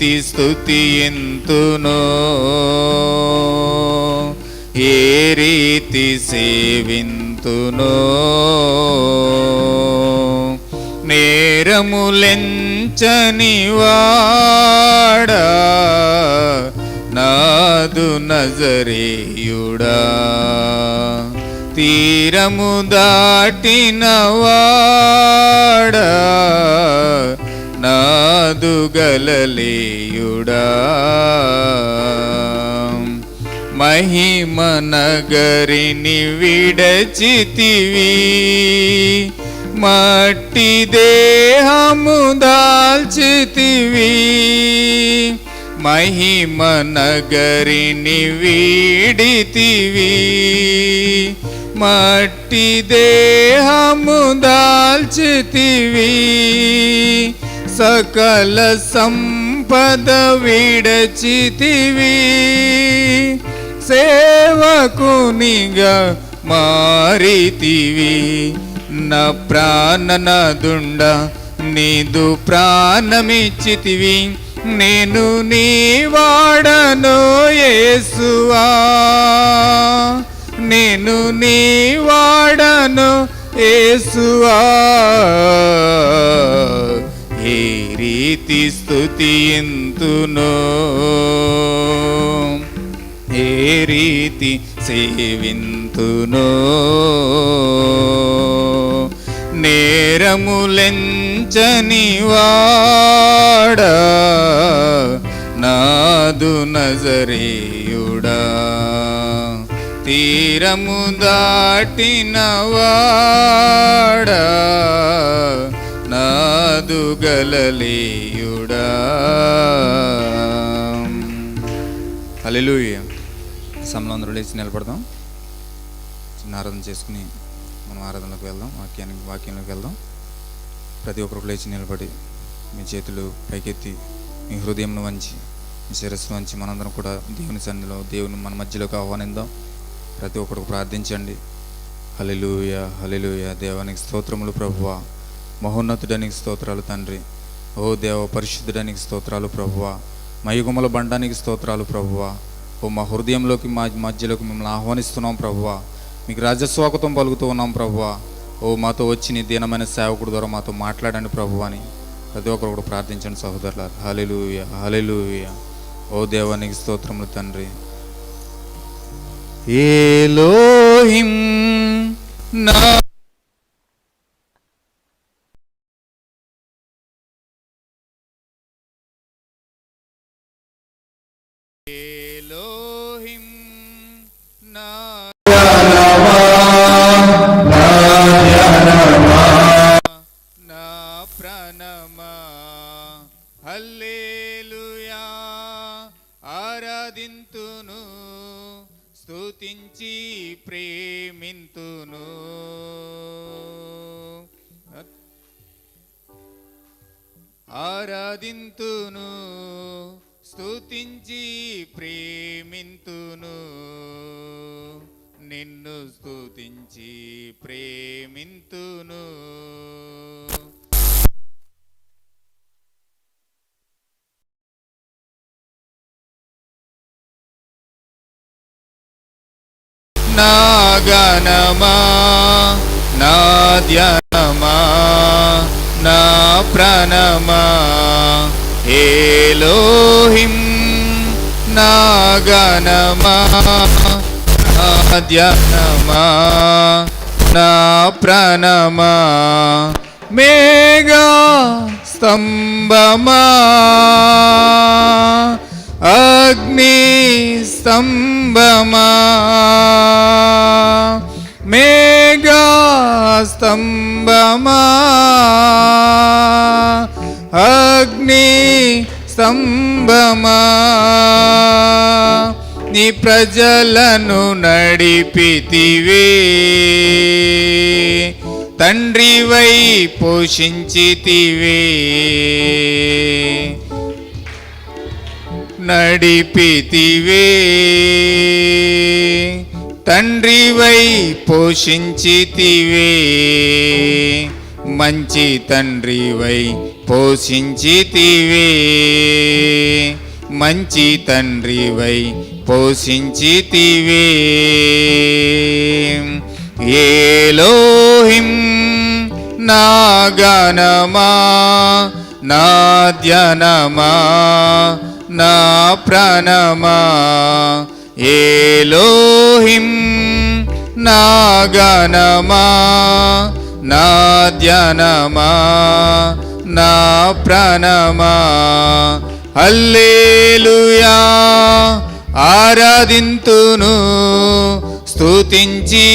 రీతి స్తుతియంతునో, ఏ రీతి సేవింతునో. నేరములెంచని వాడా నాదు నజరేయుడా, తీరము దాటిన వాడా నాదు గలలేయుడా. మహిమ నగరిని విడచితివి, మట్టి దేహము దాల్చితివి. మహిమ నగరిని వీడితివి, మట్టి దేహము దాల్చితివి. సకల సంపద విడచితివి, సేవకునిగా మారితివి. నా ప్రాణనాదుండ నీదు ప్రాణమిచ్చితివి, నేను నీ వాడను యేసువా, నేను నీ వాడను యేసువా. ఏ రీతి స్తుతియంతునో, ఏ రీతి సేవింతునో. నేరములెంచని వాడా నాదు నజరేయుడా, తీరము దాటిన వాడా నాదు గలలేయుడా. హల్లెలూయా. సమయంలో అందరూ లేచి నిలబడదాం, చిన్న ఆరాధన చేసుకుని మనం ఆరాధనలోకి వెళ్దాం, వాక్యంలోకి వెళ్దాం. ప్రతి ఒక్కరు లేచి నిలబడి మీ చేతులు పైకెత్తి మీ హృదయంను వంచి మీ శిరస్సు వంచి మనందరం కూడా దేవుని సన్నిధిలో దేవుని మన మధ్యలోకి ఆహ్వానిద్దాం. ప్రతి ఒక్కరికి ప్రార్థించండి. హల్లెలూయా, హల్లెలూయా. దేవానికి స్తోత్రములు ప్రభువా, మహోన్నతుడానికి స్తోత్రాలు తండ్రి. ఓ దేవ పరిశుద్ధుడానికి స్తోత్రాలు ప్రభువా, మయుగుమల బండానికి స్తోత్రాలు ప్రభువా. ఓ మా హృదయంలోకి మా మధ్యలోకి మిమ్మల్ని ఆహ్వానిస్తున్నాం ప్రభువా, మీకు రాజస్వాగతం పలుకుతూ ఉన్నాం ప్రభువా. ఓ మాతో వచ్చి నీ దీనమైన సేవకుడు ద్వారా మాతో మాట్లాడండి ప్రభువా అని ప్రతి ఒక్కరు కూడా ప్రార్థించండి సహోదరులారా. హల్లెలూయా, హల్లెలూయా. ఓ దేవానికి స్తోత్రములు తండ్రి. ఎలోహిం నా ఎలోహిం నా ప్రాణమా హల్లెలూయా. ఆరాధింతును, స్తుతించి ప్రేమింతును. ఆరాధింతును, స్తుతించి ప్రేమింతును. నిన్ను స్తుతించి ప్రేమింతును. నా గానమా, నా ధ్యానమా, నా ప్రాణమా ఎలోహిం. నా గానమా, నా ధ్యానమా, నా ప్రాణమా. మేఘా స్తంభమా, అగ్ని స్తంభమా. మేఘా స్తంభమా, అగ్ని స్తంభమా. నీ ప్రజలను నడిపితివే, తండ్రివై పోషించితివే. నడిపితివే, తండ్రివై పోషించితివే. మంచి తండ్రివై పోషించితివే, మంచి తండ్రివై పోషించితివే. ఏలోహిం నా గణమా, నా ధ్యానమా, నా ప్రాణమా. ఏలోహిం నా గణమా, నా ధ్యానమా, నా ప్రాణమా. హల్లెలూయా ఆరాధింతును, స్తుతించి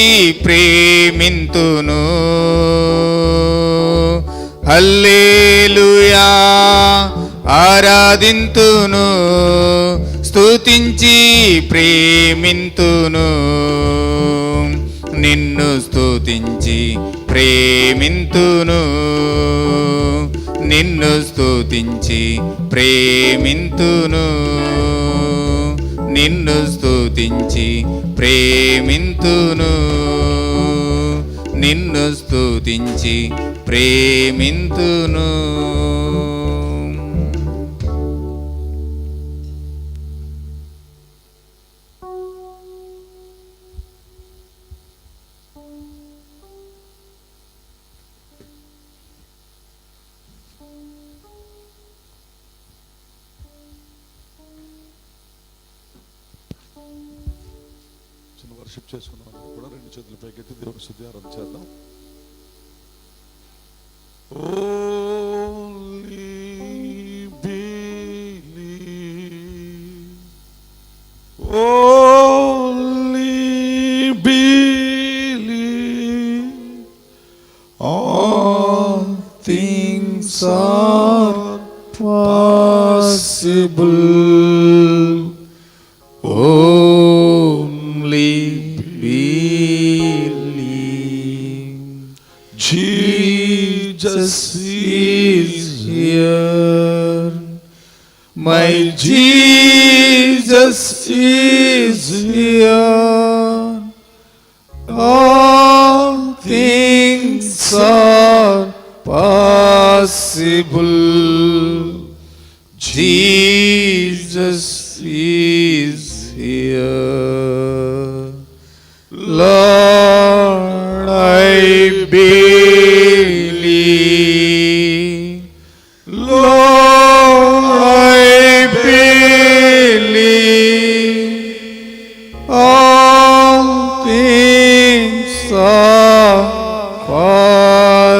ప్రేమింతును. హల్లెలూయా ఆరాధింతును, స్తుతించి ప్రేమింతును. నిన్ను స్తుతించి ప్రేమింతును, నిన్ను స్తుతించి ప్రేమింతును, నిన్ను స్తుతించి ప్రేమింతును, నిన్ను స్తుతించి ప్రేమింతును. వర్షిప్ చేసుకున్నాం కూడా రెండు చేతులు పైకెత్తి దేవుని స్తుతి ఆరాధన చేద్దాం. Only believe, only believe, all things are possible. Only believe, Jesus is here. My Jesus is here. All things are possible. Jesus is here. Lord, I believe. Lord, I believe. All things are possible.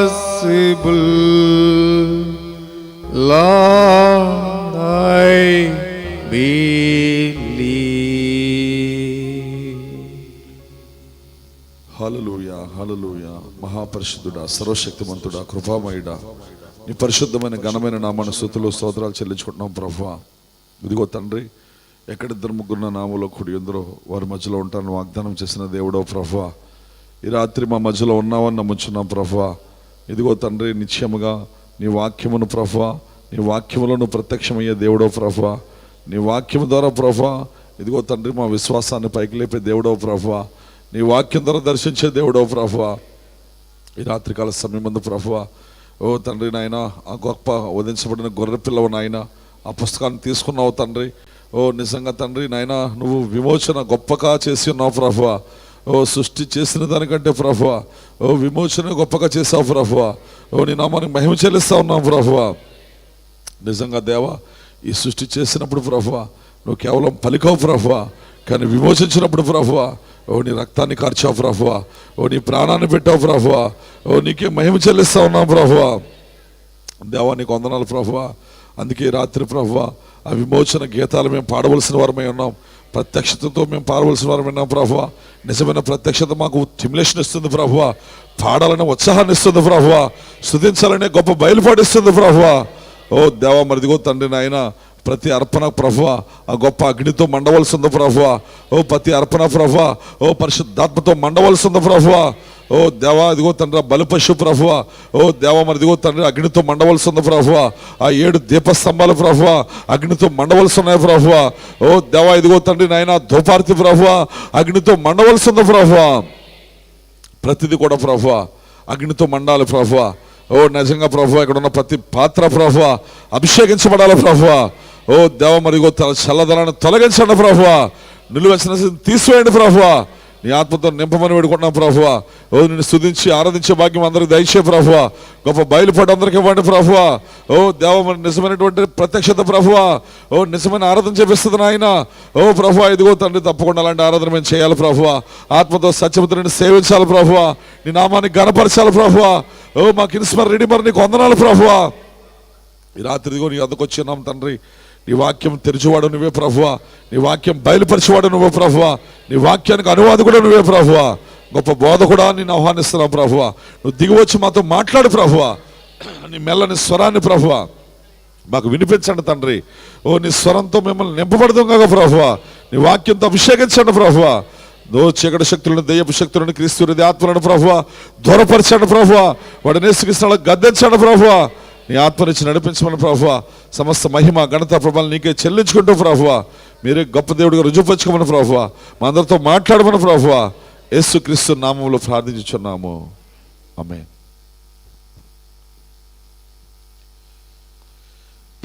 Lord, I believe. హల్లెలూయా, హల్లెలూయా. మహాపరిశుద్ధుడా, సర్వశక్తిమంతుడా, కృపామయుడా, నీ పరిశుద్ధమైన ఘనమైన నామాన స్తుతులు స్తోత్రాలు చెల్లించుకుంటున్నాం ప్రభువా. ఇదిగో తండ్రి, ఎక్కడిద్దరు ముగ్గురు నామములో కూడి ఉందరో వారి మధ్యలో ఉంటాను వాగ్దానం చేసిన దేవుడో ప్రభువా. ఈ రాత్రి మా మధ్యలో ఉన్నావని నమ్ముచున్నాం ప్రభువా. ఇదిగో తండ్రి, నిశ్చయముగా నీ వాక్యమును ప్రభువా, నీ వాక్యములో నువ్వు ప్రత్యక్షమయ్యే దేవుడో ప్రభువా. నీ వాక్యము ద్వారా ప్రభువా, ఇదిగో తండ్రి, మా విశ్వాసాన్ని పైకి లేపే దేవుడో ప్రభువా. నీ వాక్యం ద్వారా దర్శించే దేవుడో ప్రభువా. ఈ రాత్రికాల సమయం ముందు ప్రభువా, ఓ తండ్రి నాయన, ఆ గొప్ప వధించబడిన గొర్రె పిల్లవు నాయన, ఆ పుస్తకాన్ని తీసుకున్నావు తండ్రి. ఓ నిజంగా తండ్రి నాయన, నువ్వు విమోచన గొప్పగా చేసి ఉన్నావు ప్రభువా. ఓ సృష్టి చేసిన దానికంటే ప్రభువా, ఓ విమోచన గొప్పగా చేసావు ప్రభువా. ఓ నీ నామానికి మహిమ చెల్లిస్తా ఉన్నావు ప్రభువా. నిజంగా దేవా, ఈ సృష్టి చేసినప్పుడు ప్రభువా నువ్వు కేవలం పలికావు ప్రభువా, కానీ విమోచించినప్పుడు ప్రభువా, ఓ నీ రక్తాన్ని కార్చావు ప్రభువా, ఓ నీ ప్రాణాన్ని పెట్టావు ప్రభువా. ఓ నీకే మహిమ చెల్లిస్తా ఉన్నావు ప్రభువా. దేవా నీకు వందనాలు ప్రభువా. అందుకే రాత్రి ప్రభువా, ఆ విమోచన గీతాలు మేము పాడవలసిన వారమై ఉన్నాం. ప్రత్యక్షతతో మేము పాడవలసిన వారమై ఉన్నాం ప్రభువా. నిజమైన ప్రత్యక్షత మాకు స్టిమ్యులేషన్ ఇస్తుంది ప్రభువా, పాడాలనే ఉత్సాహాన్ని ఇస్తుంది ప్రభువా, స్తుతించాలనే గొప్ప బయలుపాటిస్తుంది ప్రభువా. ఓ దేవా, మరిదిగో తండ్రి నాయన, ప్రతి అర్పణ ప్రభువా ఆ గొప్ప అగ్నితో మండవలసి ఉంది ప్రభువా. ఓ ప్రతి అర్పణ ప్రభువా, ఓ పరిశుద్ధాత్మతో మండవలసి ఉంది ప్రభువా. ఓ దేవా, ఇదిగో తండ్రి, బలిపశు ప్రభువా. ఓ దేవా, మరి ఇదిగో తండ్రి, అగ్నితో మండవలసి ఉంది ప్రభువా. ఆ 7 దీపస్తంభాలు ప్రభువా అగ్నితో మండవలసి ఉన్నాయి ప్రభువా. ఓ దేవా, ఇదిగో తండ్రి నాయన, ధూపార్తి ప్రభువా అగ్నితో మండవలసి ఉంది ప్రభువా. ప్రతిది కూడా ప్రభువా అగ్నితో మండాలి ప్రభువా. ఓ నిజంగా ప్రభువా ఇక్కడ ఉన్న ప్రతి పాత్ర ప్రభువా అభిషేకించబడాలి ప్రభువా. ఓ దేవ మరిగో చల్లదనాన్ని తొలగించండి ప్రభువా. నిలువెచ్చని తీసివేయండి ప్రభువా. నీ ఆత్మతో నింపమని వేడుకుంటున్నాం ప్రభువా. ఓ నిన్ను స్తుతించి ఆరాధించే భాగ్యం అందరికి దయచే ప్రభువా. గొప్ప బయలుపాటు అందరికి ఇవ్వండి ప్రభువా. ఓ దేవ మరి నిజమైనటువంటి ప్రత్యక్షత ప్రభువా. ఓ నిజమైన ఆరాధన చేపిస్తుంది నాయన. ఓ ప్రభువా ఇదిగో తండ్రి తప్పకుండా అలాంటి ఆరాధన మేము చేయాలి ప్రభువా. ఆత్మతో సత్యమతో నిన్ను సేవించాలి ప్రభువా. నీ నామాన్ని ఘనపరచాలి ప్రభువా. ఓ మా కిన్స్మర్ రెడీమర్ నీకు వందనాలు ప్రభువా. ఈ రాత్రి ఇదిగో నీ అందుకు వచ్చినాం తండ్రి. నీ వాక్యం తెరిచేవాడు నువ్వే ప్రభువా. నీ వాక్యం బయలుపరిచేవాడు నువ్వే ప్రభువా. నీ వాక్యానికి అనువాది కూడా నువ్వే ప్రభువా. గొప్ప బోధ కూడా నేను ఆహ్వానిస్తున్నావు ప్రభువా. నువ్వు దిగివచ్చి మాతో మాట్లాడు ప్రభువా. నీ మెల్లని స్వరాన్ని ప్రభువా మాకు వినిపించండి తండ్రి. ఓ నీ స్వరంతో మిమ్మల్ని నింపబడదాం కాక ప్రభువా. నీ వాక్యంతో అభిషేకించండి ప్రభువా. చీకటి శక్తులను దయ్యపు శక్తులను క్రీస్తు ఆత్మలను ప్రభువా దూరపరచండి ప్రభువా. వాడిని యేసుక్రీస్తునామములో గద్దించండి ప్రభువా. నీ ఆత్మనిచ్చి నడిపించమని ప్రభువా. సమస్త మహిమ ఘనత ప్రభావాలు నీకే చెల్లించుకుంటూ ప్రభువా. మీరే గొప్ప దేవుడిగా రుజువుపరచుకోమని ప్రభువా. మా అందరితో మాట్లాడమని ప్రభువా. యేసుక్రీస్తు నామములో ప్రార్థించుచున్నాము. ఆమేన్.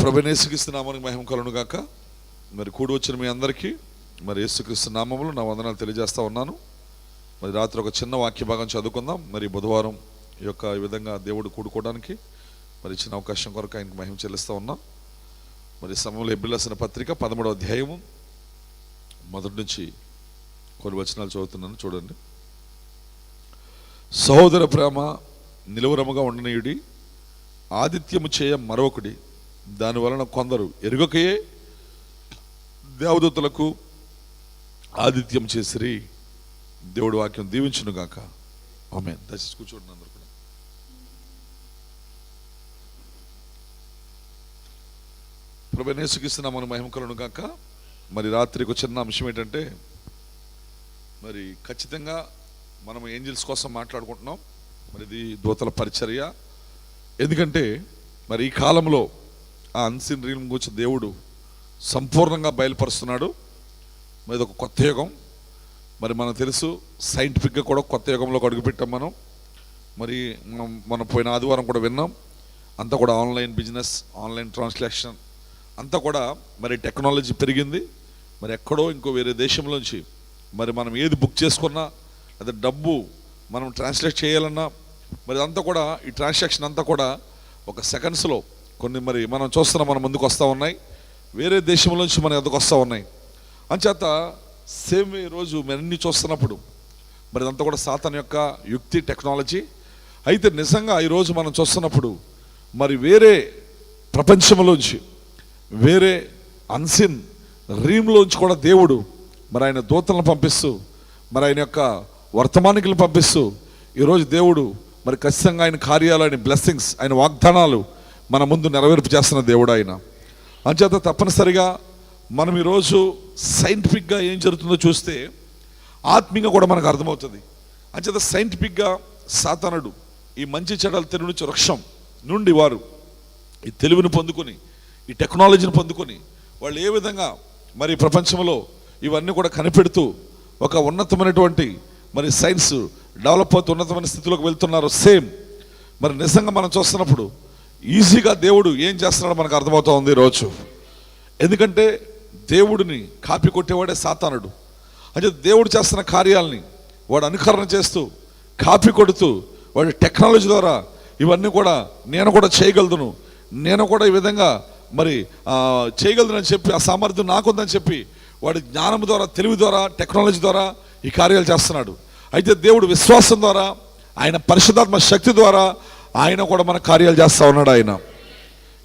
ప్రభువైన యేసుక్రీస్తు నామానికి మహిమ కలుగును గాక. మరి కూడి వచ్చిన మీ అందరికీ మరి యేసుక్రీస్తు నామములో నా వందనాలు తెలియజేస్తా ఉన్నాను. మరి రాత్రి ఒక చిన్న వాక్య భాగం చదువుకుందాం. మరి బుధవారం ఈ విధంగా దేవుడు కూడుకోవడానికి మరి ఇచ్చిన అవకాశం కొరకు ఆయనకు మహిమ చెల్లిస్తూ ఉన్నాం. మరి సమయంలో హెబ్రీయులకు రాసిన పత్రిక 13వ అధ్యాయము మొదటి నుంచి కొన్ని వచనాలు చదువుతున్నాను చూడండి. సహోదర ప్రేమ నిలువరముగా ఉండనీయుడి, ఆదిత్యము చేయ మరొకటి, దాని వలన కొందరు ఎరుగకయే దేవదూతలకు ఆదిత్యం చేసిరి. దేవుడి వాక్యం దీవించును గాక. ఆమేన్. దయచేసి కూర్చోండి అందరూ కూడా. ప్రభువైన యేసుక్రీస్తు నామమున మహిమ కలుగును గాక. మరి రాత్రికి చిన్న అంశం ఏంటంటే మరి ఖచ్చితంగా మనం ఏంజిల్స్ కోసం మాట్లాడుకుంటున్నాం. మరి ఇది దూతల పరిచర్య. ఎందుకంటే మరి ఈ కాలంలో ఆ అన్సీన్ రీల్మ్ గురించి దేవుడు సంపూర్ణంగా బయలుపరుస్తున్నాడు. మరి ఇది ఒక కొత్త యుగం. మరి మనకు తెలుసు సైంటిఫిక్గా కూడా కొత్త యుగంలోకి అడుగుపెట్టాం మనం. మరి మనం పోయిన ఆదివారం కూడా విన్నాం. అంతా కూడా ఆన్లైన్ బిజినెస్, ఆన్లైన్ ట్రాన్స్లేషన్ అంతా కూడా మరి టెక్నాలజీ పెరిగింది. మరి ఎక్కడో ఇంకో వేరే దేశంలోంచి మరి మనం ఏది బుక్ చేసుకున్నా అదే డబ్బు మనం ట్రాన్స్లేట్ చేయాలన్నా మరి అంతా కూడా ఈ ట్రాన్సాక్షన్ అంతా కూడా ఒక సెకండ్స్లో కొన్ని మరి మనం చూస్తున్నాం మన ముందుకు వస్తూ ఉన్నాయి. వేరే దేశంలోంచి మన ఎదుకు వస్తూ ఉన్నాయి. అంచేత సేమ్ ఈరోజు మనం అన్ని చూస్తున్నప్పుడు మరి అంతా కూడా సాతాను యొక్క యుక్తి టెక్నాలజీ. అయితే నిజంగా ఈరోజు మనం చూస్తున్నప్పుడు మరి వేరే ప్రపంచంలోంచి వేరే అన్సిన్ రీమ్లోంచి కూడా దేవుడు మరి ఆయన దూతలను పంపిస్తూ మరి ఆయన యొక్క వర్తమానికులను పంపిస్తూ ఈరోజు దేవుడు మరి ఖచ్చితంగా ఆయన కార్యాలు, ఆయన బ్లెస్సింగ్స్, ఆయన వాగ్దానాలు మన ముందు నెరవేర్పు చేస్తున్న దేవుడు ఆయన. అంచేత తప్పనిసరిగా మనం ఈరోజు సైంటిఫిక్గా ఏం జరుగుతుందో చూస్తే ఆత్మీయంగా కూడా మనకు అర్థమవుతుంది. అంచేత సైంటిఫిక్గా సాతానుడు ఈ మంచి చెడ్డల తెలివి నుంచి వృక్షం నుండి వారు ఈ తెలివిని పొందుకొని ఈ టెక్నాలజీని పొందుకొని వాళ్ళు ఏ విధంగా మరి ప్రపంచంలో ఇవన్నీ కూడా కనిపెడుతూ ఒక ఉన్నతమైనటువంటి మరి సైన్స్ డెవలప్ అవుతూ ఉన్నతమైన స్థితిలోకి వెళ్తున్నారు. సేమ్ మరి నిజంగా మనం చూస్తున్నప్పుడు ఈజీగా దేవుడు ఏం చేస్తున్నాడో మనకు అర్థమవుతూ ఉంది ఈరోజు. ఎందుకంటే దేవుడిని కాపీ కొట్టేవాడే సాతానుడు. అంటే దేవుడు చేస్తున్న కార్యాలని వాడు అనుకరణ చేస్తూ కాపీ కొడుతూ వాడి టెక్నాలజీ ద్వారా ఇవన్నీ కూడా నేను కూడా చేయగలను, నేను కూడా ఈ విధంగా మరి చేయగలదని చెప్పి ఆ సామర్థ్యం నాకుందని చెప్పి వాడి జ్ఞానం ద్వారా, తెలివి ద్వారా, టెక్నాలజీ ద్వారా ఈ కార్యాలు చేస్తున్నాడు. అయితే దేవుడు విశ్వాసం ద్వారా, ఆయన పరిశుద్ధాత్మ శక్తి ద్వారా ఆయన కూడా మన కార్యాలు చేస్తూ ఉన్నాడు ఆయన.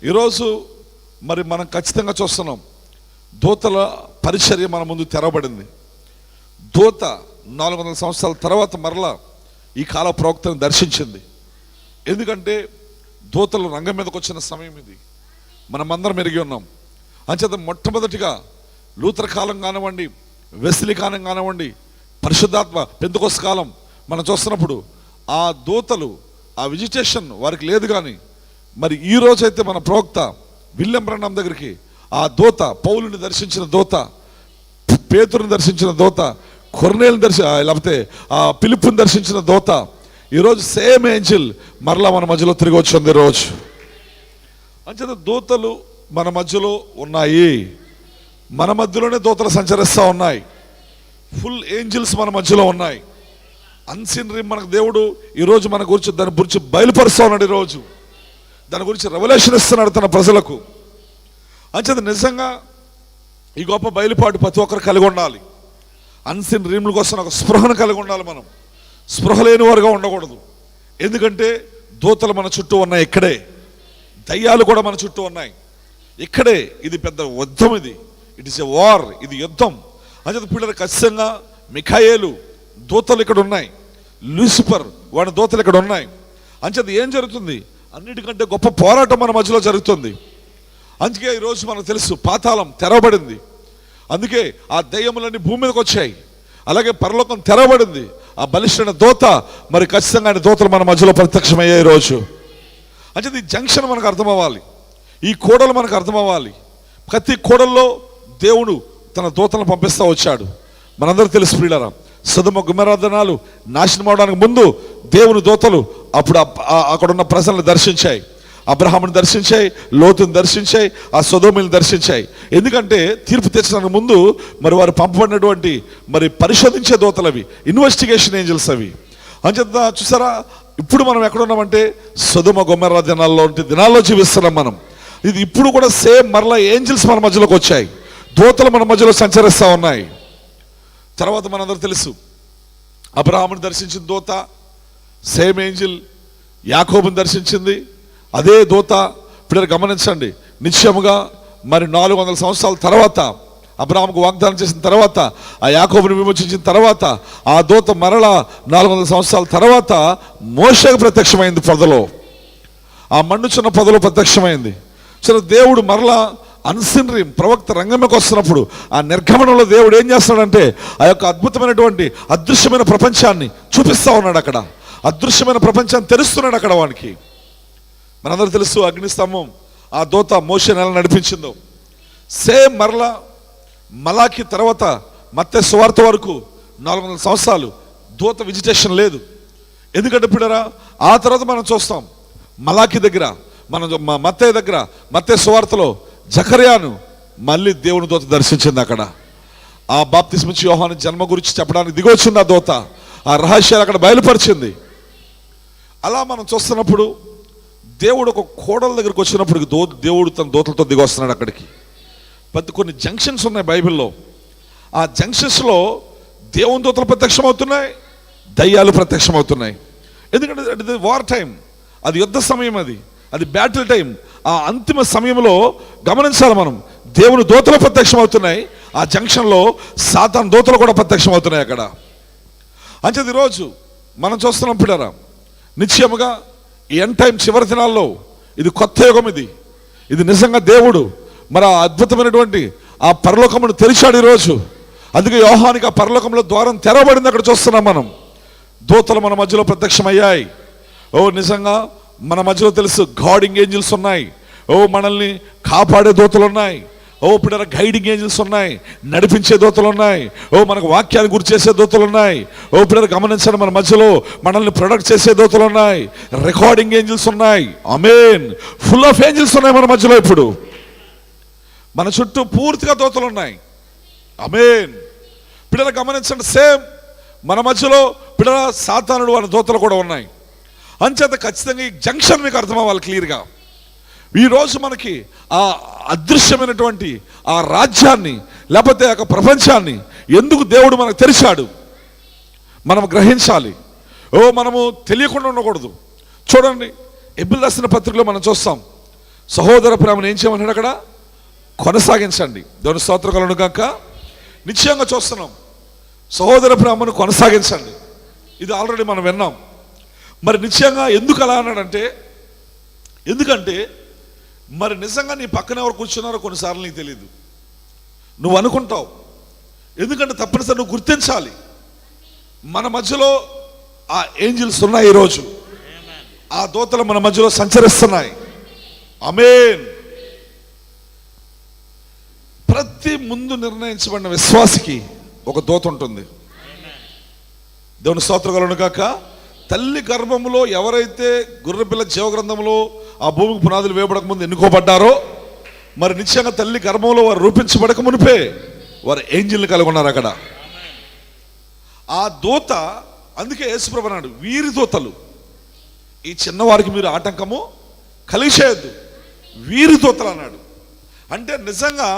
ఈరోజు మరి మనం ఖచ్చితంగా చూస్తున్నాం దూతల పరిచర్య మన ముందు తెరవబడింది. దూత 400 సంవత్సరాల తర్వాత మరలా ఈ కాల ప్రవక్తను దర్శించింది. ఎందుకంటే దూతలు రంగం మీదకి వచ్చిన సమయం ఇది, మనమందరం ఎరిగి ఉన్నాం. అంచేత మొట్టమొదటిగా లూథర్ కాలం కానివ్వండి, వెస్లీ కాలం కానివ్వండి, పరిశుద్ధాత్మ పెంతెకోస్తు కాలం మనం చూస్తున్నప్పుడు ఆ దూతలు ఆ విజిటేషన్ వారికి లేదు. కానీ మరి ఈ రోజైతే మన ప్రవక్త విలియం బ్రన్హామ్ దగ్గరికి ఆ దూత, పౌలుని దర్శించిన దూత, పేతురుని దర్శించిన దూత, కొర్నేలుని లేకపోతే ఆ ఫిలిప్పుని దర్శించిన దూత, ఈరోజు సేమ్ ఏంజిల్ మరలా మన మధ్యలో తిరిగి వచ్చింది రోజు. అంచేత దూతలు మన మధ్యలో ఉన్నాయి, మన మధ్యలోనే దూతలు సంచరిస్తూ ఉన్నాయి. ఫుల్ ఏంజిల్స్ మన మధ్యలో ఉన్నాయి. అన్సీన్ రిమ్ మనకు దేవుడు ఈరోజు మన గురించి దాని గురించి బయలుపరుస్తూ ఉన్నాడు. ఈరోజు దాని గురించి రెవల్యూషన్ ఇస్తున్నాడు తన ప్రజలకు. అంచేత నిజంగా ఈ గొప్ప బయలుపాటు ప్రతి ఒక్కరు కలిగి ఉండాలి. అన్సీన్ రీమ్ల కోసం ఒక స్పృహను కలిగి ఉండాలి. మనం స్పృహ లేని వారుగా ఉండకూడదు. ఎందుకంటే దూతలు మన చుట్టూ ఉన్నాయి, ఇక్కడే. దయ్యాలు కూడా మన చుట్టూ ఉన్నాయి, ఇక్కడే. ఇది పెద్ద యుద్ధం, ఇట్ ఈస్ ఎ వార్, ఇది యుద్ధం. అంచేత పిల్లలు ఖచ్చితంగా మిఖాయేలు దూతలు ఇక్కడ ఉన్నాయి, లూసిఫర్ వాడి దూతలు ఇక్కడ ఉన్నాయి. అంచేత ఏం జరుగుతుంది? అన్నిటికంటే గొప్ప పోరాటం మన మధ్యలో జరుగుతుంది. అందుకే ఈరోజు మనకు తెలుసు పాతాళం తెరవబడింది. అందుకే ఆ దయ్యములన్నీ భూమి మీదకి వచ్చాయి. అలాగే పరలోకం తెరవబడింది. ఆ బలిష్ఠమైన దూత మరి ఖచ్చితంగా ఆయన దూతలు మన మధ్యలో ప్రత్యక్షమయ్యాయి ఈరోజు. అంటే ఈ జంక్షన్ మనకు అర్థం అవ్వాలి, ఈ కోడలు మనకు అర్థం అవ్వాలి. ప్రతి కోడల్లో దేవుడు తన దూతలను పంపిస్తూ వచ్చాడు. మనందరూ తెలుసు ప్రియులారా, సొదొమ గొమొర్రా దినాలు నాశనం అవడానికి ముందు దేవుని దూతలు అప్పుడు అక్కడున్న ప్రజలను దర్శించాయి. అబ్రహాముని దర్శించాయి, లోతుని దర్శించాయి, ఆ సొదొమని దర్శించాయి. ఎందుకంటే తీర్పు తెచ్చడానికి ముందు మరి వారు పంపబడినటువంటి మరి పరిశోధించే దూతలు అవి, ఇన్వెస్టిగేషన్ ఏంజల్స్ అవి. అంచేత చూసారా, ఇప్పుడు మనం ఎక్కడున్నామంటే సొదొమ గొమొర్రా దినాల్లో జీవిస్తున్నాం మనం. ఇది ఇప్పుడు కూడా సేమ్ మరలా ఏంజల్స్ మన మధ్యలోకి వచ్చాయి, దూతలు మన మధ్యలో సంచరిస్తూ ఉన్నాయి. తర్వాత మనందరూ తెలుసు అబ్రహాముని దర్శించిన దూత సేమ్ ఏంజిల్ యాకోబుని దర్శించింది, అదే దూత. ఇప్పుడు గమనించండి, నిశ్చయముగా మరి 400 సంవత్సరాల తర్వాత అబ్రహాముకు వాగ్దానం చేసిన తర్వాత, ఆ యాకోబుని విమోచించిన తర్వాత, ఆ దూత మరలా 400 సంవత్సరాల తర్వాత మోషేకు ప్రత్యక్షమైంది పొదలో, ఆ మండుచున్న పొదలో ప్రత్యక్షమైంది. సరే, దేవుడు మరలా అన్సీన్ రీమ్ ప్రవక్త రంగంలోకి వస్తున్నప్పుడు ఆ నిర్గమనంలో దేవుడు ఏం చేస్తున్నాడంటే ఆ యొక్క అద్భుతమైనటువంటి అదృశ్యమైన ప్రపంచాన్ని చూపిస్తూ ఉన్నాడు. అక్కడ అదృశ్యమైన ప్రపంచాన్ని తెరుస్తున్నాడు అక్కడ వానికి. మనందరూ తెలుసు అగ్నిస్తంభం ఆ దూత మోషేని ఎలా నడిపించిందో. సేమ్ మరలా మలాకి తర్వాత మత్తయి సువార్త వరకు 400 సంవత్సరాలు దూత విజిటేషన్ లేదు. ఎందుకంటే పిల్లరా, ఆ తర్వాత మనం చూస్తాం మలాకి దగ్గర, మన మత్తయి దగ్గర, మత్తయి సువార్తలో జకర్యాను మళ్ళీ దేవుని దూత దర్శించింది. అక్కడ ఆ బాప్తిస్మిచ్చి యోహాను జన్మ గురించి చెప్పడానికి దిగొచ్చింది ఆ దూత, ఆ రహస్యాలు అక్కడ బయలుపరిచింది. అలా మనం చూస్తున్నప్పుడు దేవుడు ఒక కోడల దగ్గరికి వచ్చినప్పుడు దేవుడు తన దూతలతో దిగొస్తున్నాడు అక్కడికి. కొన్ని జంక్షన్స్ ఉన్నాయి బైబిల్లో. ఆ జంక్షన్స్లో దేవుని దూతలు ప్రత్యక్షమవుతున్నాయి, దయ్యాలు ప్రత్యక్షమవుతున్నాయి. ఎందుకంటే అది వార్ టైం, అది యుద్ధ సమయం, అది బ్యాటిల్ టైం. ఆ అంతిమ సమయంలో గమనించాలి మనం, దేవుని దూతలు ప్రత్యక్షమవుతున్నాయి, ఆ జంక్షన్లో సాతాను దూతలు కూడా ప్రత్యక్షమవుతున్నాయి అక్కడ. అంచేది ఈరోజు మనం చూస్తున్నాం పిల్లరా, నిశ్చయముగా ఈ ఎండ్ టైం చివరి దినాల్లో ఇది కొత్త యుగం, ఇది నిజంగా దేవుడు మరి ఆ అద్భుతమైనటువంటి ఆ పరలోకమును తెరిచాడు ఈరోజు. అందుకే యోహానికి ఆ పరలోకంలో ద్వారం తెరవబడింది. అక్కడ చూస్తున్నాం మనం, దూతలు మన మధ్యలో ప్రత్యక్షమయ్యాయి. ఓ నిజంగా మన మధ్యలో తెలుసు గార్డింగ్ ఏంజిల్స్ ఉన్నాయి, ఓ మనల్ని కాపాడే దూతలు ఉన్నాయి, ఓ ఇప్పుడు గైడింగ్ ఏంజిల్స్ ఉన్నాయి, నడిపించే దూతలు ఉన్నాయి, ఓ మనకు వాక్యాన్ని గుర్తు చేసే దూతలు ఉన్నాయి, ఓ ఇప్పుడు గమనించండి మన మధ్యలో మనల్ని ప్రొడక్ట్ చేసే దూతలు ఉన్నాయి, రికార్డింగ్ ఏంజిల్స్ ఉన్నాయి. ఆమేన్. ఫుల్ ఆఫ్ ఏంజిల్స్ ఉన్నాయి మన మధ్యలో. ఇప్పుడు మన చుట్టూ పూర్తిగా దూతలు ఉన్నాయి. ఆమేన్. పిల్లలు గమనించండి, సేమ్ మన మధ్యలో పిల్లల సాతానుడు అనే దూతలు కూడా ఉన్నాయి. అంచేత ఖచ్చితంగా ఈ జంక్షన్ మీకు అర్థం అవ్వాలి క్లియర్గా. ఈరోజు మనకి ఆ అదృశ్యమైనటువంటి ఆ రాజ్యాన్ని లేకపోతే ఆ ప్రపంచాన్ని ఎందుకు దేవుడు మనకు తెరిచాడు మనం గ్రహించాలి. ఓ మనము తెలియకుండా ఉండకూడదు. చూడండి, ఎబిల్ రాసిన పత్రికలో మనం చూస్తాం, సహోదర ప్రేమను ఏం చేయమన్నాడు అక్కడ? కొనసాగించండి. దేవుని స్తోత్రం కలుగును గాక. నిశ్చయంగా చూస్తున్నాం, సహోదర ప్రేమను కొనసాగించండి. ఇది ఆల్రెడీ మనం విన్నాం. మరి నిశ్చయంగా ఎందుకు అలా అన్నాడంటే, ఎందుకంటే మరి నిజంగా నీ పక్కన ఎవరు కూర్చున్నారో కొన్నిసార్లు నీకు తెలియదు, నువ్వు అనుకుంటావు. ఎందుకంటే తప్పనిసరి నువ్వు గుర్తించాలి, మన మధ్యలో ఆ ఏంజిల్స్ ఉన్నాయి ఈరోజు, ఆ దూతలు మన మధ్యలో సంచరిస్తున్నాయి. ఆమేన్. ప్రతి ముందు నిర్ణయించబడిన విశ్వాసికి ఒక దూత ఉంటుంది. దేవుని స్తోత్రం కలుగును గాక. తల్లి గర్భంలో ఎవరైతే గొర్రెపిల్ల జీవగ్రంథంలో ఆ భూమికి పునాదులు వేయబడక ముందు ఎన్నుకోబడ్డారో, మరి నిశ్చయంగా తల్లి గర్భంలో వారు రూపించబడక మునిపే వారు ఏంజిల్ని కలిగి ఉన్నారు అక్కడ. ఆ దూత, అందుకే యేసుప్రభు అన్నాడు, వీరి దూతలు ఈ చిన్నవారికి మీరు ఆటంకము కలిగేయద్దు, వీరి దూతలు అన్నాడు. అంటే నిజంగా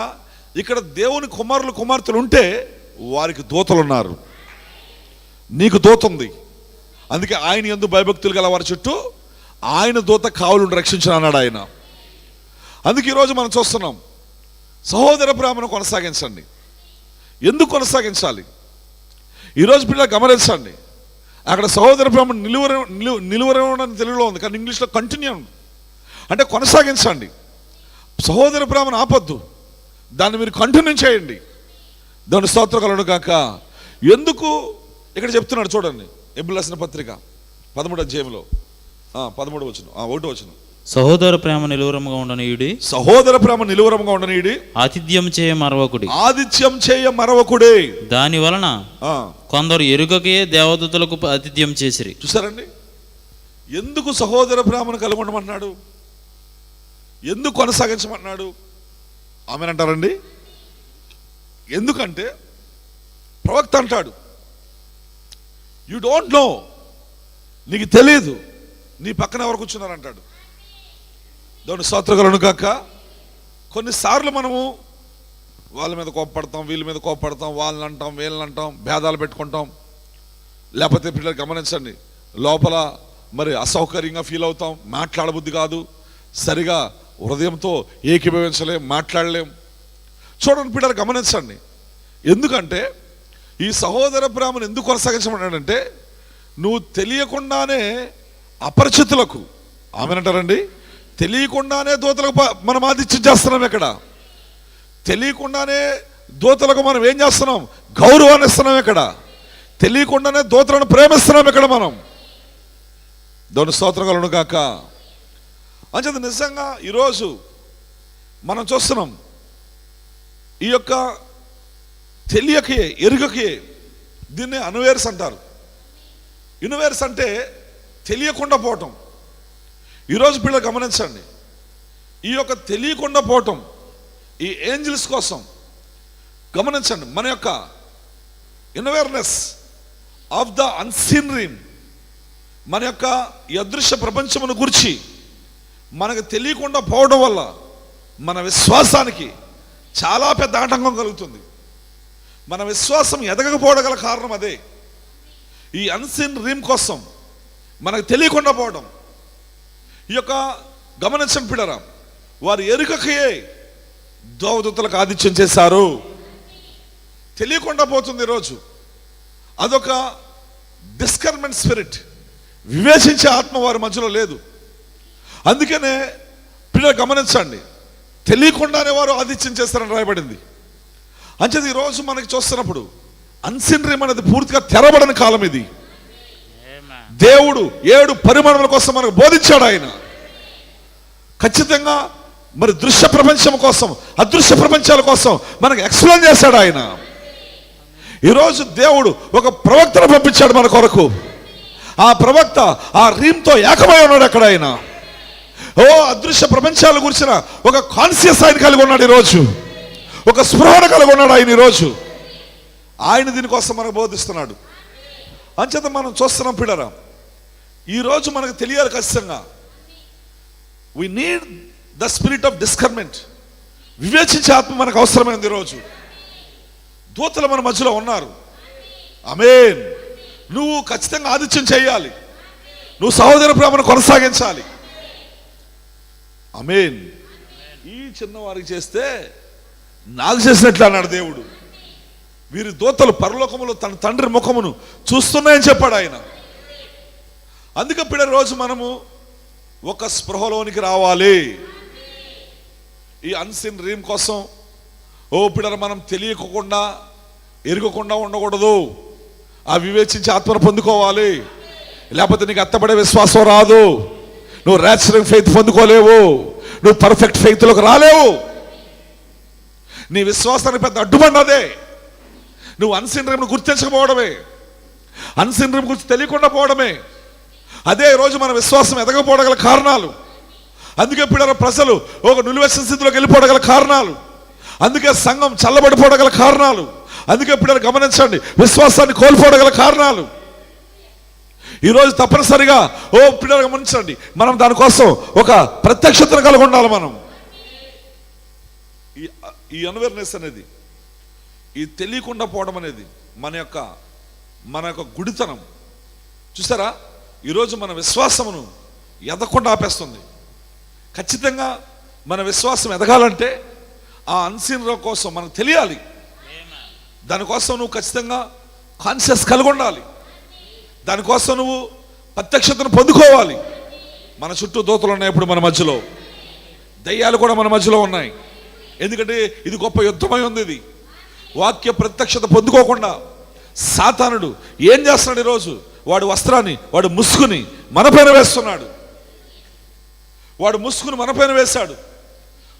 ఇక్కడ దేవుని కుమారులు కుమార్తెలు ఉంటే వారికి దూతలు ఉన్నారు. నీకు దూత ఉంది. అందుకే ఆయన యందు భయభక్తులు గల వారి చుట్టూ ఆయన దూత కావులను రక్షించిన అన్నాడు ఆయన. అందుకే ఈరోజు మనం చూస్తున్నాం, సహోదర ప్రేమను కొనసాగించండి. ఎందుకు కొనసాగించాలి? ఈరోజు పిల్లలు గమనించండి, అక్కడ సహోదర ప్రేమ నిలువరని తెలుగులో ఉంది, కానీ ఇంగ్లీష్లో కంటిన్యూ ఉంది. అంటే కొనసాగించండి. సహోదర ప్రేమను ఆపొద్దు, దాన్ని మీరు కంటిన్యూ చేయండి. దాని స్తోత్రం కలుగును గాక. ఎందుకు ఇక్కడ చెప్తున్నాడు చూడండి, ఎబ్రియులకు రాసిన పత్రిక 13వ అధ్యాయంలో 13వ వచనం 1వ వచనం. సహోదర ప్రేమ నిలువరముగా ఉండనీయుడి, సహోదర ప్రేమ నిలువరముగా ఉండనీయుడి, ఆతిథ్యం చేయ మరవకుడి, ఆతిథ్యం చేయ మరవకుడే. దాని వలన కొందరు ఎరుగకే దేవదూతలకు ఆతిథ్యం చేసిరి. చూసారండి, ఎందుకు సహోదర ప్రేమను కలిగి ఉండమన్నాడు? ఎందుకు కొనసాగించమన్నాడు? ఆమెనంటారండి. ఎందుకంటే ప్రవక్త అంటాడు, యు డోంట్ నో, నీకు తెలియదు నీ పక్కన ఎవరు కూర్చున్నారంటాడు. దాని స్తోత్రములు కాక. కొన్నిసార్లు మనము వాళ్ళ మీద కోపపడతాం, వీళ్ళ మీద కోపపడతాం, వాళ్ళని అంటాం, వీళ్ళని అంటాం, భేదాలు పెట్టుకుంటాం. లేకపోతే పిల్లలు గమనించండి, లోపల మరి అసౌకర్యంగా ఫీల్ అవుతాం, మాట్లాడబుద్ధి కాదు, సరిగా హృదయంతో ఏకీభవించలేం, మాట్లాడలేం. చూడండి పిల్లలు గమనించండి, ఎందుకంటే ఈ సహోదర ప్రేమను ఎందుకు కొనసాగించమన్నాడంటే, నువ్వు తెలియకుండానే అపరిచితులకు, ఆమెనంటారండి, తెలియకుండానే దూతలకు మనం ఆతిథ్యం చేస్తున్నాం. ఇక్కడ తెలియకుండానే దూతలకు మనం ఏం చేస్తున్నాం? గౌరవాన్ని ఇస్తున్నాం. ఇక్కడ తెలియకుండానే దూతలను ప్రేమిస్తున్నాం. ఇక్కడ మనం దాని స్తోత్రం కలుగును గాక. అంచేత నిజంగా ఈరోజు మనం చూస్తున్నాం, ఈ యొక్క తెలియకే ఎరుగకే, దీన్ని అన్వేర్స్ అంటారు. యూనివర్స్ అంటే తెలియకుండా పోవటం. ఈరోజు పిల్లలు గమనించండి, ఈ యొక్క తెలియకుండా పోవటం ఈ ఏంజిల్స్ కోసం గమనించండి. మన యొక్క ఇన్అవేర్నెస్ ఆఫ్ ద అన్సీన్ రీమ్, మన యొక్క ఈ అదృశ్య ప్రపంచమును గురించి మనకు తెలియకుండా పోవడం వల్ల మన విశ్వాసానికి చాలా పెద్ద ఆటంకం కలుగుతుంది. మన విశ్వాసం ఎదగకపోవడం గల కారణం అదే. ఈ అన్సీన్ రీమ్ కోసం మనకు తెలియకుండా పోవడం. ఈ యొక్క గమనించండి పిల్లరా, వారు ఎరుకకే దేవదూతలకు ఆతిథ్యం చేశారు. తెలియకుండా పోతుంది ఈరోజు. అదొక డిస్కర్మెంట్ స్పిరిట్, వివేచించే ఆత్మ వారి మధ్యలో లేదు. అందుకనే పిల్లలు గమనించండి, తెలియకుండానే వారు ఆతిథ్యం చేస్తారని రాయబడింది. అంచేది ఈరోజు మనకి చూస్తున్నప్పుడు అన్సీన్ రీమ్ అనేది పూర్తిగా తెరబడని కాలం ఇది. దేవుడు 7 పరిమాణముల కోసం మనకు బోధించాడు. ఆయన ఖచ్చితంగా మరి దృశ్య ప్రపంచం కోసం, అదృశ్య ప్రపంచాల కోసం మనకు ఎక్స్ప్లెయిన్ చేశాడు. ఆయన ఈరోజు దేవుడు ఒక ప్రవక్తను పంపించాడు మన కొరకు. ఆ ప్రవక్త ఆ రీమ్తో ఏకమై ఉన్నాడు. అక్కడ ఆయన అదృశ్య ప్రపంచాల గురించిన ఒక కాన్షియస్ ఆయన కలిగి ఉన్నాడు. ఈరోజు ఒక స్పృహణ కలిగి ఉన్నాడు ఆయన. ఈరోజు ఆయన దీనికోసం మనకు బోధిస్తున్నాడు. అంచేత మనం చూస్తున్నాం పిల్లరా, ఈరోజు మనకు తెలియాలి ఖచ్చితంగా, we need the spirit of discernment. వివేచించే ఆత్మ మనకు అవసరమైనది. ఈరోజు దూతలు మన మధ్యలో ఉన్నారు. ఆమేన్. నువ్వు ఖచ్చితంగా ఆతిథ్యం చేయాలి. నువ్వు సహోదర ప్రేమను కొనసాగించాలి. ఆమేన్. ఈ చిన్నవారికి చేస్తే నాకు చేసినట్లు అన్నాడు దేవుడు. వీరి దూతలు పరలోకములో తన తండ్రి ముఖమును చూస్తున్నాయని చెప్పాడు ఆయన. అందుకే పిల్ల రోజు మనము ఒక స్పృహలోనికి రావాలి. ఈ అన్సీన్ రీమ్ కోసం పిల్లల మనం తెలియకుండా ఎరగకుండా ఉండకూడదు. ఆ వివేచించి ఆత్మను పొందుకోవాలి. లేకపోతే నీకు అత్తపడే విశ్వాసం రాదు. నువ్వు ర్యాచురల్ ఫెయిత్ పొందుకోలేవు. నువ్వు పర్ఫెక్ట్ ఫెయిత్లోకి రాలేవు. నీ విశ్వాసానికి పెద్ద అడ్డుపడినదే నువ్వు అన్సీన్ రీమ్ను గుర్తించకపోవడమే, అన్సీన్ రీమ్ గురించి తెలియకుండా పోవడమే. అదే రోజు మన విశ్వాసం ఎదగపోవడం గల కారణాలు. అందుకే పిల్లల ప్రజలు ఒక నిలువెచ్చని స్థితిలోకి వెళ్ళిపోవడం గల కారణాలు. అందుకే సంఘం చల్లబడిపోవడం గల కారణాలు. అందుకే పిల్లలు గమనించండి, విశ్వాసాన్ని కోల్పోవడం గల కారణాలు. ఈరోజు తప్పనిసరిగా పిల్లలు గమనించండి, మనం దానికోసం ఒక ప్రత్యక్షతను కలిగి ఉండాలి. మనం ఈ అన్అవేర్నెస్ అనేది, ఈ తెలియకుండా పోవడం అనేది మన యొక్క గుడితనం. చూసారా, ఈరోజు మన విశ్వాసమును ఎదగకుండా ఆపేస్తుంది. ఖచ్చితంగా మన విశ్వాసం ఎదగాలంటే ఆ అన్సీన్ కోసం మనకు తెలియాలి. దానికోసం నువ్వు ఖచ్చితంగా కాన్షియస్ కలిగి ఉండాలి. దానికోసం నువ్వు ప్రత్యక్షతను పొందుకోవాలి. మన చుట్టూ దూతలు ఉన్నాయి, ఇప్పుడు మన మధ్యలో దయ్యాలు కూడా మన మధ్యలో ఉన్నాయి. ఎందుకంటే ఇది గొప్ప యుద్ధమై ఉంది. ఇది వాక్య ప్రత్యక్షత పొందుకోకుండా సాతానుడు ఏం చేస్తున్నాడు? ఈరోజు వాడు వస్త్రాన్ని వాడు ముసుగుని మన పైన వేస్తున్నాడు. వాడు ముసుగుని మన పైన వేశాడు.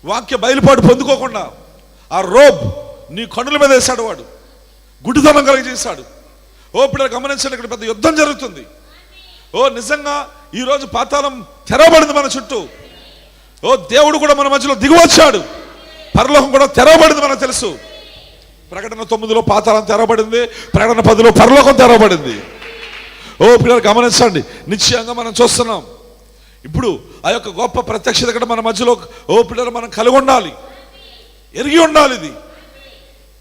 వాక్య బయలుపాటు పొందుకోకుండా ఆ రోబ్ నీ కన్నుల మీద వేశాడు. వాడు గుడ్డితనం కలిగి చేశాడు. పిల్లలు గమనించండి, ఇక్కడ పెద్ద యుద్ధం జరుగుతుంది. నిజంగా ఈరోజు పాతాళం తెరవబడింది మన చుట్టూ. దేవుడు కూడా మన మధ్యలో దిగివచ్చాడు. పరలోకం కూడా తెరవబడింది, మనకు తెలుసు. ప్రకటన 9లో పాతాళం తెరవబడింది, ప్రకటన 10లో పరలోకం తెరవబడింది. పిల్లలు గమనించండి, నిశ్చయంగా మనం చూస్తున్నాం. ఇప్పుడు ఆ యొక్క గొప్ప ప్రత్యక్షత ఇక్కడ మన మధ్యలో పిల్లలు మనం కలిగి ఉండాలి, ఎరిగి ఉండాలి.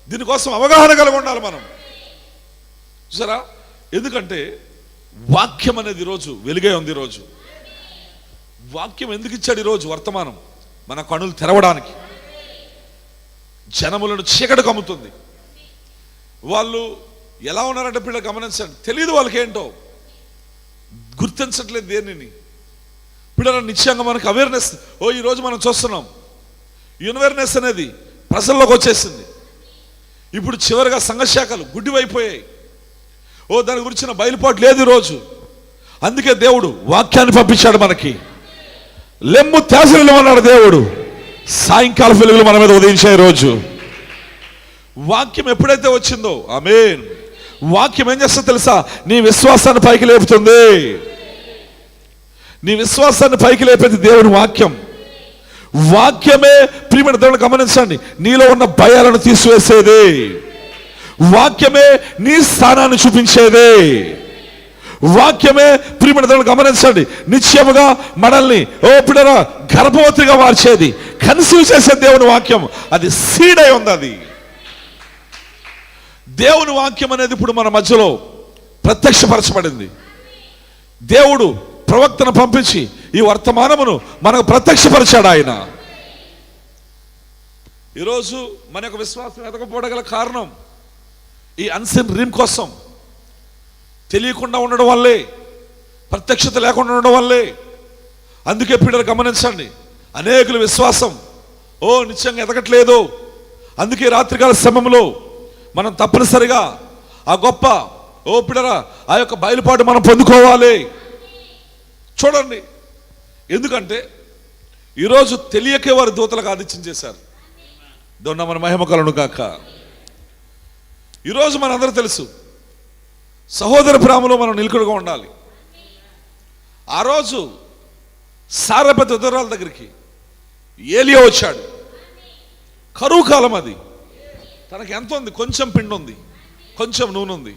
దీనికోసం అవగాహన కలిగి ఉండాలి మనం. చూసారా, ఎందుకంటే వాక్యం అనేది ఈరోజు వెలుగే ఉంది. ఈరోజు వాక్యం ఎందుకు ఇచ్చాడు? ఈరోజు వర్తమానం మన కనులు తెరవడానికి. జనములను చీకటి కమ్ముతుంది. వాళ్ళు ఎలా ఉన్నారంటే పిల్లలు గమనించండి, తెలియదు వాళ్ళకి ఏంటో, గుర్తించట్లేదు దేనిని. పిల్లల నిశ్చయంగా మనకు అవేర్నెస్ ఈరోజు మనం చూస్తున్నాం. యూనివర్నెస్ అనేది ప్రజల్లోకి వచ్చేసింది. ఇప్పుడు చివరిగా సంఘశాఖలు గుడ్డివైపోయాయి. దాని గురించిన బయలుపాటు లేదు ఈరోజు. అందుకే దేవుడు వాక్యాన్ని పంపించాడు మనకి. లెమ్ము తేజలు అన్నాడు దేవుడు. సాయంకాల వెలుగులు మన మీద ఉదయించాయి. రోజు వాక్యం ఎప్పుడైతే వచ్చిందో, ఆమేన్, వాక్యం ఏం చేస్తుందో తెలుసా? నీ విశ్వాసాన్ని పైకి లేపుతుంది. నీ విశ్వాసాన్ని పైకి లేపేది దేవుని వాక్యం. వాక్యమే ప్రియమైన దేవుని గమనించండి, నీలో ఉన్న భయాలను తీసివేసేది. వాక్యమే నీ స్థానాన్ని చూపించేది. వాక్యమే ప్రియమైన దేవుని గమనించండి, నిశ్చయముగా మనల్ని పిల్లరా గర్భవతిగా మార్చేది, కన్సీవ్ చేసే దేవుని వాక్యం. అది సీడ్ అయి ఉంది. అది దేవుని వాక్యం అనేది ఇప్పుడు మన మధ్యలో ప్రత్యక్షపరచబడింది. దేవుడు ప్రవక్తను పంపించి ఈ వర్తమానమును మనకు ప్రత్యక్షపరిచాడు ఆయన. ఈరోజు మన యొక్క విశ్వాసం ఎదగపోవడం గల కారణం ఈ అన్సీన్ రీమ్ కోసం తెలియకుండా ఉండడం వల్లే, ప్రత్యక్షత లేకుండా ఉండడం వల్లే. అందుకే పిల్లలు గమనించండి, అనేకుల విశ్వాసం నిశ్చయంగా ఎదగట్లేదు. అందుకే రాత్రికాల సమయంలో మనం తప్పనిసరిగా ఆ గొప్ప పిల్లరా ఆ యొక్క బయలుపాటు మనం పొందుకోవాలి. చూడండి, ఎందుకంటే ఈరోజు తెలియకే వారి దూతలకు ఆదిత్యం చేశారు. దొన్న మన మహిమ కలుగును గాక. ఈరోజు మనందరూ తెలుసు, సహోదర ప్రేమలో మనం నిలకడగా ఉండాలి. ఆ రోజు సారెపతి ఉదరాల దగ్గరికి ఏలియా వచ్చాడు. కరువు కాలం అది. తనకి ఎంత ఉంది? కొంచెం పిండి ఉంది, కొంచెం నూనె ఉంది.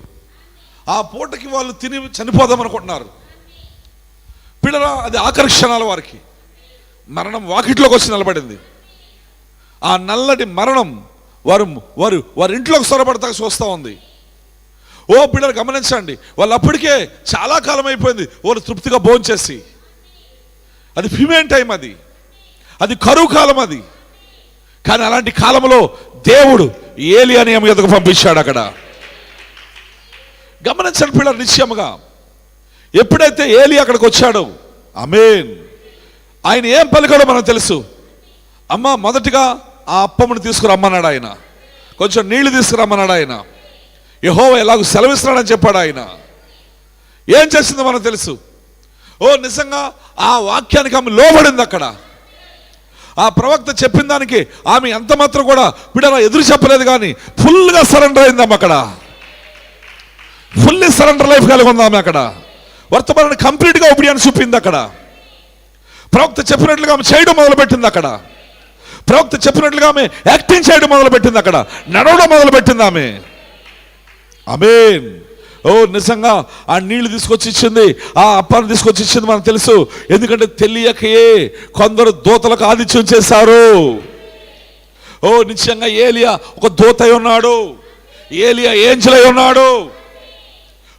ఆ పూటకి వాళ్ళు తిని చనిపోదాం అనుకుంటున్నారు. పిల్లరా, అది ఆఖరి క్షణాల వారికి. మరణం వాకిట్లోకి వచ్చి నిలబడింది. ఆ నల్లటి మరణం వారి ఇంట్లోకి సొరబడతా చూస్తూ ఉంది. పిల్లలు గమనించండి, వాళ్ళు అప్పటికే చాలా కాలం అయిపోయింది వాళ్ళు తృప్తిగా భోంచేసి. అది ఫిమేన్ టైం, అది కరువు కాలం. అది కానీ అలాంటి కాలంలో దేవుడు ఏలియాని ఆమె ఎదుగు పంపించాడు. అక్కడ గమనించండి పిల్లలు, నిశ్చయముగా ఎప్పుడైతే ఏలి అక్కడికి వచ్చాడో, ఆమేన్, ఆయన ఏం పలికాడో మనకు తెలుసు. అమ్మ, మొదటిగా ఆ అప్పమును తీసుకురమ్మన్నాడు ఆయన. కొంచెం నీళ్లు తీసుకురమ్మన్నాడు ఆయన. యెహోవా ఎలాగో సెలవిస్తున్నాడని చెప్పాడు ఆయన. ఏం చేసిందో మనకు తెలుసు. నిజంగా ఆ వాక్యానికి ఆమె లోబడింది. అక్కడ ఆ ప్రవక్త చెప్పిన దానికి ఆమె ఎంత మాత్రం కూడా బిడ్డ ఎదురు చెప్పలేదు, కానీ ఫుల్గా సరెండర్ అయిందాం. అక్కడ ఫుల్లీ సరెండర్ లైఫ్ కలిగి ఉందాం. అక్కడ వర్తమానాన్ని కంప్లీట్గా ఒబిడియన్స్ చూపింది అక్కడ. ప్రవక్త చెప్పినట్లుగా ఆమె చేయడం మొదలుపెట్టింది అక్కడ. ప్రవక్త చెప్పినట్లుగా ఆమె యాక్టింగ్ చేయడం మొదలుపెట్టింది అక్కడ. నడవడం మొదలుపెట్టింది ఆమె. ఆమేన్. ఓ నిజంగా ఆ నీళ్లు తీసుకొచ్చి ఇచ్చింది, ఆ అప్పాన్ని తీసుకొచ్చి ఇచ్చింది మనకు తెలుసు. ఎందుకంటే తెలియకే కొందరు దూతలకు ఆతిథ్యం చేశారు. ఓ నిశ్చయంగా ఏలియా ఒక దూత అయి ఉన్నాడు, ఏలియా ఏంజెల్ అయి ఉన్నాడు.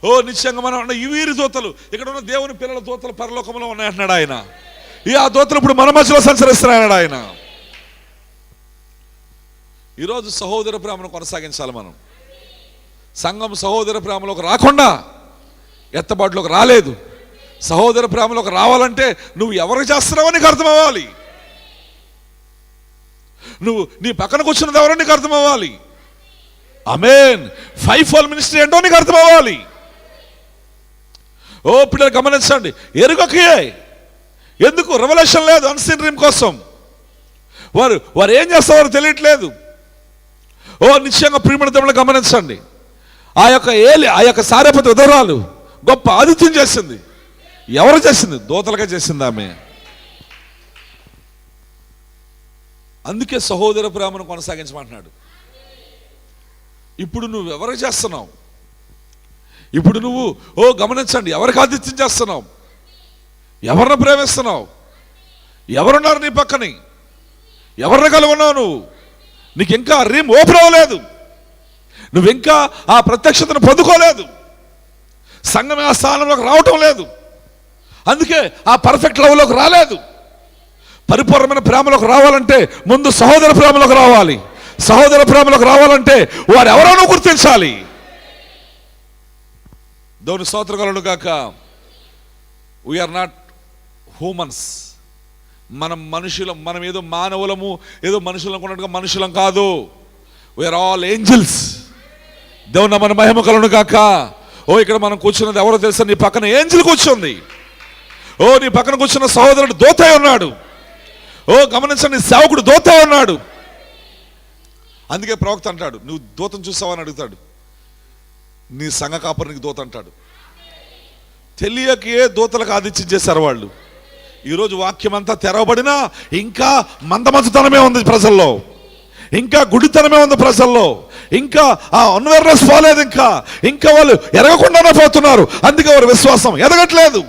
ఓ నిశ్చయంగా మనం ఈ వీరి దూతలు, ఇక్కడ ఉన్న దేవుని పిల్లల దూతలు పరలోకంలో ఉన్నాయంటున్నాడు ఆయన. ఆ దూతలు ఇప్పుడు మన మధ్యలో సంచరిస్తున్నాయన్నాడు ఆయన. ఈరోజు సహోదర ప్రేమను కొనసాగించాలి మనం. సంఘం సహోదర ప్రేమలోకి రాకుండా ఎత్తబాటులోకి రాలేదు. సహోదర ప్రేమలోకి రావాలంటే నువ్వు ఎవరికి చేస్తున్నావో నీకు అర్థం అవ్వాలి. నువ్వు నీ పక్కన కూర్చున్నది ఎవరో నీకు అర్థం అవ్వాలి. ఆమేన్. 5-fold మినిస్ట్రీ ఏంటో నీకు అర్థం అవ్వాలి. ఓ పిల్లలు గమనించండి, ఎరుగకే ఎందుకు రెవల్యూషన్ లేదు. అన్సీన్ డ్రీమ్ కోసం వారు ఏం చేస్తారో తెలియట్లేదు. ఓ నిశ్చయంగా ప్రియమైన దేవుని గమనించండి, ఆ యొక్క సారెపతి ఉదరాలు గొప్ప ఆతిథ్యం చేసింది. ఎవరు చేసింది? దూతలుగా చేసింది ఆమె. అందుకే సహోదర ప్రేమను కొనసాగించమంటున్నాడు. ఇప్పుడు నువ్వు ఎవరికి చేస్తున్నావు? ఇప్పుడు నువ్వు గమనించండి, ఎవరికి ఆతిథ్యం చేస్తున్నావు? ఎవరిని ప్రేమిస్తున్నావు? ఎవరున్నారు నీ పక్కని? ఎవరిని కలిగి ఉన్నావు నువ్వు? నీకు ఇంకా రీమ్ ఓపెన్ అవ్వలేదు. నువ్వు ఇంకా ఆ ప్రత్యక్షతను పొందుకోలేదు. సంఘమే ఆ స్థానంలోకి రావటం లేదు. అందుకే ఆ పర్ఫెక్ట్ లవ్లోకి రాలేదు. పరిపూర్ణమైన ప్రేమలోకి రావాలంటే ముందు సహోదర ప్రేమలోకి రావాలి. సహోదర ప్రేమలోకి రావాలంటే వారు ఎవరో గుర్తించాలి. దేవుని స్తోత్రములు గాక. We are not humans. మనం మనుషులం. మనం ఏదో మానవులము, ఏదో మనుషులం అనుకున్నట్టుగా మనుషులం కాదు. We are all angels. దేవుని మన మహిమ కలుగును గాక. ఇక్కడ మనం కూర్చున్నది ఎవరో తెలుసా? నీ పక్కన ఏంజల్ కూర్చుంది. నీ పక్కన కూర్చున్న సహోదరుడు దూత ఉన్నాడు. గమనించండి, సేవకుడు దూత ఉన్నాడు. అందుకే ప్రవక్త అంటాడు, నువ్వు దూతను చూసావా అని అడుగుతాడు. నీ సంఘ కాపరికి దూత అంటాడు. తెలియకే దూతలకు ఆతిథ్యం చేశారు వాళ్ళు. ఈరోజు వాక్యం అంతా తెరవబడినా ఇంకా మందమతుతనమే ఉంది ప్రజల్లో, ఇంకా గుడితనమే ఉంది ప్రజల్లో, ఇంకా ఆ అన్వేర్నెస్ పోలేదు. ఇంకా వాళ్ళు ఎరగకుండానే పోతున్నారు. అందుకే వారి విశ్వాసం ఎదగట్లేదు.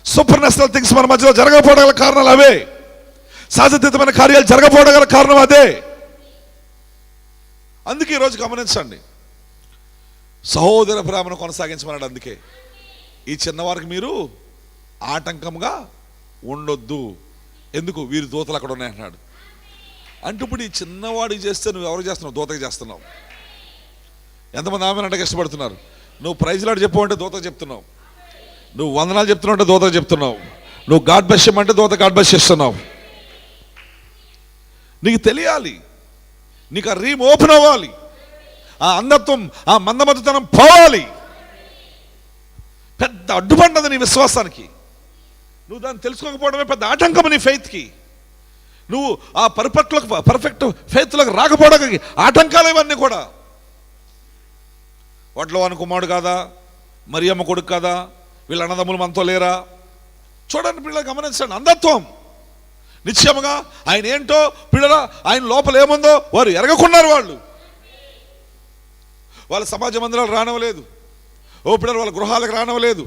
సూపర్ నేషనల్ థింగ్స్ మన మధ్యలో జరగకపోవడం గల కారణాలు అవే. సహజతమైన కార్యాలు జరగకపోవడం గల కారణం అదే. అందుకే ఈరోజు గమనించండి, సహోదర ప్రేమను కొనసాగించమన్నాడు. అందుకే ఈ చిన్నవారికి మీరు ఆటంకంగా ఉండొద్దు. ఎందుకు? వీరి దూతలు అక్కడ ఉన్నాయంటున్నాడు. అంటే ఇప్పుడు ఈ చిన్నవాడికి చేస్తే నువ్వు ఎవరు చేస్తున్నావు? దూతకి చేస్తున్నావు. ఎంతమంది ఆమె అంటే ఇష్టపడుతున్నారు? నువ్వు ప్రైజ్లాడు చెప్పు అంటే దూతకు చెప్తున్నావు. నువ్వు వందనాలు చెప్తున్నావు అంటే దూతకు చెప్తున్నావు. నువ్వు గాడ్ బ్లెస్ అంటే దూత గాడ్ బ్లెస్ చేస్తున్నావు. నీకు తెలియాలి, నీకు ఆ రీమ్ ఓపెన్ అవ్వాలి, ఆ అంధత్వం, ఆ మందమతుతనం పోవాలి. పెద్ద అడ్డుపడ్డది నీ విశ్వాసానికి. నువ్వు దాన్ని తెలుసుకోకపోవడమే పెద్ద ఆటంకం నీ ఫెయిత్కి. నువ్వు ఆ పర్ఫెక్ట్ ఫెయిత్లోకి రాకపోవడానికి ఆటంకాలు ఇవన్నీ కూడా. వాటిలో వాని కుమారుడు కాదా? మరియమ్మ కొడుకు కాదా? వీళ్ళ అన్నదమ్ములు మనతో లేరా? చూడండి పిల్లలు, గమనించండి. అంధత్వం నిశ్చయముగా ఆయన ఏంటో పిల్లల, ఆయన లోపల ఏముందో వారు ఎరగకున్నారు. వాళ్ళ సమాజ మందిరాలు రానవలేదు. పిల్లలు వాళ్ళ గృహాలకు రానవలేదు.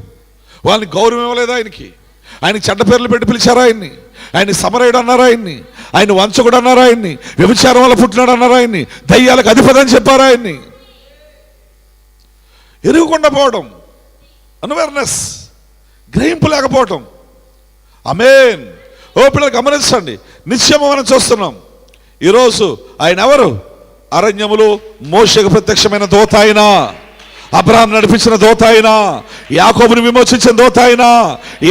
వాళ్ళని గౌరవం ఇవ్వలేదు. ఆయనకి చెడ్డ పేర్లు పెట్టి పిలిచారా ఆయన్ని? ఆయన్ని సమరయుడు అన్నారా ఆయన్ని? ఆయన వంచకుడు అన్నారా ఆయన్ని? వ్యభిచారం వల్ల పుట్టినాడు అన్నారా ఆయన్ని? దయ్యాలకు అధిపతి అని చెప్పారా ఆయన్ని? ఎరుగుకుండా పోవడం, అన్అవేర్నెస్, గ్రహింపు లేకపోవటం. ఆమేన్. పిల్లలు గమనించండి, నిశ్చయం మనం చూస్తున్నాం. ఈరోజు ఆయన ఎవరు? అరణ్యములు మోషేకు ప్రత్యక్షమైన దూత ఆయన, అబ్రహాం నడిపించిన దూత ఆయన, యాకోబుని విమోచించిన దూత ఆయన,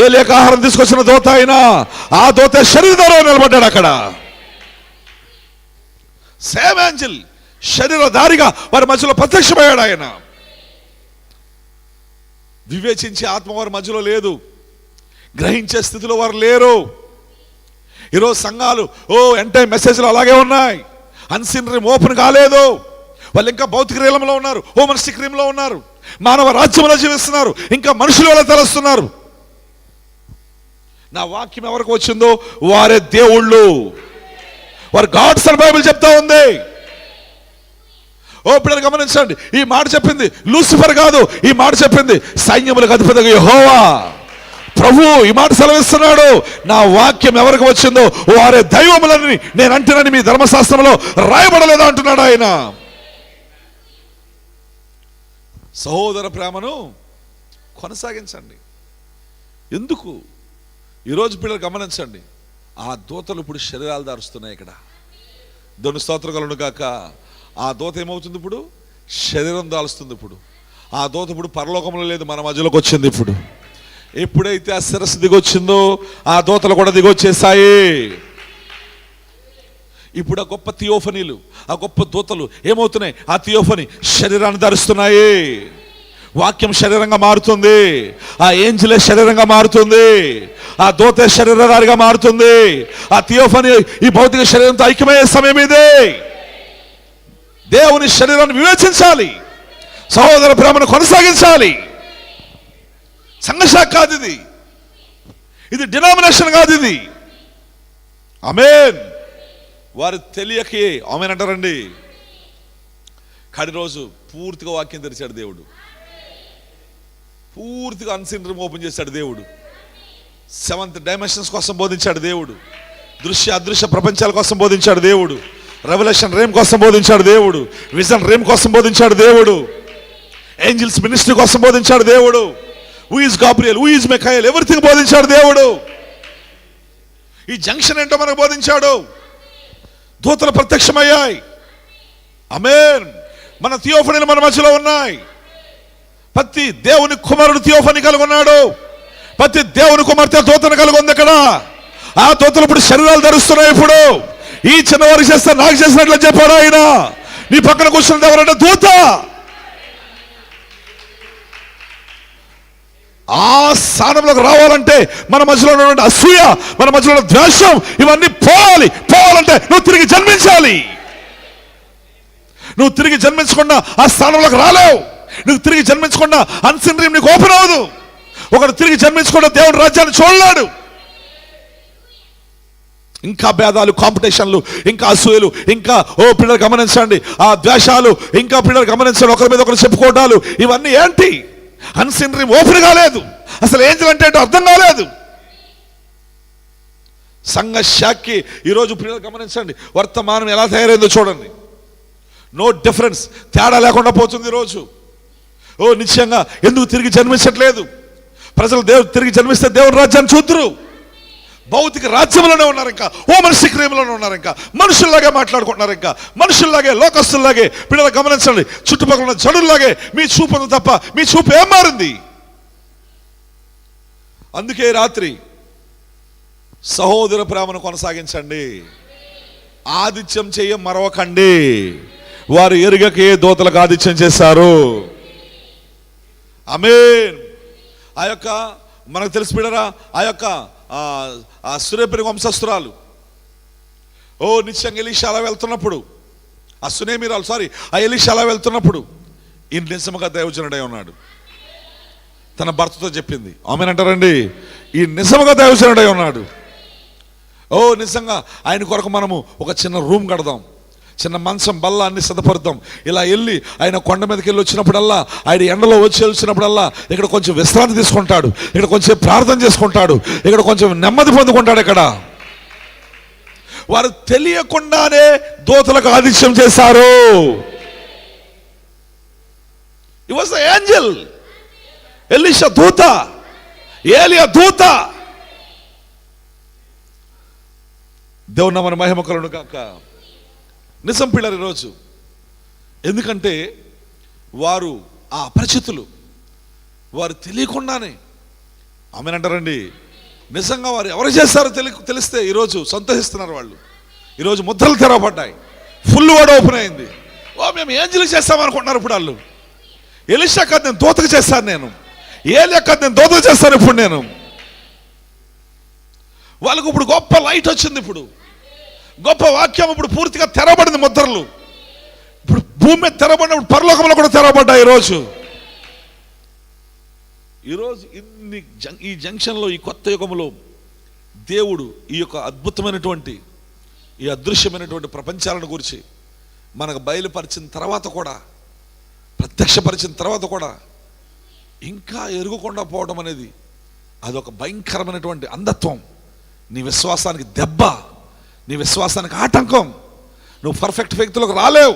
ఏలియాకు ఆహారం తీసుకొచ్చిన దూత ఆయన. ఆ దూత శరీరధారిగా నిలబడ్డాడు అక్కడ. సేమ్ ఏంజెల్ శరీరధారిగా వారి మధ్యలో ప్రత్యక్షమయ్యాడు ఆయన. వివేచించే ఆత్మ వారి మధ్యలో లేదు. గ్రహించే స్థితిలో వారు లేరు. ఈరోజు సంఘాలు ఎంటైర్ మెసేజ్లు అలాగే ఉన్నాయి. అన్సీన్ రీమ్ ఓపెన్ కాలేదు. వాళ్ళు ఇంకా భౌతిక రీలంలో ఉన్నారు, హ్యూమనిస్టిక్ రీమ్లో ఉన్నారు. మానవ రాజ్యంలో జీవిస్తున్నారు, ఇంకా మనుషుల వల్ల తెలుస్తున్నారు. నా వాక్యం ఎవరికి వచ్చిందో వారే దేవుళ్ళు, వారు గాడ్స్ అని బైబిల్ చెప్తా ఉంది. ఓ పిల్లలు గమనించండి, ఈ మాట చెప్పింది లూసిఫర్ కాదు, ఈ మాట చెప్పింది సైన్యములకు అధిపతిగా యెహోవా ప్రభు ఈ మాట సెలవిస్తున్నాడు. నా వాక్యం ఎవరికి వచ్చిందో వారే దైవములని నేను అంటున్నాను, మీ ధర్మశాస్త్రంలో రాయబడలేదా అంటున్నాడు ఆయన. సహోదర ప్రేమను కొనసాగించండి. ఎందుకు? ఈరోజు పిల్లలు గమనించండి, ఆ దూతలు ఇప్పుడు శరీరాలు దారుస్తున్నాయి. ఇక్కడ దేవుని స్తోత్రం కలుగును గాక. ఆ దూత ఏమవుతుంది? ఇప్పుడు శరీరం దాల్స్తుంది. ఇప్పుడు ఆ దూత ఇప్పుడు పరలోకంలో లేదు, మన మధ్యలోకి వచ్చింది. ఇప్పుడు ఎప్పుడైతే ఆ శిరస్సు దిగొచ్చిందో ఆ దూతలు కూడా దిగొచ్చేసాయి. ఇప్పుడు ఆ గొప్ప థియోఫనీలు, ఆ గొప్ప దూతలు ఏమవుతున్నాయి? ఆ థియోఫనీ శరీరాన్ని ధరిస్తున్నాయి. వాక్యం శరీరంగా మారుతుంది, ఆ ఏంజలే శరీరంగా మారుతుంది, ఆ దూత శరీరధారిగా మారుతుంది. ఆ థియోఫనీ ఈ భౌతిక శరీరంతో ఐక్యమయ్యే సమయం ఇదే. దేవుని శరీరాన్ని వివేచించాలి, సహోదర ప్రేమను కొనసాగించాలి. సంఘశాఖ కాదు ఇది, ఇది డినామినేషన్ కాదు ఇది. ఆమేన్. వారు తెలియకే ఆమేన్ అంటారండి. కడి రోజు పూర్తిగా వాక్యం తెరిచాడు దేవుడు, పూర్తిగా అన్సీన్ రూమ్ ఓపెన్ చేశాడు దేవుడు. 7th డైమెన్షన్స్ కోసం బోధించాడు దేవుడు, దృశ్య అదృశ్య ప్రపంచాల కోసం బోధించాడు దేవుడు, రెవల్యూషన్ రేమ్ కోసం బోధించాడు దేవుడు, విజన్ రేమ్ కోసం బోధించాడు దేవుడు, ఏంజిల్స్ మినిస్ట్రీ కోసం బోధించాడు దేవుడు, who is Gabriel, who is Michael, everything బోధించాడు దేవుడు. ఈ జంక్షన్ ఏంటో మనకు బోధించాడు. దూతలు ప్రత్యక్షమయ్యాయి. ఆమేన్. మన థియోఫనీలు మన మధ్యలో ఉన్నాయి. ప్రతి దేవుని కుమారుడు థియోఫనీ కలిగి ఉన్నాడు, ప్రతి దేవుని కుమార్తె దూతను కలిగి ఉంది. ఇక్కడ ఆ దూతలు ఇప్పుడు శరీరాలు ధరిస్తున్నాయి. ఇప్పుడు ఈ చిన్నవారికి చేస్తే నాకు చేసినట్లు చెప్పాడు ఆయన. నీ పక్కన కూర్చున్నది ఎవరంటే దూత. ఆ స్థానంలోకి రావాలంటే మన మధ్యలో ఉన్నటువంటి అసూయ, మన మధ్యలో ఉన్న ద్వేషం, ఇవన్నీ పోవాలంటే నువ్వు తిరిగి జన్మించాలి. నువ్వు తిరిగి జన్మించకుండా ఆ స్థానంలోకి రాలేవు. నువ్వు తిరిగి జన్మించకుండా అన్సీన్ డ్రీమ్ నీకు ఓపెన్ అవ్వదు. ఒకడు తిరిగి జన్మించకుండా దేవుడి రాజ్యాన్ని చూడలేడు. ఇంకా భేదాలు, కాంపిటీషన్లు, ఇంకా అసూయలు, ఇంకా పిల్లలు గమనించండి ఆ ద్వేషాలు, ఇంకా పిల్లలు గమనించండి ఒకరి మీద ఒకరు చెప్పుకోవడాలు, ఇవన్నీ ఏంటి? అన్సీన్ డ్రీమ్ ఓపెన్ కాలేదు. అసలు ఏంజల్ అంటే ఏంటో అర్థం కాలేదు. సంఘ శాఖకి ఈరోజు పిల్లలు గమనించండి వర్తమానం ఎలా తయారైందో చూడండి. నో డిఫరెన్స్, తేడా లేకుండా పోతుంది ఈరోజు. నిశ్చయంగా ఎందుకు తిరిగి జన్మించట్లేదు ప్రజలు? తిరిగి జన్మిస్తే దేవుని రాజ్యాన్ని చూద్దరు. భౌతిక రాజ్యంలోనే ఉన్నారు, ఇంకా మనిషి క్రియములోనే ఉన్నారు, ఇంకా మనుషుల్లాగే మాట్లాడుకుంటున్నారు, ఇంకా మనుషుల్లాగే, లోకస్తుల్లాగే. పిల్లలు గమనించండి, చుట్టుపక్కల ఉన్న జనుల్లాగే మీ చూపు ఉంది తప్ప మీ చూపు ఏం మారింది? అందుకే రాత్రి సహోదర ప్రేమను కొనసాగించండి, ఆదిత్యం చేయ మరవకండి. వారు ఎరుగకే దూతలకు ఆదిత్యం చేశారు. ఆమేన్. ఆ యొక్క మనకు తెలిసి బిడ్డరా, ఆ యొక్క ఆ సురేపిని వంశస్థురాలు నిత్యంగా ఎలీషా అలా వెళ్తున్నప్పుడు, ఆ సునేమిరాలు ఆ ఎలీషా అలా వెళ్తున్నప్పుడు ఈ నిజముగా దైవజనుడై ఉన్నాడు. తన భర్తతో చెప్పింది. ఆమేన్ అంటారండి. ఈ నిజముగా దైవజనుడై ఉన్నాడు. నిజంగా ఆయన కొరకు మనము ఒక చిన్న రూమ్ కడదాం, చిన్న మంచం బల్ల అన్ని సిద్ధపడతాం. ఇలా వెళ్ళి ఆయన కొండ మీదకి వెళ్ళి వచ్చినప్పుడల్లా, ఆయన ఎండలో వచ్చి వచ్చినప్పుడల్లా ఇక్కడ కొంచెం విశ్రాంతి తీసుకుంటాడు, ఇక్కడ కొంచెం ప్రార్థన చేసుకుంటాడు, ఇక్కడ కొంచెం నెమ్మది పొందుకుంటాడు. ఇక్కడ వారు తెలియకుండానే దూతలకు ఆదిత్యం చేశారు. It was the Angel. Elisha దూత, ఏలియా దూత. దేవుని నామమున మహిమ కలుగును గాక. నిజం పిల్లలు ఈరోజు, ఎందుకంటే వారు ఆ అపరిచితులు, వారు తెలియకుండానే ఆమేన్ అంటారండి. నిజంగా వారు ఎవరు చేస్తారో తెలిస్తే ఈరోజు సంతోషిస్తున్నారు వాళ్ళు. ఈరోజు ముద్రలు తెరవబడ్డాయి, ఫుల్ వర్డ్ ఓపెన్ అయింది. మేము ఏంజెల్ చేస్తామనుకుంటున్నారు ఇప్పుడు వాళ్ళు. ఎలీషా కాదు, నేను దూతకు చేస్తాను, నేను ఏలియా కాదు, నేను దూతకు చేస్తాను ఇప్పుడు నేను. వాళ్ళకు ఇప్పుడు గొప్ప లైట్ వచ్చింది, ఇప్పుడు గొప్ప వాక్యం ఇప్పుడు పూర్తిగా తెరవబడింది. ముద్రలు ఇప్పుడు భూమి మీద తెరవబడినప్పుడు పరలోకంలో కూడా తెరవబడ్డాయి ఈరోజు. ఈరోజు ఈ జంక్షన్లో, ఈ కొత్త యుగంలో దేవుడు ఈ యొక్క అద్భుతమైనటువంటి, ఈ అదృశ్యమైనటువంటి ప్రపంచాలను గురించి మనకు బయలుపరిచిన తర్వాత కూడా, ప్రత్యక్షపరిచిన తర్వాత కూడా ఇంకా ఎరుగకుండా పోవడం అనేది అదొక భయంకరమైనటువంటి అంధత్వం. నీ విశ్వాసానికి దెబ్బ, నీ విశ్వాసానికి ఆటంకం. నువ్వు పర్ఫెక్ట్ వ్యక్తిలోకి రాలేవు,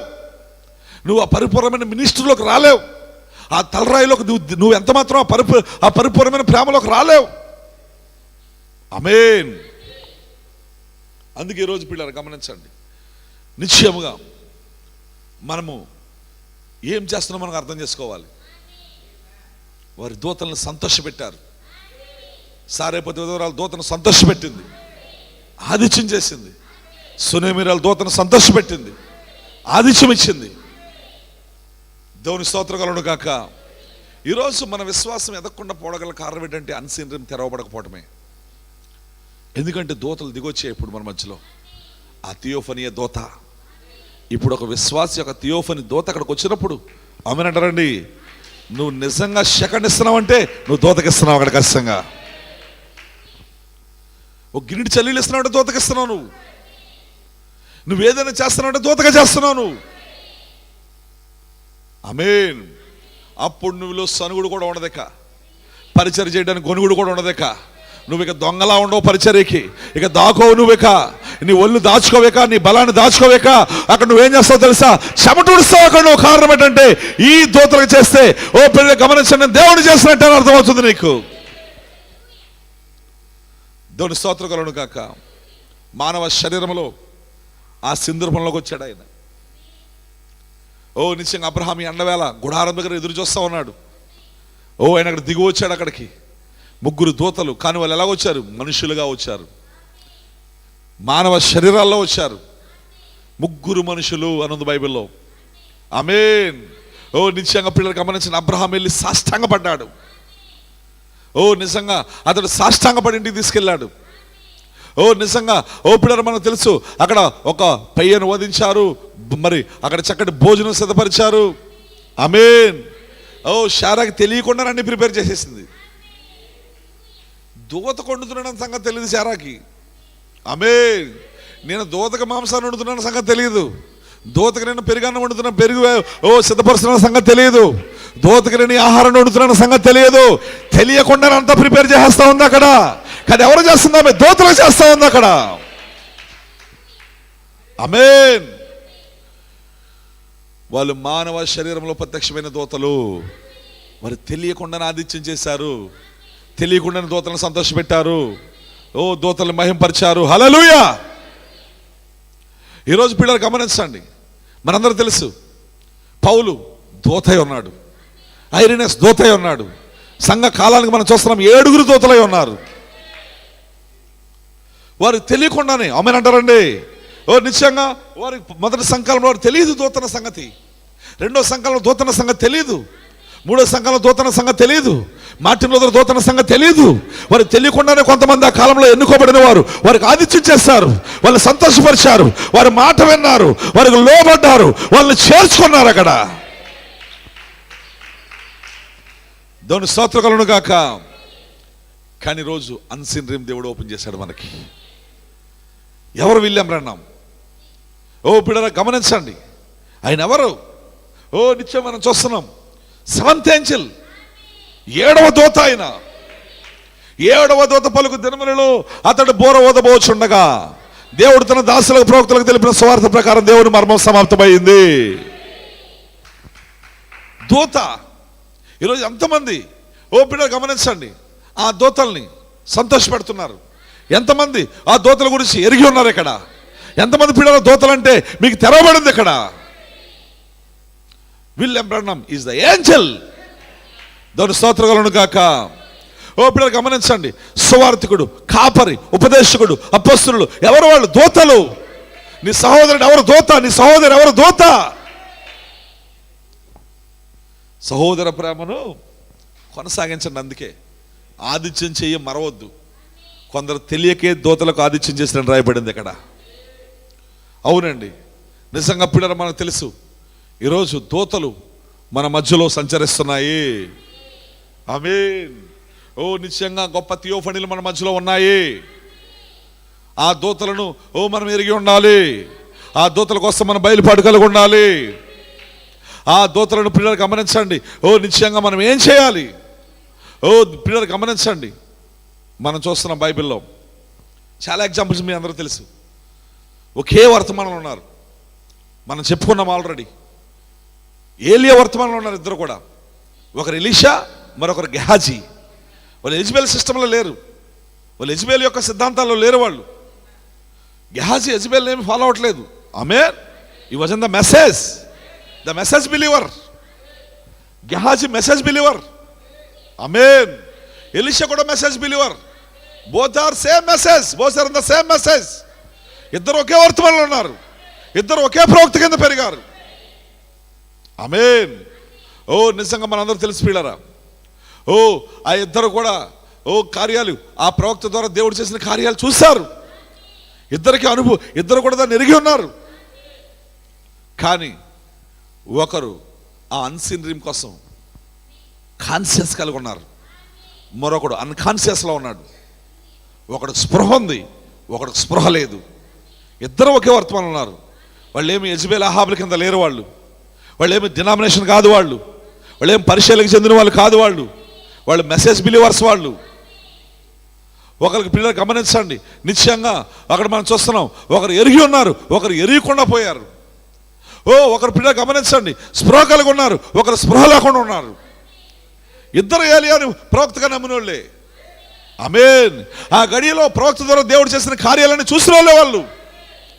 నువ్వు ఆ పరిపూర్ణమైన మినిస్ట్రీలోకి రాలేవు, ఆ తలరాయిలోకి నువ్వు ఎంత మాత్రం ఆ పరిపూర్ణమైన ప్రేమలోకి రాలేవు. ఆమేన్. అందుకే ఈరోజు పిల్లలు గమనించండి, నిశ్చయముగా మనము ఏం చేస్తున్నామో మనకు అర్థం చేసుకోవాలి. వారి దూతలను సంతోషపెట్టారు. సారేపతి విధవరాలు దూతను సంతోషపెట్టింది, ఆదిత్యం చేసింది. సునేమిరాల దూతను సంతోషపెట్టింది, ఆదిత్యం ఇచ్చింది. దేవుని స్తోత్రం కలుగును గాక. ఈరోజు మన విశ్వాసం ఎదగకుండా పోవగల కారణం ఏంటంటే అన్సీన్ రిమ్ తెరవబడకపోవడమే. ఎందుకంటే దూతలు దిగొచ్చాయి ఇప్పుడు మన మధ్యలో. ఆ థియోఫనీ దూత, ఇప్పుడు ఒక విశ్వాసి యొక్క థియోఫనీ దూత అక్కడికి వచ్చినప్పుడు ఆమెనంటారండి, నువ్వు నిజంగా సెకండ్ ఇస్తున్నావు అంటే నువ్వు దూతకి ఇస్తున్నావు. అక్కడ ఖచ్చితంగా ఒక గిన్నె చల్లీలు ఇస్తున్నావు అంటే దూతకి ఇస్తున్నావు. నువ్వు ఏదైనా చేస్తున్నావు అంటే దూతగా చేస్తున్నావు నువ్వు. ఆమేన్. అప్పుడు నువ్వులో సనుగుడు కూడా ఉండదక, పరిచర్య చేయడానికి గొనుగుడు కూడా ఉండదక. నువ్వు ఇక దొంగలా ఉండవు పరిచర్యకి, ఇక దాకోవు నువ్వు, ఇక నీ ఒళ్ళు దాచుకోవేక, నీ బలాన్ని దాచుకోవేక. అక్కడ నువ్వేం చేస్తావు తెలుసా? చెమటూడుస్తావు అక్కడ నువ్వు. కారణం ఏంటంటే ఈ దూతలకు చేస్తే, ఓ పిల్లలు గమనించండి, దేవుడు చేసినట్టు అని అర్థమవుతుంది నీకు. దేవుని స్తోత్రం కలుగును గాక. మానవ శరీరంలో ఆ సింధూరంలోకి వచ్చాడు ఆయన. ఓ నిశ్చయంగా అబ్రహాం ఈ ఎండవేళ గుడారం దగ్గర ఎదురు చూస్తా ఉన్నాడు. ఓ ఆయన అక్కడ దిగి వచ్చాడు అక్కడికి. ముగ్గురు దూతలు, కానీ వాళ్ళు ఎలా వచ్చారు? మనుషులుగా వచ్చారు, మానవ శరీరాల్లో వచ్చారు. ముగ్గురు మనుషులు అనుంది బైబిల్లో. ఆమేన్. ఓ నిశ్చయంగా పిల్లలు గమనించిన అబ్రహాం వెళ్ళి సాష్టాంగపడ్డాడు. ఓ నిజంగా అతడు సాష్టాంగపడి ఇంటికి తీసుకెళ్ళాడు. ఓ నిజంగా ఓ పిల్లలు మనకు తెలుసు, అక్కడ ఒక పెయ్యను వధించారు, మరి అక్కడ చక్కటి భోజనం సిద్ధపరిచారు. ఆమేన్. ఓ శారాకి తెలియకుండా అన్ని ప్రిపేర్ చేసేసింది. దూత వండుతున్నాను సంగతి తెలియదు శారాకి. ఆమేన్. నేను దూతకు మాంసాన్ని వండుతున్నాను సంగతి తెలియదు. దూతకి నేను పెరుగన్నం వండుతున్నాను, పెరుగు సిద్ధపరుస్తున్న సంగతి తెలియదు. దూతకి నేను ఆహారం వండుతున్నాను సంగతి తెలియదు. తెలియకుండా అంతా ప్రిపేర్ చేస్తా ఉంది అక్కడ. కానీ ఎవరు చేస్తుందా? దూతలు చేస్తా ఉంది అక్కడ. ఆమేన్. వాళ్ళు మానవ శరీరంలో ప్రత్యక్షమైన దూతలు. మరి తెలియకుండానే ఆదిత్యం చేశారు, తెలియకుండానే దూతలను సంతోషపెట్టారు. ఓ దూతలను మహింపరిచారు. హల్లెలూయా. ఈరోజు పిల్లలు గమనించండి, మనందరూ తెలుసు పౌలు దూతై ఉన్నాడు, ఐరినస్ దూతై ఉన్నాడు. సంఘ కాలానికి మనం చూస్తున్నాం 7 దూతలై ఉన్నారు. వారు తెలియకుండానే ఆమేన్ అంటారండి. ఓ నిశ్చయంగా వారికి మొదటి సంకాలంలో వారు తెలియదు దూతన సంగతి, రెండో సంకాలంలో దూతన సంగతి తెలియదు, మూడో సంఘంలో దూతన సంగతి తెలియదు, మార్టిన్ లూథర్ దూతన సంగతి తెలియదు. వారికి తెలియకుండానే కొంతమంది ఆ కాలంలో ఎన్నుకోబడిన వారు వారికి ఆతిథ్యం చేస్తారు, వాళ్ళు సంతోషపరిచారు, వారి మాట విన్నారు, వారికి లోబడ్డారు, వాళ్ళని చేర్చుకున్నారు అక్కడ. దేవుని స్తోత్రం కలుగును గాక. కానీ రోజు అన్సీన్ రిమ్ దేవుడు ఓపెన్ చేశాడు మనకి. ఎవరు? విలియం బ్రన్హాం. ఓ పిల్లల గమనించండి, ఆయన ఎవరు? ఓ నిత్యం మనం చూస్తున్నాం 7th ఏంజెల్, 7వ దూత. ఆయన 7వ దూత పలుకు దినములలో అతడు బోర ఊదబోచుండగా దేవుడు తన దాసులకు ప్రవక్తలకు తెలిపిన సువార్త ప్రకారం దేవుని మర్మం సమాప్తమైంది. దూత. ఈరోజు ఎంతమంది ఓ పిల్లలు గమనించండి ఆ దూతల్ని సంతోషపెడుతున్నారు. ఎంతమంది ఆ దూతల గురించి ఎరిగి ఉన్నారు ఇక్కడ? ఎంతమంది పిల్లల దూతలంటే మీకు తెరవబడింది ఇక్కడ? William Branham is the angel. దేవుని స్తోత్రం కలుగును గాక. ఓ పిల్లలు గమనించండి, సువార్తికుడు, కాపరి, ఉపదేశకుడు, అపొస్తలులు ఎవరు? వాళ్ళు దూతలు. నీ సహోదరుడు ఎవరు? దూత. నీ సహోదరు ఎవరు? దూత. సహోదర ప్రేమను కొనసాగించండి. అందుకే ఆదిత్యం చెయ్యి మరవద్దు. కొందరు తెలియకే దూతలకు ఆదిత్యం చేసిన రాయబడింది ఇక్కడ. అవునండి, నిజంగా పిల్లలు మనకు తెలుసు, ఈరోజు దూతలు మన మధ్యలో సంచరిస్తున్నాయి. ఆమేన్. ఓ నిశ్చయంగా గొప్ప థియోఫనీలు మన మధ్యలో ఉన్నాయి. ఆ దూతలను మనం ఎరిగి ఉండాలి. ఆ దూతల కోసం మనం బయలుపాటు కలిగి ఉండాలి. ఆ దూతలను పిల్లలు గమనించండి. నిశ్చయంగా మనం ఏం చేయాలి? పిల్లలు గమనించండి. మనం చూస్తున్నాం బైబిల్లో చాలా ఎగ్జాంపుల్స్ మీ అందరూ తెలుసు. ఒకే వర్తమానంలో ఉన్నారు. మనం చెప్పుకున్నాం ఆల్రెడీ. ఏలియా వర్తమానంలో ఉన్నారు ఇద్దరు కూడా. ఒకరు ఎలీషా, మరొకరు గెహాజీ. వాళ్ళు యెజబెల్ సిస్టంలో లేరు. వాళ్ళు యెజబెల్ యొక్క సిద్ధాంతాల్లో లేరు. వాళ్ళు గెహాజీ యెజబెల్ ఏమి ఫాలో అవ్వట్లేదు. ఆమేన్. He was in the message believer. Gehazi message believer. ఆమేన్. ఎలీషా కూడా message believer. Both are same message. Both are in the same message. ఇద్దరు ఒకే వర్తమానంలో ఉన్నారు. ఇద్దరు ఒకే ప్రవక్త కింద పెరిగారు. ఆమేన్. నిజంగా మనందరూ తెలిసి పిల్లరా, ఆ ఇద్దరు కూడా కార్యాలు, ఆ ప్రవక్త ద్వారా దేవుడు చేసిన కార్యాలు చూశారు. ఇద్దరికి ఇద్దరు కూడా దాన్ని ఎరిగి ఉన్నారు. కానీ ఒకరు ఆ అన్సీన్ డ్రీమ్ కోసం కాన్షియస్ కలిగి ఉన్నారు. మరొకడు అన్కాన్షియస్లో ఉన్నాడు. ఒకడు స్పృహ ఉంది, ఒకడికి స్పృహ లేదు. ఇద్దరు ఒకే వర్తమానం ఉన్నారు. వాళ్ళు ఏమి యెజబెల్ అహాబుల కింద లేరు. వాళ్ళు ఏమి డినామినేషన్ కాదు. వాళ్ళు ఏమి పరిచయాలకు చెందిన వాళ్ళు కాదు. వాళ్ళు మెసేజ్ బిలీవర్స్. వాళ్ళు ఒకరికి పిల్లలు గమనించండి. నిశ్చయంగా అక్కడ మనం చూస్తున్నాం, ఒకరు ఎరిగి ఉన్నారు, ఒకరు ఎరియకుండా పోయారు. ఒకరు పిల్లలు గమనించండి, స్పృహ కలిగి ఉన్నారు, ఒకరు స్పృహ లేకుండా ఉన్నారు. ఇద్దరు ఏలియాను ప్రవక్తగా నమ్మినోళ్ళే. ఆమేన్. ఆ గడియలో ప్రవక్త ద్వారా దేవుడు చేసిన కార్యాలను చూసిన వాళ్ళే. వాళ్ళు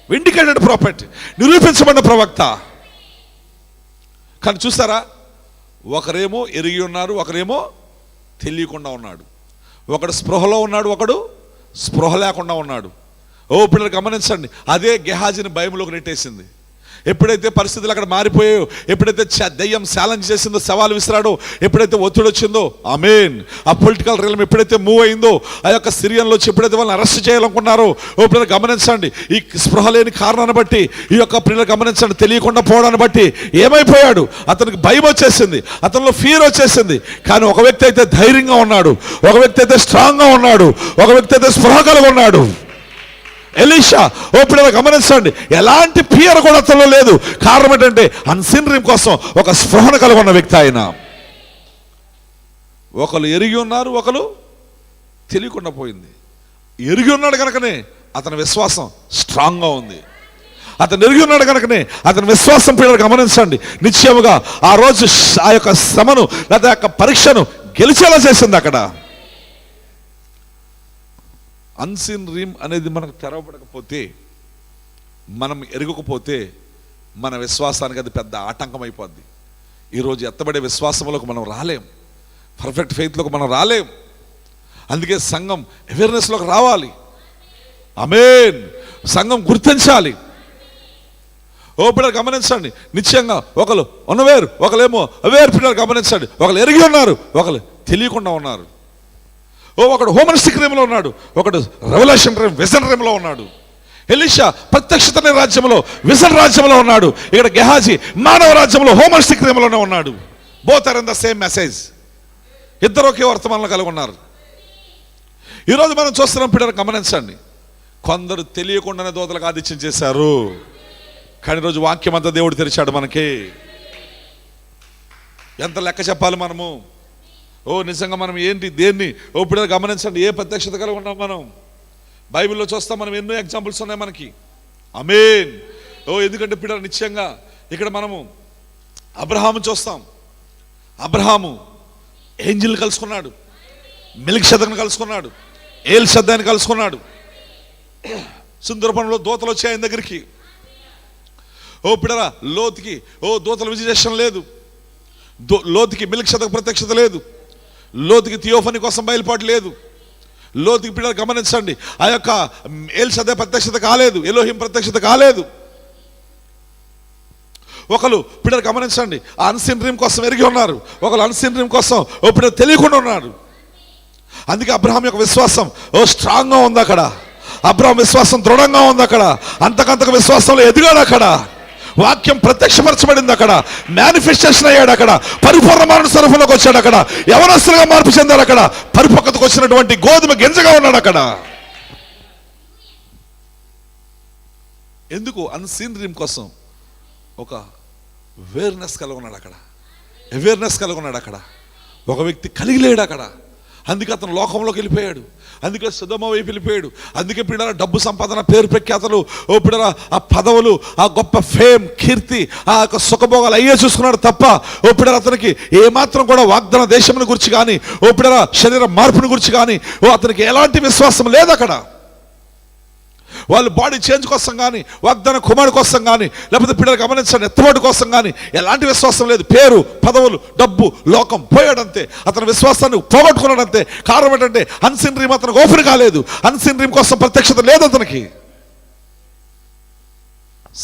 విండికేటెడ్ ప్రాఫెట్, నిరూపించబడిన ప్రవక్త. కానీ చూస్తారా, ఒకరేమో ఎరిగి ఉన్నారు, ఒకరేమో తెలియకుండా ఉన్నాడు. ఒకడు స్పృహలో ఉన్నాడు, ఒకడు స్పృహ లేకుండా ఉన్నాడు. పిల్లలు గమనించండి, అదే గెహాజీని భయంలోకి నెట్టేసింది. ఎప్పుడైతే పరిస్థితులు అక్కడ మారిపోయాయో, ఎప్పుడైతే దయ్యం ఛాలెంజ్ చేసిందో, సవాలు విసిరాడో, ఎప్పుడైతే ఒత్తిడి వచ్చిందో, ఆమేన్, ఆ పొలిటికల్ రియల్ ఎప్పుడైతే మూవ్ అయిందో, ఆ యొక్క సిరియన్లో వచ్చి ఎప్పుడైతే వాళ్ళని అరెస్ట్ చేయాలనుకున్నారో, పిల్లలు గమనించండి, ఈ స్పృహ లేని కారణాన్ని బట్టి, ఈ యొక్క పిల్లలు గమనించండి, తెలియకుండా పోవడాన్ని బట్టి ఏమైపోయాడు? అతనికి భయం వచ్చేసింది, అతనిలో ఫియర్ వచ్చేసింది. కానీ ఒక వ్యక్తి అయితే ధైర్యంగా ఉన్నాడు, ఒక వ్యక్తి అయితే స్ట్రాంగ్గా ఉన్నాడు, ఒక వ్యక్తి అయితే స్పృహ కలిగి ఉన్నాడు. ఎలీషా. పిల్లలు గమనించండి, ఎలాంటి ఫియర్ కూడా అతనిలో లేదు. కారణం ఏంటంటే అన్సీన్ డ్రీమ్ కోసం ఒక స్పృహను కలిగి ఉన్న వ్యక్తి ఆయన. ఒకరు ఎరిగి ఉన్నారు, ఒకరు తెలియకుండా పోయింది. ఎరిగి ఉన్నాడు కనుకనే అతని విశ్వాసం స్ట్రాంగ్గా ఉంది. అతను ఎరిగి ఉన్నాడు కనుకనే అతని విశ్వాసం పిల్లలు గమనించండి, నిశ్చయముగా ఆ రోజు ఆ యొక్క శ్రమను లేదా యొక్క పరీక్షను గెలిచేలా చేసింది. అక్కడ అన్సీన్ డ్రీమ్ అనేది మనకు తెరవబడకపోతే, మనం ఎరగకపోతే మన విశ్వాసానికి అది పెద్ద ఆటంకం అయిపోద్ది. ఈరోజు ఎత్తబడే విశ్వాసంలోకి మనం రాలేం, పర్ఫెక్ట్ ఫెయిత్లోకి మనం రాలేం. అందుకే సంఘం అవేర్నెస్లోకి రావాలి. ఆమేన్. సంఘం గుర్తించాలి. పిల్లలు గమనించండి, నిశ్చయంగా ఒకరు ఉన్నవేరు, ఒకరేమో అవేరు. పిల్లలు గమనించండి, ఒకరు ఎరిగి ఉన్నారు, ఒకరు తెలియకుండా ఉన్నారు. ఒకడు హోమనిస్టిక్ రేమ్లో ఉన్నాడు, ఒకడు రెవల్యూషన్ రేమ్, విజన్ రేమ్లో ఉన్నాడు. ఎలీషా ప్రత్యక్షత రాజ్యంలో, విజన్ రాజ్యంలో ఉన్నాడు. ఇక్కడ గెహాజీ మానవ రాజ్యంలో, హోమనిస్టిక్ రేమ్లోనే ఉన్నాడు. Both are in the same message. ఇద్దరు ఒకే వర్తమానంలో కలిగి ఉన్నారు. ఈరోజు మనం చూస్తున్నాం పిల్లలు గమనించండి, కొందరు తెలియకుండానే దూతలకు ఆదిత్యం చేశారు. కానీ ఈరోజు వాక్యం అంతా దేవుడు తెరిచాడు మనకి. ఎంత లెక్క చెప్పాలి మనము? నిజంగా మనం ఏంటి, దేన్ని? పిల్లలు గమనించండి, ఏ ప్రత్యక్షత కలిగి ఉన్నాం మనం. బైబిల్లో చూస్తాం మనం, ఎన్నో ఎగ్జాంపుల్స్ ఉన్నాయి మనకి. ఆమేన్. ఎందుకంటే పిల్లలు నిశ్చయంగా ఇక్కడ మనము అబ్రహాము చూస్తాం. అబ్రహాము ఏంజిల్ కలుసుకున్నాడు, మెల్కీషెదెకును కలుసుకున్నాడు, ఏల్షద్దాయిని కలుసుకున్నాడు. సుందరపంలో దూతలు వచ్చాయి ఆయన దగ్గరికి. పిల్లరా, లోతుకి దూతల విజిటేషన్ లేదు, లోతుకి మెల్కీషెదెకు ప్రత్యక్షత లేదు, లోతుకి థియోఫనీ కోసం బయలుపాటు లేదు. లోతుకి పిల్లలు గమనించండి, ఆ యొక్క ఏల్షద్దాయి ప్రత్యక్షత కాలేదు, ఎలోహిం ప్రత్యక్షత కాలేదు. ఒకరు పిల్లలు గమనించండి, ఆ అన్సీన్ డ్రీమ్ కోసం ఎరిగి ఉన్నారు, ఒకరు అన్సీన్ డ్రీమ్ కోసం పిల్లలు తెలియకుండా ఉన్నారు. అందుకే అబ్రహాం యొక్క విశ్వాసం స్ట్రాంగ్గా ఉంది అక్కడ. అబ్రహాం విశ్వాసం దృఢంగా ఉంది అక్కడ. అంతకంతకు విశ్వాసంలో ఎదిగాడు అక్కడ. వాక్యం ప్రత్యక్షపరచబడింది, అక్కడ మేనిఫెస్టేషన్ అయ్యాడు, అక్కడ పరిపూర్ణమైన స్వరూపంలోకి వచ్చాడు, అక్కడ యవనస్తులుగా మార్పు చెందాడు, అక్కడ పరిపక్వతకు వచ్చినటువంటి గోధుమ గింజగా ఉన్నాడు అక్కడ. ఎందుకు? అన్సీన్ డ్రీమ్ కోసం ఒక అవేర్నెస్ కలిగి ఉన్నాడు అక్కడ, అవేర్నెస్ కలిగి ఉన్నాడు అక్కడ. ఒక వ్యక్తి కలిగి లేడు అక్కడ, అందుకే అతను లోకంలోకి వెళ్ళిపోయాడు, అందుకే సుధమ వైపు వెళ్ళిపోయాడు. అందుకే పిల్లల డబ్బు సంపాదన, పేరు ప్రఖ్యాతలు, ఓ పిల్లల ఆ పదవులు, ఆ గొప్ప ఫేమ్, కీర్తి, ఆ యొక్క సుఖభోగాలు అయ్యే చూసుకున్నాడు తప్ప ఓ పిల్లల అతనికి ఏమాత్రం కూడా వాగ్దాన దేశముని గురించి కానీ, ఓ పిల్లల శరీర మార్పుని గురించి కానీ అతనికి ఎలాంటి విశ్వాసం లేదు అక్కడ. వాళ్ళు బాడీ చేంజ్ కోసం కానీ, వాగ్దాన కుమారుడు కోసం కానీ, లేకపోతే పిల్లలు గమనించండి ఎత్తబాటు కోసం కానీ ఎలాంటి విశ్వాసం లేదు. పేరు, పదవులు, డబ్బు, లోకం పోయాడంతే, అతని విశ్వాసాన్ని పోగొట్టుకున్నాడంతే. కారణం ఏంటంటే అన్సీన్ డ్రీమ్ అతనికి ఓపెన్ కాలేదు, అన్సీన్ డ్రీమ్ కోసం ప్రత్యక్షత లేదు అతనికి.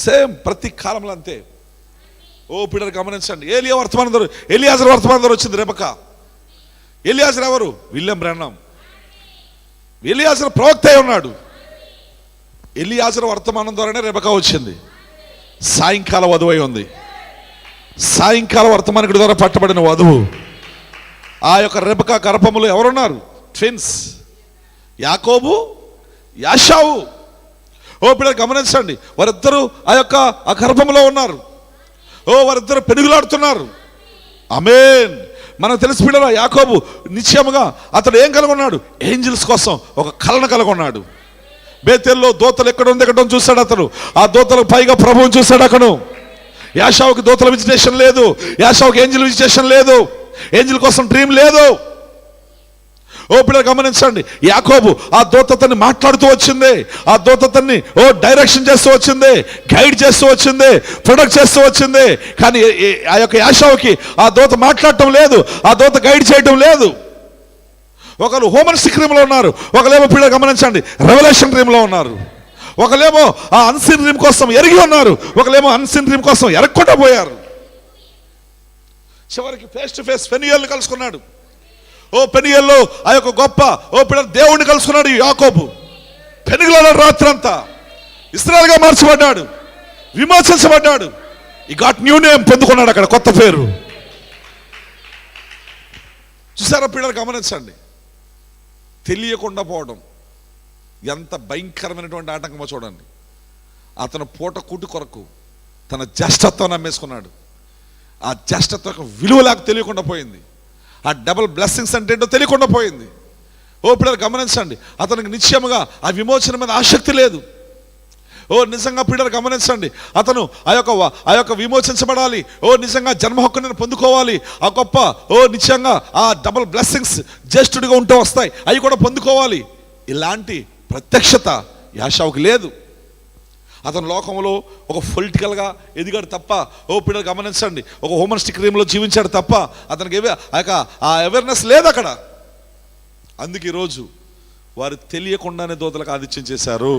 సేమ్ ప్రతి కాలంలో అంతే. ఓ పిల్లలు గమనించండి, ఏలియా వర్తమానం ద్వారా, ఎలియాజరు వర్తమానం ద్వారా వచ్చింది రెబెకా. ఎలియాజరు ఎవరు? విలియం బ్రాన్హామ్. ఎలియాజరు ప్రవక్త అయి ఉన్నాడు. ఎలియాజరు వర్తమానం ద్వారానే రెబెకా వచ్చింది. సాయంకాల వధువు అయి ఉంది. సాయంకాల వర్తమానికుడి ద్వారా పట్టబడిన వధువు. ఆ యొక్క రెబెకా గర్భములో ఎవరున్నారు? ట్విన్స్, యాకోబు, యాషావు. ఓ పిల్లలు గమనించండి, వారిద్దరూ ఆ గర్భములో ఉన్నారు. ఓ వారిద్దరు పెనుగులాడుతున్నారు. ఆమేన్. మనకు తెలిసి పిల్లల యాకోబు నిశ్చయముగా అతడు ఏం కలిగి ఉన్నాడు? ఏంజిల్స్ కోసం ఒక కలను కలిగి ఉన్నాడు. బేతేల్లో దూతలు ఎక్కడ ఉంది ఎక్కడ చూశాడు అతను. ఆ దూతలకు పైగా ప్రభువుని చూశాడు అతను. యాషావుకి దూతల విజిటేషన్ లేదు, యాషావుకి ఏంజిల్ విజిటేషన్ లేదు, ఏంజిల్ కోసం డ్రీమ్ లేదు. ఓ పిల్లలు గమనించండి, యాకోబు ఆ దూతని మాట్లాడుతూ వచ్చింది, ఆ దూతని డైరెక్షన్ చేస్తూ వచ్చింది, గైడ్ చేస్తూ వచ్చింది, ప్రొడక్ట్ చేస్తూ వచ్చింది. కానీ ఆ యొక్క యాషావుకి ఆ దూత మాట్లాడటం లేదు, ఆ దూత గైడ్ చేయటం లేదు. ఒకరు హోమనిస్టిక్ డ్రీమ్లో ఉన్నారు, ఒకలేమో పిల్లలు గమనించండి రెవల్యూషన్ డ్రీమ్లో ఉన్నారు, ఒకలేమో ఆ అన్సీన్ డ్రీమ్ కోసం ఎరిగి ఉన్నారు, ఒకలేమో అన్సీన్ డ్రీమ్ కోసం ఎరక్కుండా పోయారు. చివరికి ఫేస్ టు ఫేస్ పెనియేల్ని కలుసుకున్నాడు. ఓ పెనియేల్లో ఆ యొక్క గొప్ప పిల్లలు దేవుణ్ణి కలుసుకున్నాడు యాకోబు. పెనుగులాడు రాత్రంతా, ఇశ్రాయేలుగా మార్చబడ్డాడు, విమోచించబడ్డాడు. ఈ గాట్ న్యూ నేమ్ పొందుకున్నాడు అక్కడ, కొత్త పేరు. చూసారా పిల్లలు గమనించండి, తెలియకుండా పోవడం ఎంత భయంకరమైనటువంటి ఆటంకమో చూడండి. అతను పూట కూటి కొరకు తన జ్యేష్ఠత్వాన్ని అమ్మేసుకున్నాడు. ఆ జ్యేష్ఠత్వం విలువ లేక తెలియకుండా పోయింది. ఆ డబుల్ బ్లెస్సింగ్స్ అంటే ఏంటో తెలియకుండా పోయింది. ఓ పిల్లలు గమనించండి, అతనికి నిశ్చయముగా ఆ విమోచన మీద ఆసక్తి లేదు. ఓ నిజంగా పిల్లలు గమనించండి, అతను ఆ యొక్క విమోచించబడాలి, నిజంగా జన్మ హక్కుని పొందుకోవాలి, ఆ గొప్ప నిశ్చయంగా ఆ డబుల్ బ్లెస్సింగ్స్ జ్యేష్ఠుడిగా ఉంటూ వస్తాయి, అవి కూడా పొందుకోవాలి. ఇలాంటి ప్రత్యక్షత యాషావుకి లేదు. అతను లోకంలో ఒక పొలిటికల్గా ఎదిగాడు తప్ప, పిల్లలు గమనించండి, ఒక హోమనిస్టిక్ డ్రీమ్లో జీవించాడు తప్ప అతనికి ఆ అవేర్నెస్ లేదు అక్కడ. అందుకే ఈరోజు వారు తెలియకుండానే దూతలకు ఆదిత్యం చేశారు.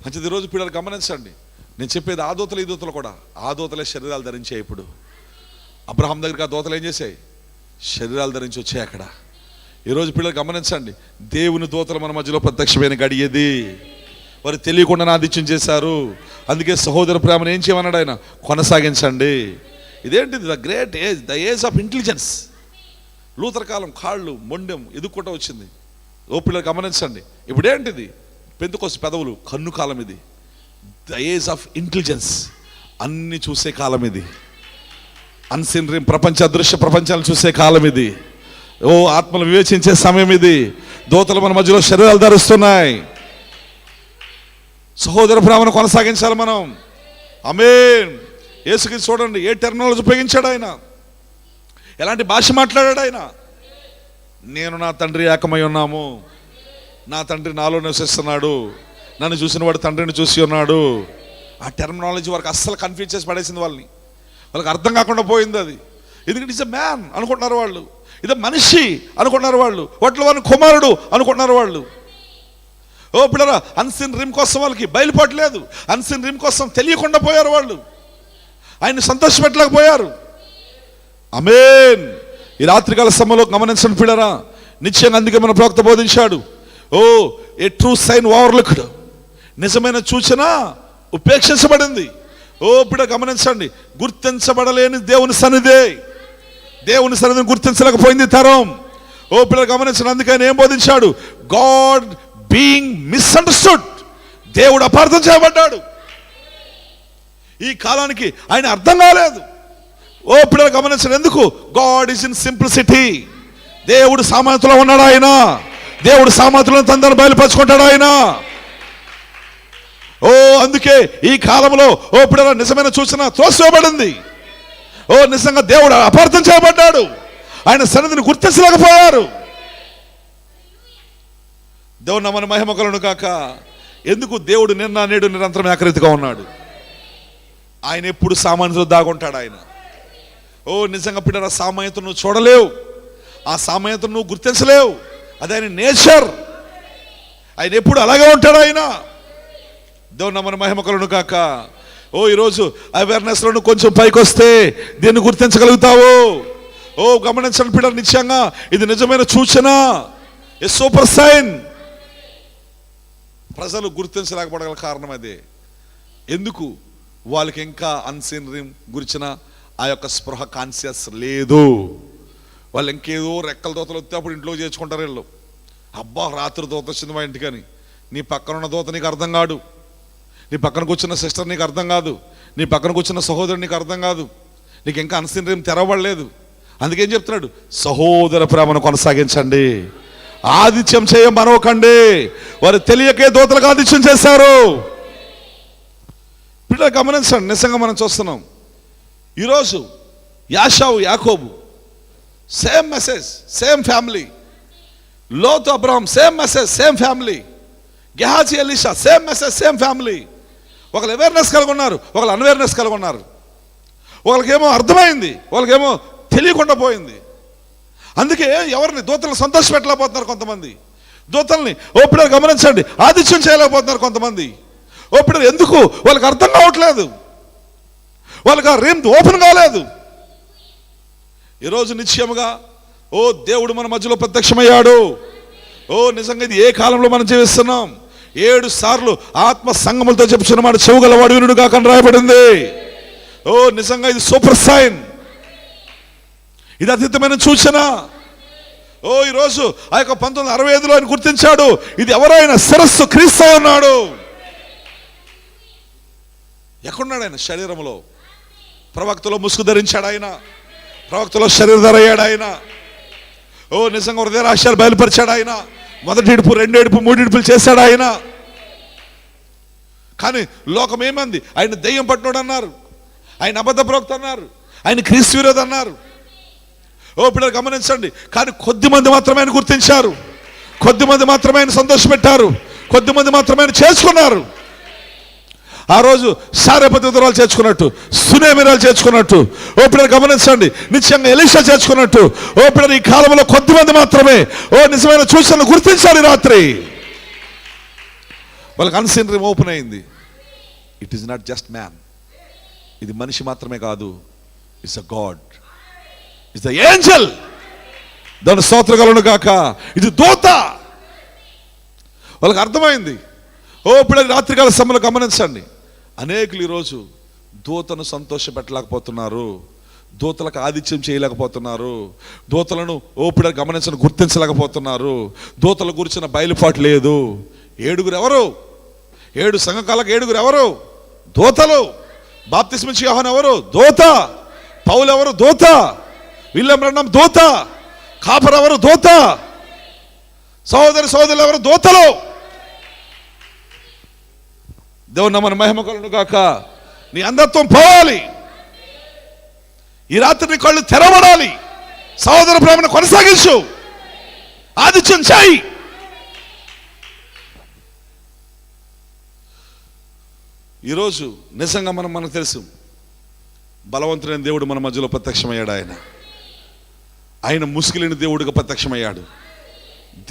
మంచిది. ఈరోజు పిల్లలు గమనించండి, నేను చెప్పేది ఆ దూతలు ఈ దూతలు కూడా, ఆ దూతలే శరీరాలు ధరించాయి. ఇప్పుడు అబ్రహాం దగ్గరికి ఆ దూతలు ఏం చేశాయి? శరీరాలు ధరించి వచ్చాయి అక్కడ. ఈరోజు పిల్లలు గమనించండి, దేవుని దూతలు మన మధ్యలో ప్రత్యక్షమైన గడియేది. వారు తెలియకుండా ఆదిత్యం చేశారు. అందుకే సహోదర ప్రేమను ఏం చేయమన్నాడు ఆయన? కొనసాగించండి. ఇదేంటిది? The great age, the age of intelligence. Luther కాలం కాళ్ళు మొండెం ఎదుక్కుంటూ వచ్చింది. ఓ పిల్లలు గమనించండి, ఇప్పుడేంటిది? పెంతెకోస్తు పెదవులు కన్ను కాలం ఇది. ద ఏజ్ ఆఫ్ ఇంటెలిజెన్స్, అన్ని చూసే కాలం ఇది. అన్సీన్ డ్రీమ్, ప్రపంచ అదృశ్య ప్రపంచాలను చూసే కాలం ఇది. ఆత్మలు వివేచించే సమయం ఇది. దూతలు మన మధ్యలో శరీరాలు ధరిస్తున్నాయి. సహోదర ప్రేమను కొనసాగించాలి మనం. ఆమేన్. యేసుక్రీస్తు చూడండి, ఏ టెర్మినాలజీ ఉపయోగించాడు ఆయన, ఎలాంటి భాష మాట్లాడాడు ఆయన. నేను నా తండ్రి ఏకమై ఉన్నాము, నా తండ్రి నాలో నివసిస్తున్నాడు, నన్ను చూసిన వాడు తండ్రిని చూసి ఉన్నాడు. ఆ టెర్మినాలజీ వారికి అస్సలు కన్ఫ్యూజ్ చేసి పడేసింది వాళ్ళని. వాళ్ళకి అర్థం కాకుండా పోయింది అది. ఎందుకంటే ఇట్స్ ఎ మ్యాన్ అనుకుంటున్నారు వాళ్ళు, ఇది మనిషి అనుకుంటున్నారు వాళ్ళు, వాటిలో వారిని కుమారుడు అనుకుంటున్నారు వాళ్ళు. పిల్లరా, అన్సీన్ డ్రీమ్ కోసం వాళ్ళకి బయలుపడలేదు, అన్సీన్ డ్రీమ్ కోసం తెలియకుండా పోయారు వాళ్ళు, ఆయన్ని సంతోషపెట్టలేకపోయారు. ఆమేన్. ఈ రాత్రికాల సమయంలో గమనించండి పిల్లరా, నిశ్చయంగా అందుకే మన ప్రవక్త బోధించాడు, ఏ ట్రూ సైన్ ఓవర్లుక్డ్, నిజమైన సూచన ఉపేక్షించబడింది. ఇప్పుడు గమనించండి, గుర్తించబడలేని దేవుని సన్నిధి, దేవుని సన్నిధిని గుర్తించలేకపోయింది తరం. ఇప్పుడు గమనించండి, అందుకని ఏం బోధించాడు? గాడ్ బీయింగ్ మిస్అండర్స్టూడ్, దేవుడు అపార్థం చేయబడ్డాడు. ఈ కాలానికి ఆయన అర్థం కాలేదు. ఇప్పుడు గమనించండి, ఎందుకు? God is in simplicity. దేవుడు సామాన్యతలో ఉన్నాడు ఆయన, దేవుడు సామాన్యతలను తనను బయలుపరుచుకుంటాడు ఆయన. అందుకే ఈ కాలంలో ఇప్పుడు నిజమైన సూచన త్రోసివేయబడింది. నిజంగా దేవుడు అపార్థం చేయబడ్డాడు, ఆయన సన్నిధిని గుర్తించలేకపోయారు. దేవుడు నామమున మహిమ కలుగును గాక. ఎందుకు? దేవుడు నిన్న నేడు నిరంతరం ఏకరీతిగా ఉన్నాడు. ఆయన ఎప్పుడు సామాన్యతలో దాగుంటాడు ఆయన. నిజంగా పిల్లల సామాన్యతను నువ్వు చూడలేవు, ఆ సామాన్యతను నువ్వు గుర్తించలేవు. అది ఆయన నేచర్, ఆయన ఎప్పుడు అలాగే ఉంటాడు ఆయన. దేవుడు నామమున మహిమ కలుగును గాక. ఈరోజు అవేర్నెస్లో నువ్వు కొంచెం పైకి వస్తే దీన్ని గుర్తించగలుగుతావు. గమనించండి పిల్లలు, నిశ్చయంగా ఇది నిజమైన సూచన, ఏ సూపర్ సైన్. ప్రజలు గుర్తించలేకపోవడం కారణం అదే. ఎందుకు? వాళ్ళకి ఇంకా అన్సీన్ రీమ్ గురించిన ఆ యొక్క స్పృహ, కాన్షియస్ లేదు. వాళ్ళు ఇంకేదో రెక్కల దోతలు వస్తే అప్పుడు ఇంట్లో చేర్చుకుంటారు వీళ్ళు. అబ్బా, రాత్రి దోత వచ్చింది మా ఇంటికని. నీ పక్కన ఉన్న దోత నీకు అర్థం కాదు, నీ పక్కన కూర్చున్న సిస్టర్ నీకు అర్థం కాదు, నీ పక్కన కూర్చున్న సహోదరుడు నీకు అర్థం కాదు. నీకు ఇంకా అన్సీన్ రీమ్ తెరవబడలేదు. అందుకేం చెప్తున్నాడు? సహోదర ప్రేమను కొనసాగించండి, ఆదిత్యం చేయ మరొకండి. వారు తెలియకే దోతలకు ఆదిత్యం చేశారు. పిల్లలు గమనించండి, నిజంగా మనం చూస్తున్నాం. ఈరోజు యాషావు, యాకోబు, సేమ్ మెసేజ్, సేమ్ ఫ్యామిలీ. లోతు, Abraham, same message, same family. Gehazi, Elisha, same message, same family. ఒకళ్ళు అవేర్నెస్ కలిగి ఉన్నారు, ఒకళ్ళు అన్అవేర్నెస్ కలిగి ఉన్నారు. వాళ్ళకేమో అర్థమైంది, వాళ్ళకేమో తెలియకుండా పోయింది. అందుకే ఎవరిని దూతలను సంతోషపెట్టలేకపోతున్నారు కొంతమంది. దూతల్ని ఓపిడ గమనించండి, ఆదిత్యం చేయలేకపోతున్నారు కొంతమంది. ఓపిడ ఎందుకు? వాళ్ళకి అర్థం కావట్లేదు, వాళ్ళకి ఆ రీమ్ ఓపెన్ కాలేదు. ఈరోజు నిశ్చయముగా దేవుడు మన మధ్యలో ప్రత్యక్షమయ్యాడు. నిజంగా ఇది ఏ కాలంలో మనం జీవిస్తున్నాం? 7 సార్లు ఆత్మ సంగములతో చెప్పుచున్న మాట చెవుగలవాడు వినుడు కాక అని రాయబడింది. నిజంగా ఇది సూపర్ సైన్, ఇది అతీతమైన సూచన. ఈరోజు ఆ యొక్క 1965లో ఆయన గుర్తించాడు, ఇది ఎవరైనా శిరస్సు క్రీస్తు ఉన్నాడు. ఎక్కడున్నాడు ఆయన? శరీరంలో. ప్రవక్తలో ముసుగు ధరించాడు ఆయన, ప్రవక్తలో శరీరధర అయ్యాడు ఆయన. నిజంగా హృదయ రహస్యాలు బయలుపరిచాడు ఆయన. 1 ఏడుపు, 2 ఏడుపు, 3 ఏడుపులు చేశాడు ఆయన. కానీ లోకం ఏమంది? ఆయన దెయ్యం పట్టినోడు అన్నారు, ఆయన అబద్ధ ప్రవక్త అన్నారు, ఆయన క్రీస్తు విరోధి అన్నారు. పిల్లలు గమనించండి, కానీ కొద్దిమంది మాత్రమే ఆయన గుర్తించారు, కొద్దిమంది మాత్రమే ఆయన సంతోషపెట్టారు, కొద్దిమంది మాత్రమే ఆయన చేసుకున్నారు. ఆ రోజు సారెపతి ఉత్తరాలు చేర్చుకున్నట్టు, సునేమిరాలు చేర్చుకున్నట్టు, పిల్లలు గమనించండి, నిత్యంగా ఎలీషా చేర్చుకున్నట్టు, పిల్లలు ఈ కాలంలో కొద్దిమంది మాత్రమే నిజమైన సూచనలు గుర్తించాలి. రాత్రి వాళ్ళకి అన్సీన్ రీమ్ ఓపెన్ అయింది. It is not just man, ఇది మనిషి మాత్రమే కాదు, it's a God, it's the Angel. దాని స్తోత్రం కలుగును గాక. ఇది దూత. వాళ్ళకి అర్థమైంది. పిల్లలు రాత్రికాల సమయంలో గమనించండి, అనేకులు ఈరోజు దూతను సంతోషపెట్టలేకపోతున్నారు, దూతలకు ఆదిత్యం చేయలేకపోతున్నారు, దూతలను పిల్లలు గమనించని గుర్తించలేకపోతున్నారు. దూతల గురించిన బయలుపాటు లేదు. 7 ఎవరు? 7 సంఘకాలకు 7 ఎవరు? దూతలు. బాప్తిస్మిచ్చి యోహాను ఎవరు? దూత. పౌలు ఎవరు? దూత. విలియం బ్రన్హం దూత. కాపర్ ఎవరు? దూత. సహోదరులు ఎవరు? దూతలు. దేవుని నామమున మహిమ కలుగును గాక. నీ అంధత్వం పోవాలి. ఈ రాత్రి నీ కళ్ళు తెరవడాలి. సహోదర ప్రేమను కొనసాగించు, ఆదిత్యం చేయి. ఈరోజు నిజంగా మనకు తెలుసు, బలవంతుడైన దేవుడు మన మధ్యలో ప్రత్యక్షమయ్యాడు. ఆయన ముసుగులేని దేవుడిగా ప్రత్యక్షమయ్యాడు.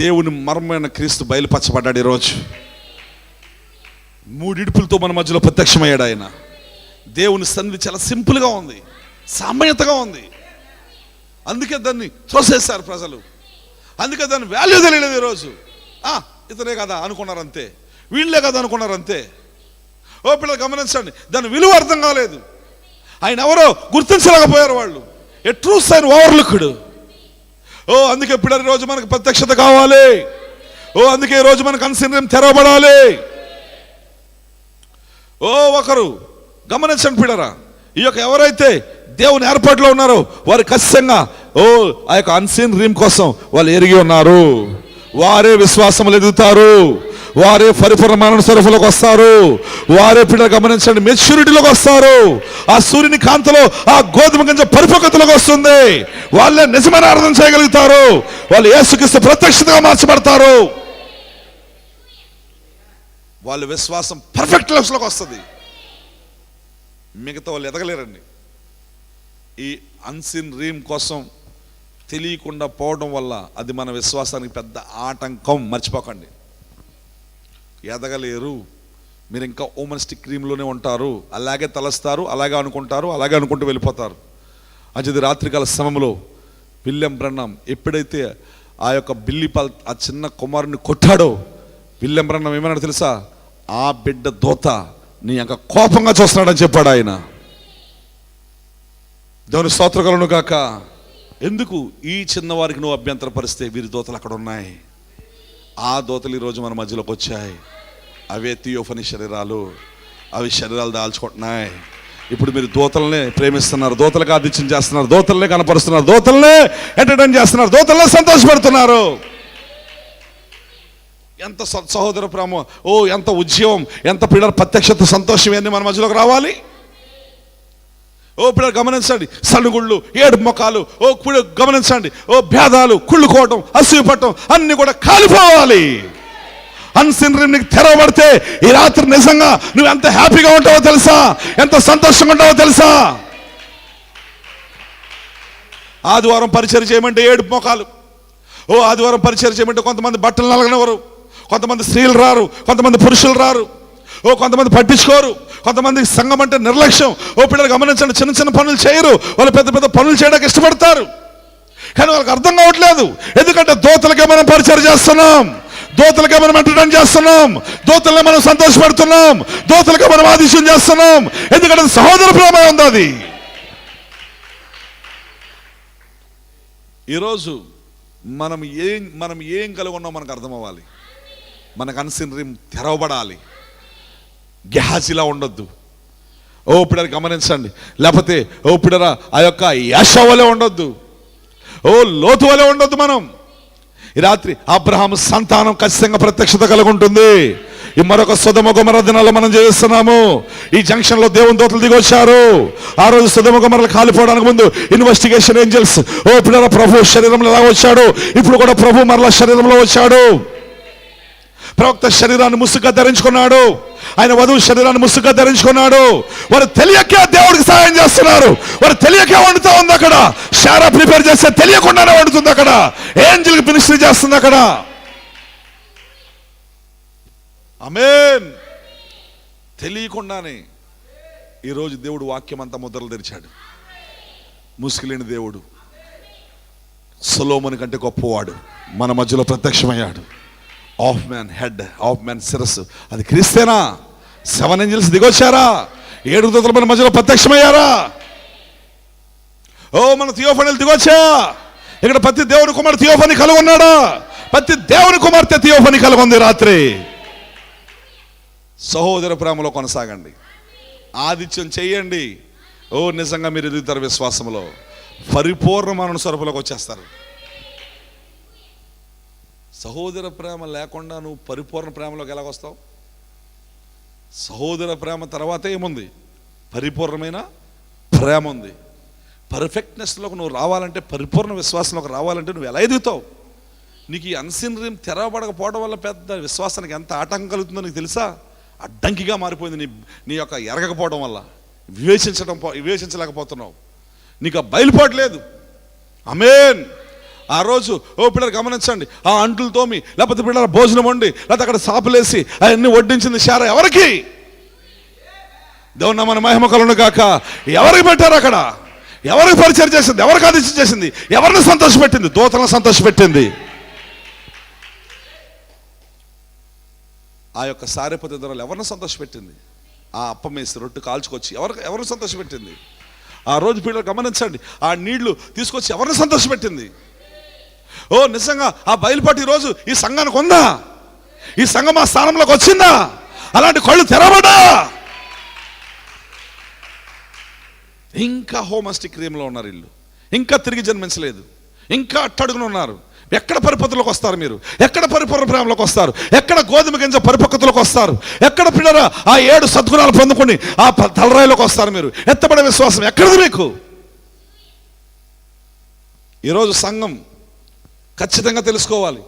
దేవుని మర్మైన క్రీస్తు బయలుపరచబడ్డాడు. ఈరోజు 3 ఇడుపులతో మన మధ్యలో ప్రత్యక్షమయ్యాడు ఆయన. దేవుని సన్నిధి చాలా సింపుల్గా ఉంది, సామాన్యతగా ఉంది. అందుకే దాన్ని త్రోసేశారు ప్రజలు, అందుకే దాన్ని వాల్యూ తెలియలేదు. ఈరోజు ఇతనే కదా అనుకున్నారు అంతే, వీళ్ళే కదా అనుకున్నారు అంతే. ఓ పిల్లలు గమనించండి, దాని విలువ అర్థం కాలేదు. ఆయన ఎవరో గుర్తించలేకపోయారు వాళ్ళు. ఏ ట్రూత్ ఆయన ఓవర్లుక్డ్. ఓ అందుకే పిల్లలు రోజు మనకు ప్రత్యక్షత కావాలి. ఓ అందుకే ఈ రోజు మనకు అన్సీన్ రిమ్ తెరవబడాలి. ఓ ఒకరు గమనించండి పిల్లరా, ఈ యొక్క ఎవరైతే దేవుని ఏర్పాటులో ఉన్నారో వారు ఖచ్చితంగా ఆ యొక్క అన్సీన్ రీమ్ కోసం వాళ్ళు ఎరిగి ఉన్నారు. వారే విశ్వాసములు ఎదుగుతారు, వారే పరిపూర్ణమైన స్వరూపంలోకి వస్తారు, వారే పిల్లలు గమనించండి మెచ్యూరిటీలోకి వస్తారు. ఆ సూర్యుని కాంతిలో ఆ గోధుమ గింజ పరిపక్వతలోకి వస్తుంది. వాళ్ళే నిజమైన అర్థం చేయగలుగుతారు. వాళ్ళు యేసుక్రీస్తు ప్రత్యక్షతగా మార్చబడతారు. వాళ్ళ విశ్వాసం పర్ఫెక్ట్ లెవెల్స్లోకి వస్తుంది. మిగతా వాళ్ళు ఎదగలేరండి. ఈ అన్సీన్ రీమ్ కోసం తెలియకుండా పోవడం వల్ల అది మన విశ్వాసానికి పెద్ద ఆటంకం. మర్చిపోకండి, ఎదగలేరు. మీరు ఇంకా ఓమనిస్టిక్ క్రీమ్లోనే ఉంటారు. అలాగే తలస్తారు, అలాగే అనుకుంటారు, అలాగే అనుకుంటూ వెళ్ళిపోతారు. అది రాత్రికాల సమయంలో విలియం బ్రన్నాం ఎప్పుడైతే ఆ యొక్క బిల్లిపాల్ ఆ చిన్న కుమారుని కొట్టాడో, విలియం బ్రన్నాం ఏమన్నాడు తెలుసా? ఆ బిడ్డ దోత నీ యొక్క కోపంగా చూస్తున్నాడని చెప్పాడు ఆయన. దేవుని స్తోత్రం కలుగును గాక. ఎందుకు ఈ చిన్నవారికి నువ్వు అభ్యంతరపరిస్తే వీరి దోతలు అక్కడ ఉన్నాయి. ఆ దోతలు ఈరోజు మన మధ్యలోకి వచ్చాయి. అవే థియోఫనీ శరీరాలు. అవి శరీరాలు దాల్చుకుంటున్నాయి. ఇప్పుడు మీరు దోతలనే ప్రేమిస్తున్నారు, దోతలకు ఆదిత్యం చేస్తున్నారు, దోతలనే కనపరుస్తున్నారు, దోతలనే ఎంటర్టైన్ చేస్తున్నారు, దోతలనే సంతోషపెడుతున్నారు. ఎంత సహోదర ప్రేమ, ఎంత ఉద్యమం, ఎంత పిల్లల ప్రత్యక్షత, సంతోషం ఇవన్నీ మన మధ్యలోకి రావాలి. పిల్లలు గమనించండి, సనుగుళ్ళు, ఏడు మొఖాలు, గమనించండి, భేదాలు, కుళ్ళుకోవటం, అసూయపడటం అన్ని కూడా కాలిపోవాలి. అన్సీన్ రీమ్ నీకు తెరవబడితే ఈ రాత్రి నిజంగా నువ్వు ఎంత హ్యాపీగా ఉంటావో తెలుసా, ఎంత సంతోషంగా ఉంటావో తెలుసా. ఆదివారం పరిచయం చేయమంటే ఏడు మొఖాలు, ఆదివారం పరిచయం చేయమంటే కొంతమంది బట్టలు నలగనివ్వరు, కొంతమంది స్త్రీలు రారు, కొంతమంది పురుషులు రారు, కొంతమంది పట్టించుకోరు, కొంతమంది సంఘం అంటే నిర్లక్ష్యం. పిల్లలు గమనించండి, చిన్న చిన్న పనులు చేయరు, వాళ్ళు పెద్ద పెద్ద పనులు చేయడానికి ఇష్టపడతారు. కానీ వాళ్ళకి అర్థం కావట్లేదు. ఎందుకంటే దోతలకే మనం పరిచయం చేస్తున్నాం, దోతలకే మనం ఎంటర్టైన్ చేస్తున్నాం, దోతలనే మనం సంతోషపడుతున్నాం, దోతలకే మనం ఆదిశ్యం చేస్తున్నాం. ఎందుకంటే సహోదర ప్రేమ ఉంది. అది ఈరోజు మనం ఏం కలిగి ఉన్నాం మనకు అర్థం అవ్వాలి. మనకు అన్సీన్ రీమ్ తెరవబడాలి. గెహాజీలా ఉండొద్దు. పిల్లలు గమనించండి. లేకపోతే పిల్లరా ఆ యొక్క యాషా వలె ఉండొద్దు, లోతు వలె ఉండొద్దు. మనం ఈ రాత్రి అబ్రహాము సంతానం ఖచ్చితంగా ప్రత్యక్షత కలిగి ఉంటుంది. ఈ మరొక సొదొమ గొమొర్రా దినాల్లో మనం జీవిస్తున్నాము. ఈ జంక్షన్ లో దేవుని దూతలు దిగి వచ్చారు. ఆ రోజు సొదొమ గొమొర్రాలు కాలిపోవడానికి ముందు ఇన్వెస్టిగేషన్ ఏంజల్స్ పిల్లల ప్రభు శరీరంలో ఎలా వచ్చాడు, ఇప్పుడు కూడా ప్రభు మరలా శరీరంలో వచ్చాడు. ప్రవక్త శరీరాన్ని ముసుగ్గా ధరించుకున్నాడు, ఆయన వధువు శరీరాన్ని ముసుగ్గా ధరించుకున్నాడు. వారు తెలియకే దేవుడికి సహాయం చేస్తున్నారు, వారు తెలియకే వండుతా ఉంది. అక్కడ షారా ప్రిపేర్ చేస్తే తెలియకుండానే వండుతుంది. అక్కడ ఏంజెల్ మినిస్ట్రీ చేస్తుంది. అక్కడ ఆమేన్. తెలియకుండానే ఈరోజు దేవుడు వాక్యం అంతా ముద్రలు తెరిచాడు. ముసుగులేని దేవుడు, సొలొమోను కంటే గొప్పవాడు మన మధ్యలో ప్రత్యక్షమయ్యాడు. Of man head, of man శిరస్సు, అది క్రీస్తేనా? 7 ఏంజెల్స్ దిగొచ్చారా? 7 దూతలు మన మధ్యలో ప్రత్యక్షమయ్యారా? మన థియోఫనీలు దిగొచ్చా? ఇక్కడ ప్రతి దేవుని కుమారుడు థియోఫనీ కలిగి ఉన్నాడా? ప్రతి దేవుని కుమార్తె థియోఫనీ కలిగి ఉంది. రాత్రి సహోదర ప్రేమలో కొనసాగండి, ఆదిత్యం చెయ్యండి. నిజంగా మీరు ఎదుగుతారు, విశ్వాసంలో పరిపూర్ణమైన స్వరూపంలోకి వచ్చేస్తారు. సహోదర ప్రేమ లేకుండా నువ్వు పరిపూర్ణ ప్రేమలోకి ఎలాగొస్తావు? సహోదర ప్రేమ తర్వాత ఏముంది? పరిపూర్ణమైన ప్రేమ ఉంది. పర్ఫెక్ట్నెస్లోకి నువ్వు రావాలంటే, పరిపూర్ణ విశ్వాసంలోకి రావాలంటే నువ్వు ఎలా ఎదుగుతావు? నీకు ఈ అన్సీన్ రీమ్ తెరవబడకపోవడం వల్ల పెద్ద విశ్వాసానికి ఎంత ఆటంకం కలుగుతుందో నీకు తెలుసా? అడ్డంకిగా మారిపోయింది నీ యొక్క ఎరగకపోవడం వల్ల. వివేచించలేకపోతున్నావు, నీకు ఆ బయలుపాటు ఆమేన్. ఆ రోజు పిల్లలు గమనించండి, ఆ అంట్లు తోమి, లేకపోతే పిల్లల భోజనం వండి, లేకపోతే అక్కడ సాపులేసి అవన్నీ వడ్డించింది శారా ఎవరికి? దేవుని మన మహిమ కలుగును గాక. ఎవరికి పెట్టారు అక్కడ? ఎవరికి పరిచయం చేసింది? ఎవరికి ఆదిత్యం చేసింది? ఎవరిని సంతోషపెట్టింది? దూతలను సంతోషపెట్టింది. ఆ యొక్క సారెపతి ధరలు ఎవరిని సంతోషపెట్టింది? ఆ అప్పం వేసి రొట్టె కాల్చుకొచ్చి ఎవరు సంతోషపెట్టింది? ఆ రోజు పిల్లలు గమనించండి, ఆ నీళ్లు తీసుకొచ్చి ఎవరిని సంతోషపెట్టింది? ఓ నిజంగా ఆ బయలుపాటు ఈరోజు ఈ సంఘానికి ఉందా? ఈ సంఘం ఆ స్థానంలోకి వచ్చిందా? అలాంటి కళ్ళు తెరవడా? ఇంకా హోమస్టిక్ క్రీమ్లో ఉన్నారు వీళ్ళు, ఇంకా తిరిగి జన్మించలేదు, ఇంకా అట్టడుగున ఉన్నారు. ఎక్కడ పరిపక్వతలోకి వస్తారు మీరు? ఎక్కడ పరిపూర్ణ ప్రేమలోకి వస్తారు? ఎక్కడ గోధుమ గింజ పరిపక్వతలోకి వస్తారు? ఎక్కడ పిల్లరా ఆ 7 సద్గుణాలు పొందుకొని ఆ తలరాయిలోకి వస్తారు మీరు? ఎత్తబడే విశ్వాసం ఎక్కడది మీకు? ఈరోజు సంఘం ఖచ్చితంగా తెలుసుకోవాలి.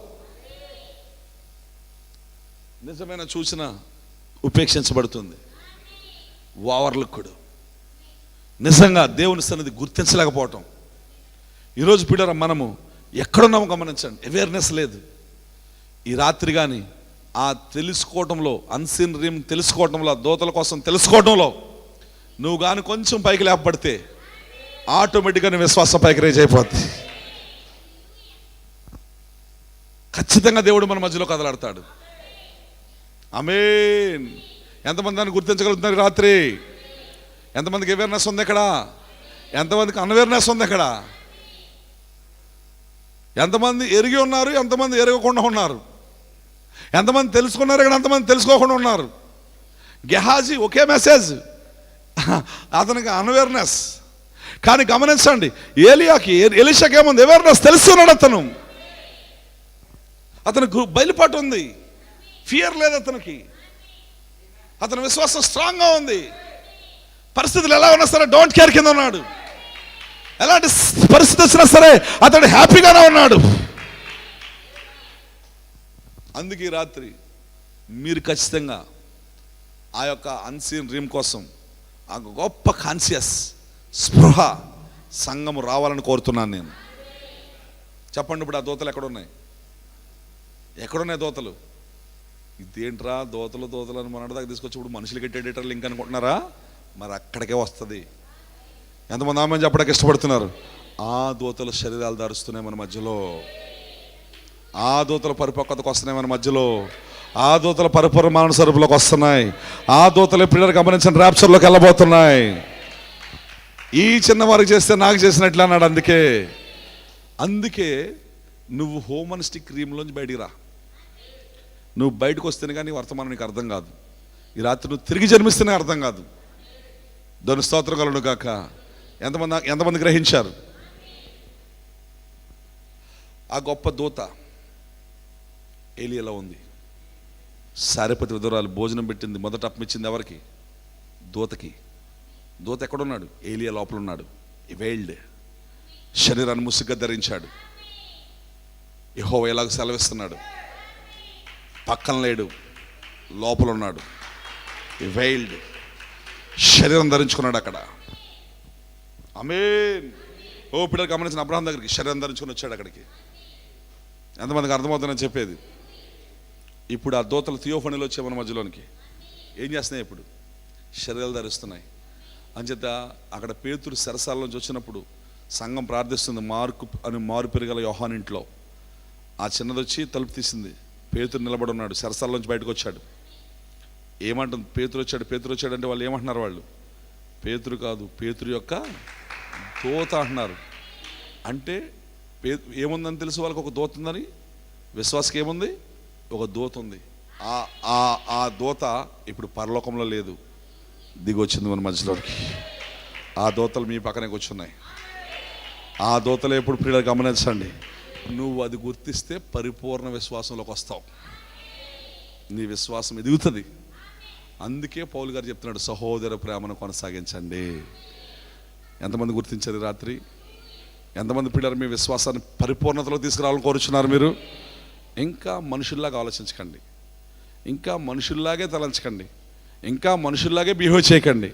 నిజమైన చూసిన ఉపేక్షించబడుతుంది. ఓవర్లుక్కుడు, నిజంగా దేవుని సన్నిధి గుర్తించలేకపోవటం. ఈరోజు పిల్లరా మనము ఎక్కడున్నామో గమనించండి. అవేర్నెస్ లేదు. ఈ రాత్రి కానీ ఆ తెలుసుకోవటంలో, అన్సీన్ రీమ్ తెలుసుకోవటంలో, దోతల కోసం తెలుసుకోవటంలో నువ్వు కానీ కొంచెం పైకి లేపబడితే ఆటోమేటిక్గా నీ విశ్వాసం పైకి రేజ్ అయిపోద్ది. ఖచ్చితంగా దేవుడు మన మధ్యలో కదలాడతాడు. ఆమేన్. ఎంతమంది దాన్ని గుర్తించగలుగుతున్నారు రాత్రి? ఎంతమందికి అవేర్నెస్ ఉంది ఇక్కడ? ఎంతమందికి అన్అవేర్నెస్ ఉంది ఇక్కడ? ఎంతమంది ఎరిగి ఉన్నారు, ఎంతమంది ఎరగకుండా ఉన్నారు? ఎంతమంది తెలుసుకున్నారు ఇక్కడ, ఎంతమంది తెలుసుకోకుండా ఉన్నారు? గెహాజీ ఒకే మెసేజ్, అతనికి అన్అవేర్నెస్. కానీ గమనించండి, ఎలీషాకి ఏముంది? అవేర్నెస్, తెలుస్తున్నాడు అతను. అతనికి బయలుపాటు ఉంది, ఫియర్ లేదు అతనికి. అతని విశ్వాసం స్ట్రాంగ్గా ఉంది. పరిస్థితులు ఎలా ఉన్నా సరే డోంట్ కేర్ కింద ఉన్నాడు. ఎలాంటి పరిస్థితి వచ్చినా సరే అతడు హ్యాపీగానే ఉన్నాడు. అందుకే రాత్రి మీరు ఖచ్చితంగా ఆ యొక్క అన్సీన్ డ్రీమ్ కోసం ఆ గొప్ప కాన్షియస్ స్పృహ సంఘము రావాలని కోరుతున్నాను నేను. చెప్పండి, ఇప్పుడు ఆ దోతలు ఎక్కడున్నాయి? ఎక్కడున్నాయి దోతలు? ఇదేంట్రా దోతలు దోతలు అని మన దాకా తీసుకొచ్చి ఇప్పుడు మనుషులు కట్టేటట్లు లింక్ అనుకుంటున్నారా? మరి అక్కడికే వస్తుంది. ఎంతమంది ఆమె చెప్పడానికి ఇష్టపడుతున్నారు? ఆ దోతలు శరీరాలు ధరుస్తున్నాయి మన మధ్యలో. ఆ దోతలు పరిపక్వతకు వస్తున్నాయి మన మధ్యలో. ఆ దోతలు పరిపూర్ణ మానవ స్వరూపులోకి వస్తున్నాయి. ఆ దోతలు పిల్లలు గమనించిన ర్యాప్చర్లోకి వెళ్ళబోతున్నాయి. ఈ చిన్నవారికి చేస్తే నాకు చేసినట్లు అన్నాడు. అందుకే నువ్వు హోమనిస్టిక్ క్రీమ్లోంచి బయటికి రా. నువ్వు బయటకు వస్తేనే కానీ వర్తమానం నీకు అర్థం కాదు. ఈ రాత్రి నువ్వు తిరిగి జన్మిస్తేనే అర్థం కాదు. దాని స్తోత్రం కలుగును గాక. ఎంతమంది గ్రహించారు? ఆ గొప్ప దూత ఏలియాలో ఉంది. సారెపతి విధురాలు భోజనం పెట్టింది, మొదట అప్పమిచ్చింది ఎవరికి? దూతకి. దూత ఎక్కడున్నాడు? ఏలియా లోపల ఉన్నాడు. వెయిల్డ్ శరీరాన్ని ముసుగ్గా ధరించాడు. యెహోవా ఎలాగ సెలవిస్తున్నాడు? పక్కన లేడు, లోపల ఉన్నాడు. వెయిల్డ్ శరీరం ధరించుకున్నాడు అక్కడ. ఆమేన్. ఓ పిల్లలు గమనించిన అబ్రహాం దగ్గరికి శరీరం ధరించుకుని వచ్చాడు అక్కడికి. ఎంతమందికి అర్థమవుతుందని చెప్పేది? ఇప్పుడు ఆ దోతలు థియోఫనీలో వచ్చే మన మధ్యలోనికి ఏం చేస్తున్నాయి? ఇప్పుడు శరీరాలు ధరిస్తున్నాయి. అంచేత అక్కడ పేతురు సరసాల నుంచి వచ్చినప్పుడు సంఘం ప్రార్థిస్తుంది. మార్కు అని మారు పెరగల యోహాన్ ఇంట్లో ఆ చిన్నది వచ్చి తలుపు తీసింది. పేతురు నిలబడి ఉన్నాడు. సరసాల నుంచి బయటకు వచ్చాడు. ఏమంటుంది? పేతురు వచ్చాడు అంటే వాళ్ళు ఏమంటున్నారు? వాళ్ళు పేతురు కాదు, పేతురు యొక్క దూత అంటున్నారు. అంటే ఏముందని తెలుసు వాళ్ళకి? ఒక దూత ఉందని. విశ్వాసకి ఏముంది? ఒక దూత ఉంది. ఆ దూత ఇప్పుడు పరలోకంలో లేదు, దిగి వచ్చింది మన మధ్యలోకి. ఆ దూతలు మీ పక్కనే కూర్చున్నాయి. ఆ దూతలు ఎప్పుడు పిల్లలు గమనించండి. నువ్వు అది గుర్తిస్తే పరిపూర్ణ విశ్వాసంలోకి వస్తావు. నీ విశ్వాసం ఎదుగుతుంది. అందుకే పౌలు గారు చెప్తున్నాడు, సహోదర ప్రేమను కొనసాగించండి. ఎంతమంది గుర్తించారు రాత్రి? ఎంతమంది పిల్లలు మీ విశ్వాసాన్ని పరిపూర్ణతలో తీసుకురావాలని కోరుచున్నారు మీరు? ఇంకా మనుషుల్లాగా ఆలోచించకండి, ఇంకా మనుషుల్లాగే తలంచకండి, ఇంకా మనుషుల్లాగే బిహేవ్ చేయకండి,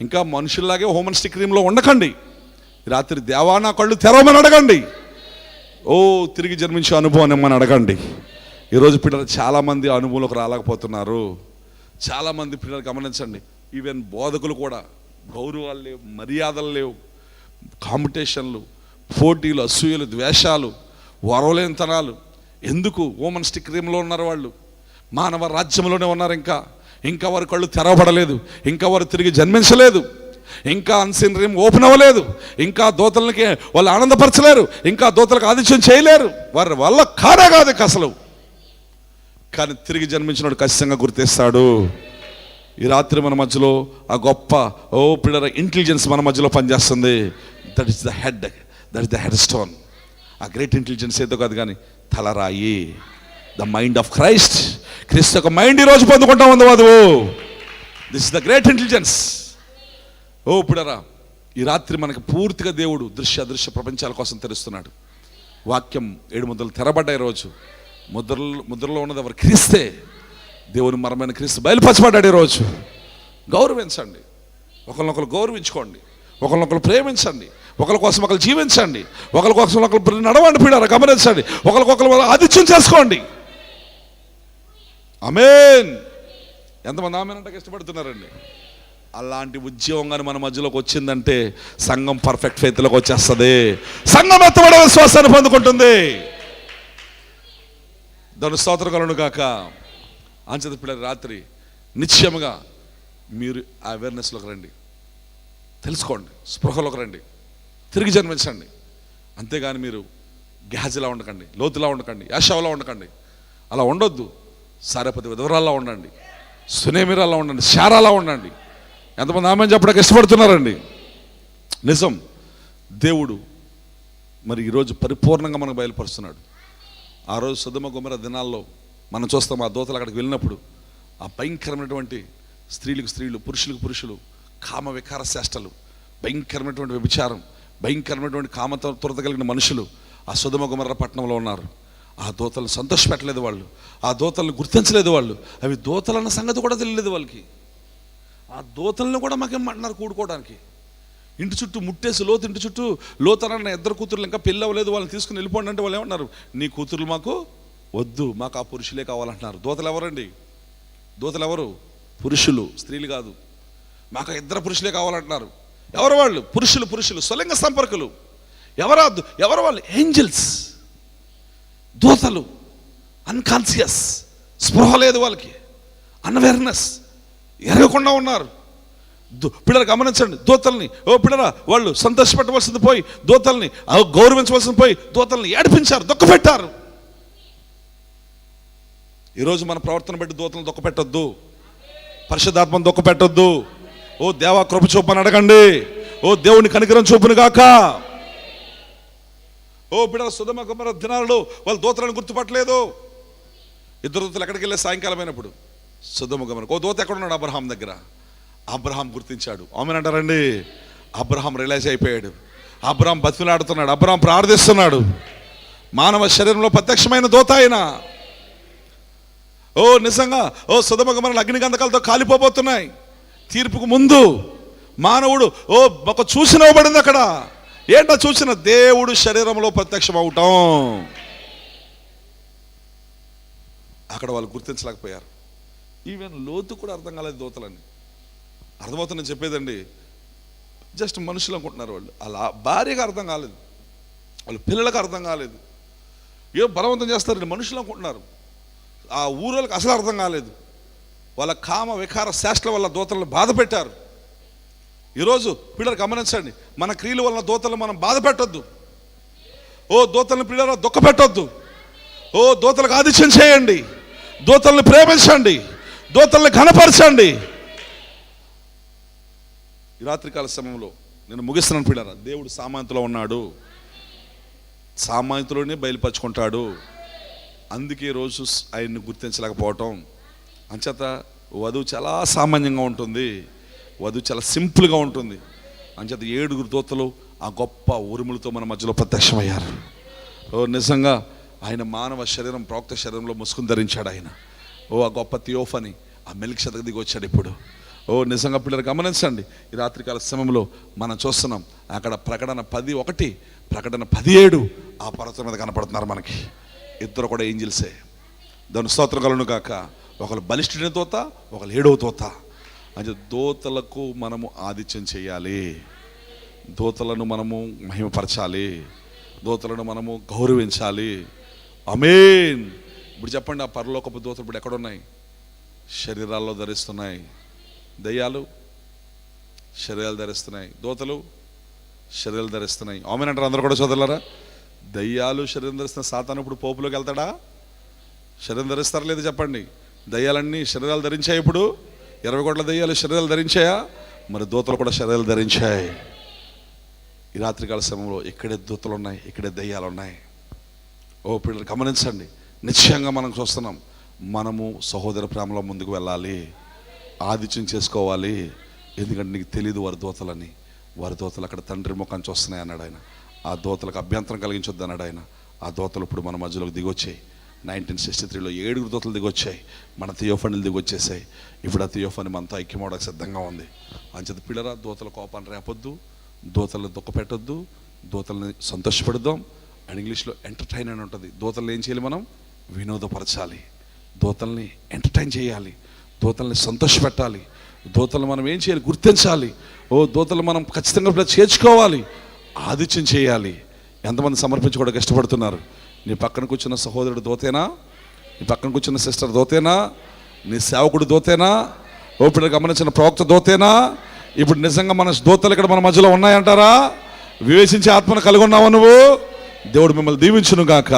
ఇంకా మనుషుల్లాగే హోమనిస్టిక్ క్రీమ్లో ఉండకండి. రాత్రి దేవా నా కళ్ళు తెరవమని అడగండి. ఓ తిరిగి జన్మించే అనుభవం ఏమని అడగండి. ఈరోజు పిల్లలు చాలామంది అనుభవంలోకి రాలేకపోతున్నారు. చాలామంది పిల్లలు గమనించండి, ఈవెన్ బోధకులు కూడా గౌరవాలు లేవు, మర్యాదలు లేవు, కాంపిటీషన్లు, పోటీలు, అసూయలు, ద్వేషాలు, వరవలేనితనాలు. ఎందుకు? హోమనిస్టిక్ క్రీమ్లో ఉన్నారు వాళ్ళు. మానవ రాజ్యంలోనే ఉన్నారు. ఇంకా ఇంకా వారి కళ్ళు తెరవబడలేదు, ఇంకా వారు తిరిగి జన్మించలేదు, ఇంకా అన్సీన్ రీమ్ ఓపెన్ అవ్వలేదు, ఇంకా దూతలకి వాళ్ళు ఆనందపరచలేరు, ఇంకా దూతలకు ఆదిత్యం చేయలేరు, వారి వల్ల కాదు అసలు. కానీ తిరిగి జన్మించినోడు ఖచ్చితంగా గుర్తిస్తాడు. ఈ రాత్రి మన మధ్యలో ఆ గొప్ప పిల్లల ఇంటెలిజెన్స్ మన మధ్యలో పనిచేస్తుంది. That is the head stone. ఆ గ్రేట్ ఇంటెలిజెన్స్ ఏదో కాదు కానీ తలరాయి, ద మైండ్ ఆఫ్ క్రైస్ట్. క్రీస్తు యొక్క మైండ్ ఈరోజు పొందుకుంటా ఉంది వధువు. This is the great intelligence. పిల్లరా, ఈ రాత్రి మనకి పూర్తిగా దేవుడు దృశ్య అదృశ్య ప్రపంచాల కోసం తెలుస్తున్నాడు. వాక్యం 7 ముద్రలు తెరబడ్డాయి. రోజు ముద్రలో ఉన్నది ఎవరు? క్రీస్తే. దేవుని మరమైన క్రీస్తు బయలుపరచబడ్డాడు. ఈరోజు గౌరవించండి, ఒకరినొకరు గౌరవించుకోండి, ఒకరినొకరు ప్రేమించండి, ఒకరి కోసం ఒకరు జీవించండి, ఒకరి కోసం ఒకరు నడవండి. పీడారా గమనించండి, ఒకరికొకరు ఆదిత్యం చేసుకోండి. ఆమేన్. ఎంతమంది ఆమేన్ అంటే ఇష్టపడుతున్నారండి? అలాంటి ఉద్యోగం కానీ మన మధ్యలోకి వచ్చిందంటే సంఘం పర్ఫెక్ట్ ఫెయిత్లోకి వచ్చేస్తుంది. సంఘం ఎత్తబడే విశ్వాసాన్ని పొందుకుంటుంది. దాని స్తోత్రం కలుగును గాక. అంచేత పిల్లలు రాత్రి నిశ్చయముగా మీరు అవేర్నెస్లోకి రండి, తెలుసుకోండి, స్పృహలోకి రండి, తిరిగి జన్మించండి. అంతేగాని మీరు గెహజీలా ఉండకండి, లోతులా ఉండకండి, యాషావులా ఉండకండి. అలా ఉండొద్దు. సారేపతి విధవరాల్లా ఉండండి, సునేమిరాల్లా ఉండండి, శారాలా ఉండండి. ఎంతమంది ఆమె చెప్పడానికి ఇష్టపడుతున్నారండి? నిజం. దేవుడు మరి ఈరోజు పరిపూర్ణంగా మనకు బయలుపరుస్తున్నాడు. ఆ రోజు సొదొమ గొమొర్రా దినాల్లో మనం చూస్తాం, ఆ దూతలు అక్కడికి వెళ్ళినప్పుడు ఆ భయంకరమైనటువంటి స్త్రీలకు స్త్రీలు, పురుషులకు పురుషులు, కామ వికార చేష్టలు, భయంకరమైనటువంటి వ్యభిచారం, భయంకరమైనటువంటి కామతురత కలిగిన మనుషులు ఆ సొదొమ గొమొర్రా పట్టణంలో ఉన్నారు. ఆ దూతలను సంతోషపెట్టలేదు వాళ్ళు, ఆ దూతలను గుర్తించలేదు వాళ్ళు. అవి దూతలన్న సంగతి కూడా తెలియలేదు వాళ్ళకి. ఆ దూతలను కూడా మాకేమంటున్నారు కూడుకోవడానికి. ఇంటి చుట్టూ ముట్టేసి ఇంటి చుట్టూ లోతనన్న 2 కూతుర్లు ఇంకా పెళ్ళి అవ్వలేదు, వాళ్ళని తీసుకుని వెళ్ళిపోండి అంటే వాళ్ళు ఏమన్నారు? నీ కూతుర్లు మాకు వద్దు, మాకు ఆ పురుషులే కావాలంటున్నారు. దూతలు ఎవరండి? దూతలు ఎవరు? పురుషులు, స్త్రీలు కాదు. మాకు 2 పురుషులే కావాలంటున్నారు. ఎవరు వాళ్ళు? పురుషులు, స్వలింగ సంపర్కులు. ఎవరు వాళ్ళు? ఏంజల్స్, దూతలు. అన్కాన్షియస్, స్పృహ లేదు వాళ్ళకి, అన్అవేర్నెస్, ఎరగకుండా ఉన్నారు. పిల్లలు గమనించండి, దూతల్ని పిల్లరా వాళ్ళు సంతోషపెట్టవలసింది పోయి దూతల్ని గౌరవించవలసింది పోయి దూతల్ని ఏడిపించారు, దుఃఖపెట్టారు. ఈరోజు మన ప్రవర్తన బట్టి దూతలను దుఃఖపెట్టొద్దు, పరిశుద్ధాత్మను దుఃఖపెట్టొద్దు. దేవా కృప చూపని అడగండి, దేవుని కనికరం చూపును గాక. పిల్లల సొదొమ గొమొర్రా దినాలలో వాళ్ళు దూతలను గుర్తుపట్టలేదు. 2 దూతలు ఎక్కడికి వెళ్ళే సాయంకాలం అయినప్పుడు సొదొమ గొమొర్రా దూత ఎక్కడున్నాడు? అబ్రహాం దగ్గర. అబ్రహాం గుర్తించాడు. ఆమెన్ అంటారండి. అబ్రహాం రియలైజ్ అయిపోయాడు. అబ్రహాం బతిలాడుతున్నాడు, అబ్రహాం ప్రార్థిస్తున్నాడు. మానవ శరీరంలో ప్రత్యక్షమైన దూత ఆయన. నిజంగా సొదొమ గొమొర్రా అగ్నిగంధకాలతో కాలిపోబోతున్నాయి. తీర్పుకు ముందు మానవుడు ఒక చూసిన ఇవ్వబడింది అక్కడ. ఏంటో చూసిన? దేవుడు శరీరంలో ప్రత్యక్షం అవటం. అక్కడ వాళ్ళు గుర్తించలేకపోయారు. ఈవెన్ లోతు కూడా అర్థం కాలేదు దూతలని. అర్థమవుతుందని చెప్పేదండి. జస్ట్ మనుషులు అనుకుంటున్నారు వాళ్ళు. అలా భార్యగా అర్థం కాలేదు, వాళ్ళ పిల్లలకు అర్థం కాలేదు. ఏం బలవంతం చేస్తారండి, మనుషులు అనుకుంటున్నారు. ఆ ఊరోళ్ళకి అసలు అర్థం కాలేదు. వాళ్ళ కామ వికార శాస్త్రం వల్ల దూతలను బాధ పెట్టారు. ఈరోజు పిల్లలు గమనించండి, మన క్రియల వలన దూతలను మనం బాధ పెట్టొద్దు. దూతలను పిల్లలు దుఃఖ పెట్టొద్దు. దూతలకు ఆదిత్యం చేయండి, దూతల్ని ప్రేమించండి, దూతల్ని ఘనపరచండి. ఈ రాత్రికాల సమయంలో నేను ముగిస్తున్నాను పిల్లరా. దేవుడు సామాన్యతలో ఉన్నాడు, సామాన్యతలోనే బయలుపరుచుకుంటాడు. అందుకే రోజు ఆయన్ని గుర్తించలేకపోవటం. అంచేత వధువు చాలా సామాన్యంగా ఉంటుంది, వధువు చాలా సింపుల్గా ఉంటుంది. అంచేత 7 దూతలు ఆ గొప్ప ఉరుములతో మన మధ్యలో ప్రత్యక్షమయ్యారు. నిజంగా ఆయన మానవ శరీరం, ప్రవక్త శరీరంలో ముసుగును ధరించాడు ఆయన. ఆ గొప్ప థియోఫనీ, ఆ మెల్కీషెదెకు దిగి వచ్చాడు ఇప్పుడు. నిజంగా పిల్లలు గమనించండి, ఈ రాత్రికాల సమయంలో మనం చూస్తున్నాం అక్కడ ప్రకటన 10:1, ప్రకటన 10:7 ఆ పర్వతం మీద కనపడుతున్నారు మనకి. 2 కూడా ఏంజిల్సే. దాని స్తోత్రం కలుగును గాక. ఒకరు బలిష్ఠుడైన దూత, ఒకరు 7వ దూత. అంటే దూతలకు మనము ఆదిత్యం చేయాలి, దూతలను మనము మహిమపరచాలి, దూతలను మనము గౌరవించాలి. ఆమేన్. ఇప్పుడు చెప్పండి, ఆ పరలోకపు దూతలు ఇప్పుడు ఎక్కడున్నాయి? శరీరాల్లో ధరిస్తున్నాయి. దయ్యాలు శరీరాలు ధరిస్తున్నాయి, దూతలు శరీరాలు ధరిస్తున్నాయి. ఆమెనంటారు అందరూ కూడా సోదరులారా. దయ్యాలు శరీరం ధరిస్తున్న సాతాను ఇప్పుడు పోపులోకి వెళ్తాడా? శరీరం ధరిస్తారా లేదు చెప్పండి. దయ్యాలన్నీ శరీరాలు ధరించాయి. ఇప్పుడు 20 కోట్ల దయ్యాలు శరీరాలు ధరించాయా? మరి దూతలు కూడా శరీరాలు ధరించాయి. ఈ రాత్రికాల సమయంలో ఇక్కడే దూతలు ఉన్నాయి, ఇక్కడే దయ్యాలు ఉన్నాయి. ఓ పిల్లలు గమనించండి. నిశ్చయంగా మనం చూస్తున్నాం, మనము సహోదర ప్రేమలో ముందుకు వెళ్ళాలి, ఆదిత్యం చేసుకోవాలి. ఎందుకంటే నీకు తెలియదు వారి దూతలని. వారి దూతలు అక్కడ తండ్రి ముఖాన్ని చూస్తున్నాయి అన్నాడు ఆయన. ఆ దూతలకు అభ్యంతరం కలిగించొద్దు అన్నాడు ఆయన. ఆ దూతలు ఇప్పుడు మన మధ్యలోకి దిగొచ్చాయి. 1963లో 7 దూతలు దిగొచ్చాయి. మన థియోఫనీలు దిగొచ్చేసాయి. ఇప్పుడు ఆ థియోఫనీ మనతో ఐక్యమవడానికి సిద్ధంగా ఉంది. అంచేత పిల్లరా, దూతల కోపాన్ని రేపొద్దు, దూతలను దుఃఖపెట్టొద్దు, దూతల్ని సంతోషపెడదాం. అండ్ ఇంగ్లీష్లో ఎంటర్టైన్ అని ఉంటుంది. దూతలను ఏం చేయాలి? మనం వినోదపరచాలి, దూతల్ని ఎంటర్టైన్ చేయాలి, దూతల్ని సంతోషపెట్టాలి. దూతలు మనం ఏం చేయాలి? గుర్తించాలి. ఓ దూతలు మనం ఖచ్చితంగా చేర్చుకోవాలి, ఆదిత్యం చేయాలి. ఎంతమంది సమర్పించుకోవడానికి ఇష్టపడుతున్నారు? నీ పక్కన కూర్చున్న సహోదరుడు దూతేనా? నీ పక్కన కూర్చున్న సిస్టర్ దూతేనా? నీ సేవకుడు దూతేనా? ఓపిక గమనించిన ప్రవక్త దూతేనా? ఇప్పుడు నిజంగా మన దూతలు ఇక్కడ మన మధ్యలో ఉన్నాయంటారా? వివేచించే ఆత్మను కలిగి ఉన్నావా నువ్వు? దేవుడు మిమ్మల్ని దీవించును గాక.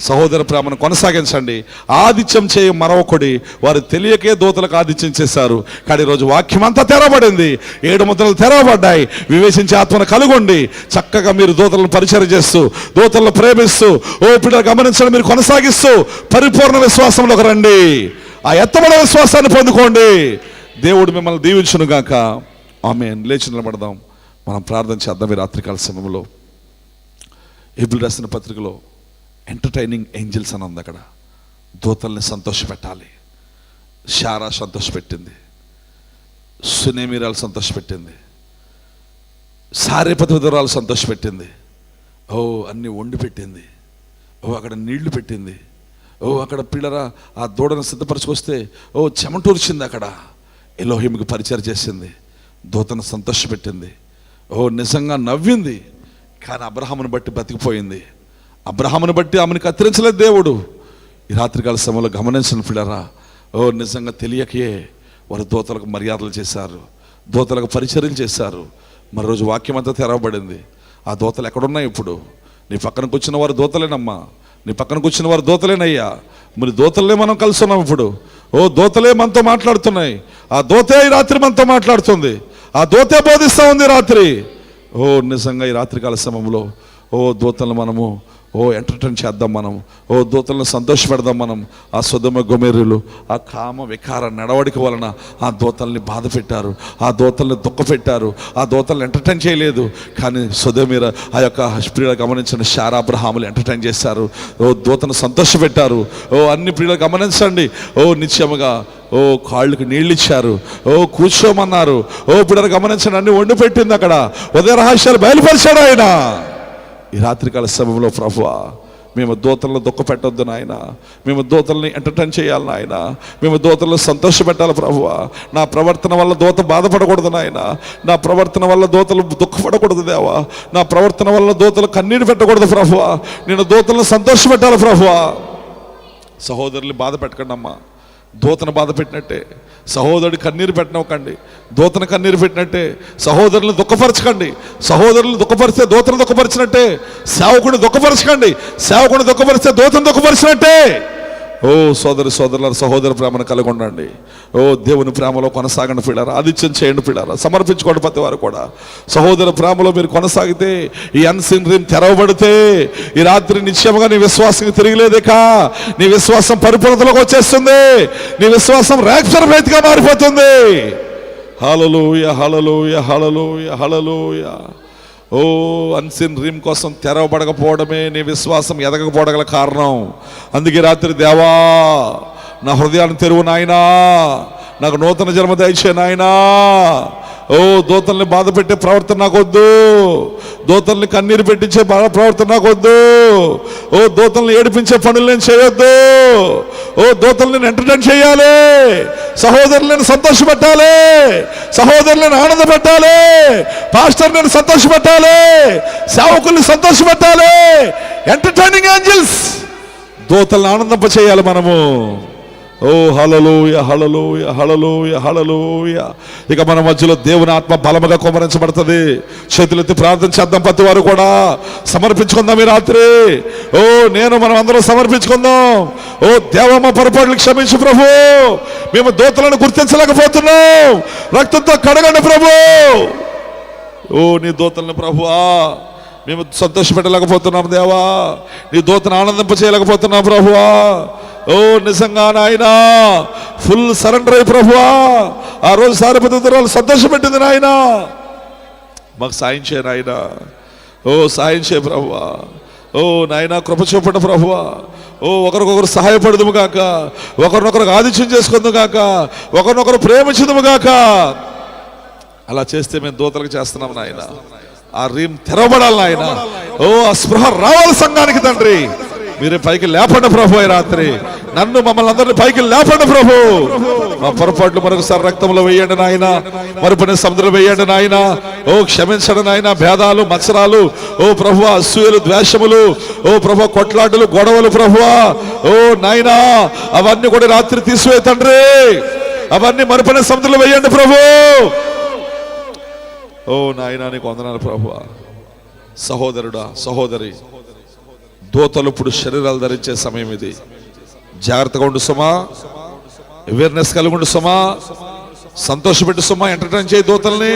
సహోదర ప్రేమను కొనసాగించండి. ఆదిత్యం చేయ మరొకడి వారు తెలియకే దూతలకు ఆదిత్యం చేశారు. కానీ ఈరోజు వాక్యం అంతా తెరవబడింది, 7 ముద్రలు తెరవబడ్డాయి. వివేచించే ఆత్మను కలుగొండి. చక్కగా మీరు దూతలను పరిచయం చేస్తూ, దూతలను ప్రేమిస్తూ, ఓపిక గమనించండి, మీరు కొనసాగిస్తూ పరిపూర్ణ విశ్వాసంలోకి రండి. ఆ ఎత్తబడ విశ్వాసాన్ని పొందుకోండి. దేవుడు మిమ్మల్ని దీవించును గాక. ఆమేన్. లేచి నిలబడదాం, మనం ప్రార్థన చేద్దాం. ఈ రాత్రికాల సమయంలో హెబ్రీయులకు రాసిన పత్రికలో ఎంటర్టైనింగ్ ఏంజల్స్ అని ఉంది. అక్కడ దూతల్ని సంతోషపెట్టాలి. శారా సంతోషపెట్టింది, సునేమిరాలు సంతోషపెట్టింది, సారేపతి విధురాలు సంతోషపెట్టింది. ఓ అన్నీ వండి పెట్టింది. ఓ అక్కడ నీళ్లు పెట్టింది. ఓ అక్కడ పిల్లరా ఆ దూడను సిద్ధపరచుకొస్తే ఓ చెమటూర్చింది. అక్కడ ఎలోహింకి పరిచయం చేసింది, దూతను సంతోషపెట్టింది. ఓ నిజంగా నవ్వింది. కానీ అబ్రహామును బట్టి బతికిపోయింది. అబ్రహామును బట్టి ఆమెను కత్తిరించలేదు దేవుడు. ఈ రాత్రికాల సమయంలో గమనించిన పిల్లరా, ఓ నిజంగా తెలియకే వారు దూతలకు మర్యాదలు చేశారు, దూతలకు పరిచర్యలు చేశారు. మరి రోజు వాక్యం అంతా తెరవబడింది. ఆ దూతలు ఎక్కడున్నాయి? ఇప్పుడు నీ పక్కన కూర్చున్న వారు దూతలేనమ్మా, నీ పక్కన కూర్చున్న వారు దూతలేనయ్యా. మరి దూతలే మనం కలుస్తున్నాం ఇప్పుడు. ఓ దూతలే మనతో మాట్లాడుతున్నాయి. ఆ దూతే ఈ రాత్రి మనతో మాట్లాడుతుంది. ఆ దూతే బోధిస్తూ ఉంది రాత్రి. ఓ నిజంగా ఈ రాత్రికాల సమయంలో ఓ దూతలను మనము ఎంటర్టైన్ చేద్దాం. మనం ఓ దూతలను సంతోషపెడదాం. మనం ఆ సొదొమ గొమొర్రాలు ఆ కామ వికార నడవడిక వలన ఆ దూతల్ని బాధ పెట్టారు, ఆ దూతల్ని దుఃఖపెట్టారు, ఆ దూతలను ఎంటర్టైన్ చేయలేదు. కానీ సొదొమ ఆ యొక్క ప్రియులు గమనించిన శారా అబ్రహాములు ఎంటర్టైన్ చేశారు. ఓ దూతను సంతోషపెట్టారు. ఓ అన్ని ప్రియులు గమనించండి. ఓ నిత్యముగా ఓ కాళ్ళకి నీళ్ళు ఇచ్చారు, ఓ కూర్చోమన్నారు. ఓ పిల్లలు గమనించండి, అన్ని వండి పెట్టింది. అక్కడ ఉదయ రహస్యాలు బయలుపరిచాడు ఆయన. ఈ రాత్రికాల సమయంలో ప్రభువా, మేము దూతలను దుఃఖపెట్టొద్దు నాయన, మేము దూతల్ని ఎంటర్టైన్ చేయాలి నాయన, మేము దూతలను సంతోషపెట్టాలి ప్రభువా. నా ప్రవర్తన వల్ల దూత బాధపడకూడదు నాయన, నా ప్రవర్తన వల్ల దూతలు దుఃఖపడకూడదు దేవా, నా ప్రవర్తన వల్ల దూతలు కన్నీరు పెట్టకూడదు ప్రభువా. నేను దూతలను సంతోషపెట్టాలి ప్రభువా. సహోదరుల్ని బాధ పెట్టకండి అమ్మా. దూతను బాధ పెట్టినట్టే సహోదరుడి కన్నీరు పెట్టనివ్వకండి. దూతను కన్నీరు పెట్టినట్టే సహోదరులను దుఃఖపరచకండి. సహోదరులను దుఃఖపరిస్తే దూతను దుఃఖపరిచినట్టే. సేవకుని దుఃఖపరచకండి, సేవకుని దుఃఖపరిస్తే దూతను దుఃఖపరిచినట్టే. ఓ సోదరుల సహోదర ప్రేమను కలిగి ఉండండి. ఓ దేవుని ప్రేమలో కొనసాగండి పిల్లరా, ఆదిత్యం చేయండి పిల్లరా, సమర్పించుకోండి ప్రతి వారు కూడా. సహోదర ప్రేమలో మీరు కొనసాగితే, ఈ అన్సీన్ రీమ్ తెరవబడితే ఈ రాత్రి నిశ్చయముగా నీ విశ్వాసం తిరిగిలేదేక, నీ విశ్వాసం పరిపూర్ణతలోకి వచ్చేస్తుంది, నీ విశ్వాసం ర్యాప్చర్ ఫెయిత్‌గా మారిపోతుంది. హల్లెలూయా హల్లెలూయా హల్లెలూయా హల్లెలూయా. ఓ అన్సీన్ రీమ్ కోసం తెరవబడకపోవడమే నీ విశ్వాసం ఎదగకపోవడం గల కారణం. అందుకే రాత్రి దేవా, నా హృదయాన్ని తెరువు నాయనా, నాకు నూతన జన్మ దయచే నాయనా. ఓ దూతల్ని బాధ పెట్టే ప్రవర్తన నాకొద్దు, దూతల్ని కన్నీరు పెట్టించే ప్రవర్తన నాకొద్దు, ఓ దూతల్ని ఏడిపించే పనులు నేను చేయొద్దు. ఓ దూతల్ని ఎంటర్టైన్ చేయాలి, సహోదరులను సంతోషపెట్టాలి, సహోదరులను ఆనందపెట్టాలి, పాస్టర్లను సంతోషపెట్టాలి, సేవకుల్ని సంతోషపెట్టాలి. ఎంటర్టైనింగ్ ఏంజల్స్, దూతల్ని ఆనందింప చేయాలి మనము. ఓ హల్లెలూయ హల్లెలూయ హల్లెలూయ హల్లెలూయ. ఇక మన మధ్యలో దేవుని ఆత్మ బలముగా కుమ్మరించబడుతుంది. చేతులెత్తి ప్రార్థన చేద్దాం. ప్రతి వారు కూడా సమర్పించుకుందాం ఈ రాత్రి. ఓ నేను మనం అందరం సమర్పించుకుందాం. ఓ దేవమ్మ పొరపాట్లు క్షమించు ప్రభు, మేము దూతలను గుర్తించలేకపోతున్నాం, రక్తంతో కడగండి ప్రభు. ఓ నీ దూతలను ప్రభువా మేము సంతోషపెట్టలేకపోతున్నాం దేవా, నీ దూతను ఆనందింప చేయలేకపోతున్నాం ప్రభువా. ఓ నిజంగా నాయనా ఫుల్ సరెండర్ అయ్యి ప్రభువా ఆ రోజు సారిపద్ధతులు సంతోషపెట్టింది నాయనా. మాకు సాయం చేయ నాయనా. ఓ సాయం చేయ ప్రభువా. ఓ నాయనా కృప చూపండి ప్రభువా. ఓ ఒకరికొకరు సహాయపడదుము గాక, ఒకరినొకరు ఆదిత్యం చేసుకుందాం గాక, ఒకరినొకరు ప్రేమించదుము గాక. అలా చేస్తే మేము దూతలకు చేస్తున్నాం నాయన. ఆ రీమ్ తెరవబడాలి నాయన. ఓ ఆ స్పృహ రావాలి సంఘానికి తండ్రి. మీరే పైకి లేపండి ప్రభు. ఈ రాత్రి నన్ను మమ్మల్ని అందరినీ పైకి లేపండి ప్రభు. మా పొరపాట్లు మరొకసారి రక్తంలో వేయండి నాయన, మరుపని సముద్రం వేయండి నాయన. ఓ క్షమించండి నాయన. భేదాలు మత్సరాలు ఓ ప్రభు, అసూయలు ద్వేషములు ఓ ప్రభు, కొట్లాటలు గొడవలు ప్రభు ఓ నాయన అవన్నీ కూడా రాత్రి తీసివే తండ్రి. అవన్నీ మరుపని సముద్రంలో వేయండి ప్రభు. ఓ నాయనా నీకు వందనాలు ప్రభువా. సహోదరుడా సహోదరి, దూతలు ఇప్పుడు శరీరాలు ధరించే సమయం ఇది. జాగ్రత్తగా ఉండు సుమా, అవేర్నెస్ కలిగి ఉండు సుమా, సంతోషపెట్టు సుమా, ఎంటర్టైన్ చేయి దూతల్ని.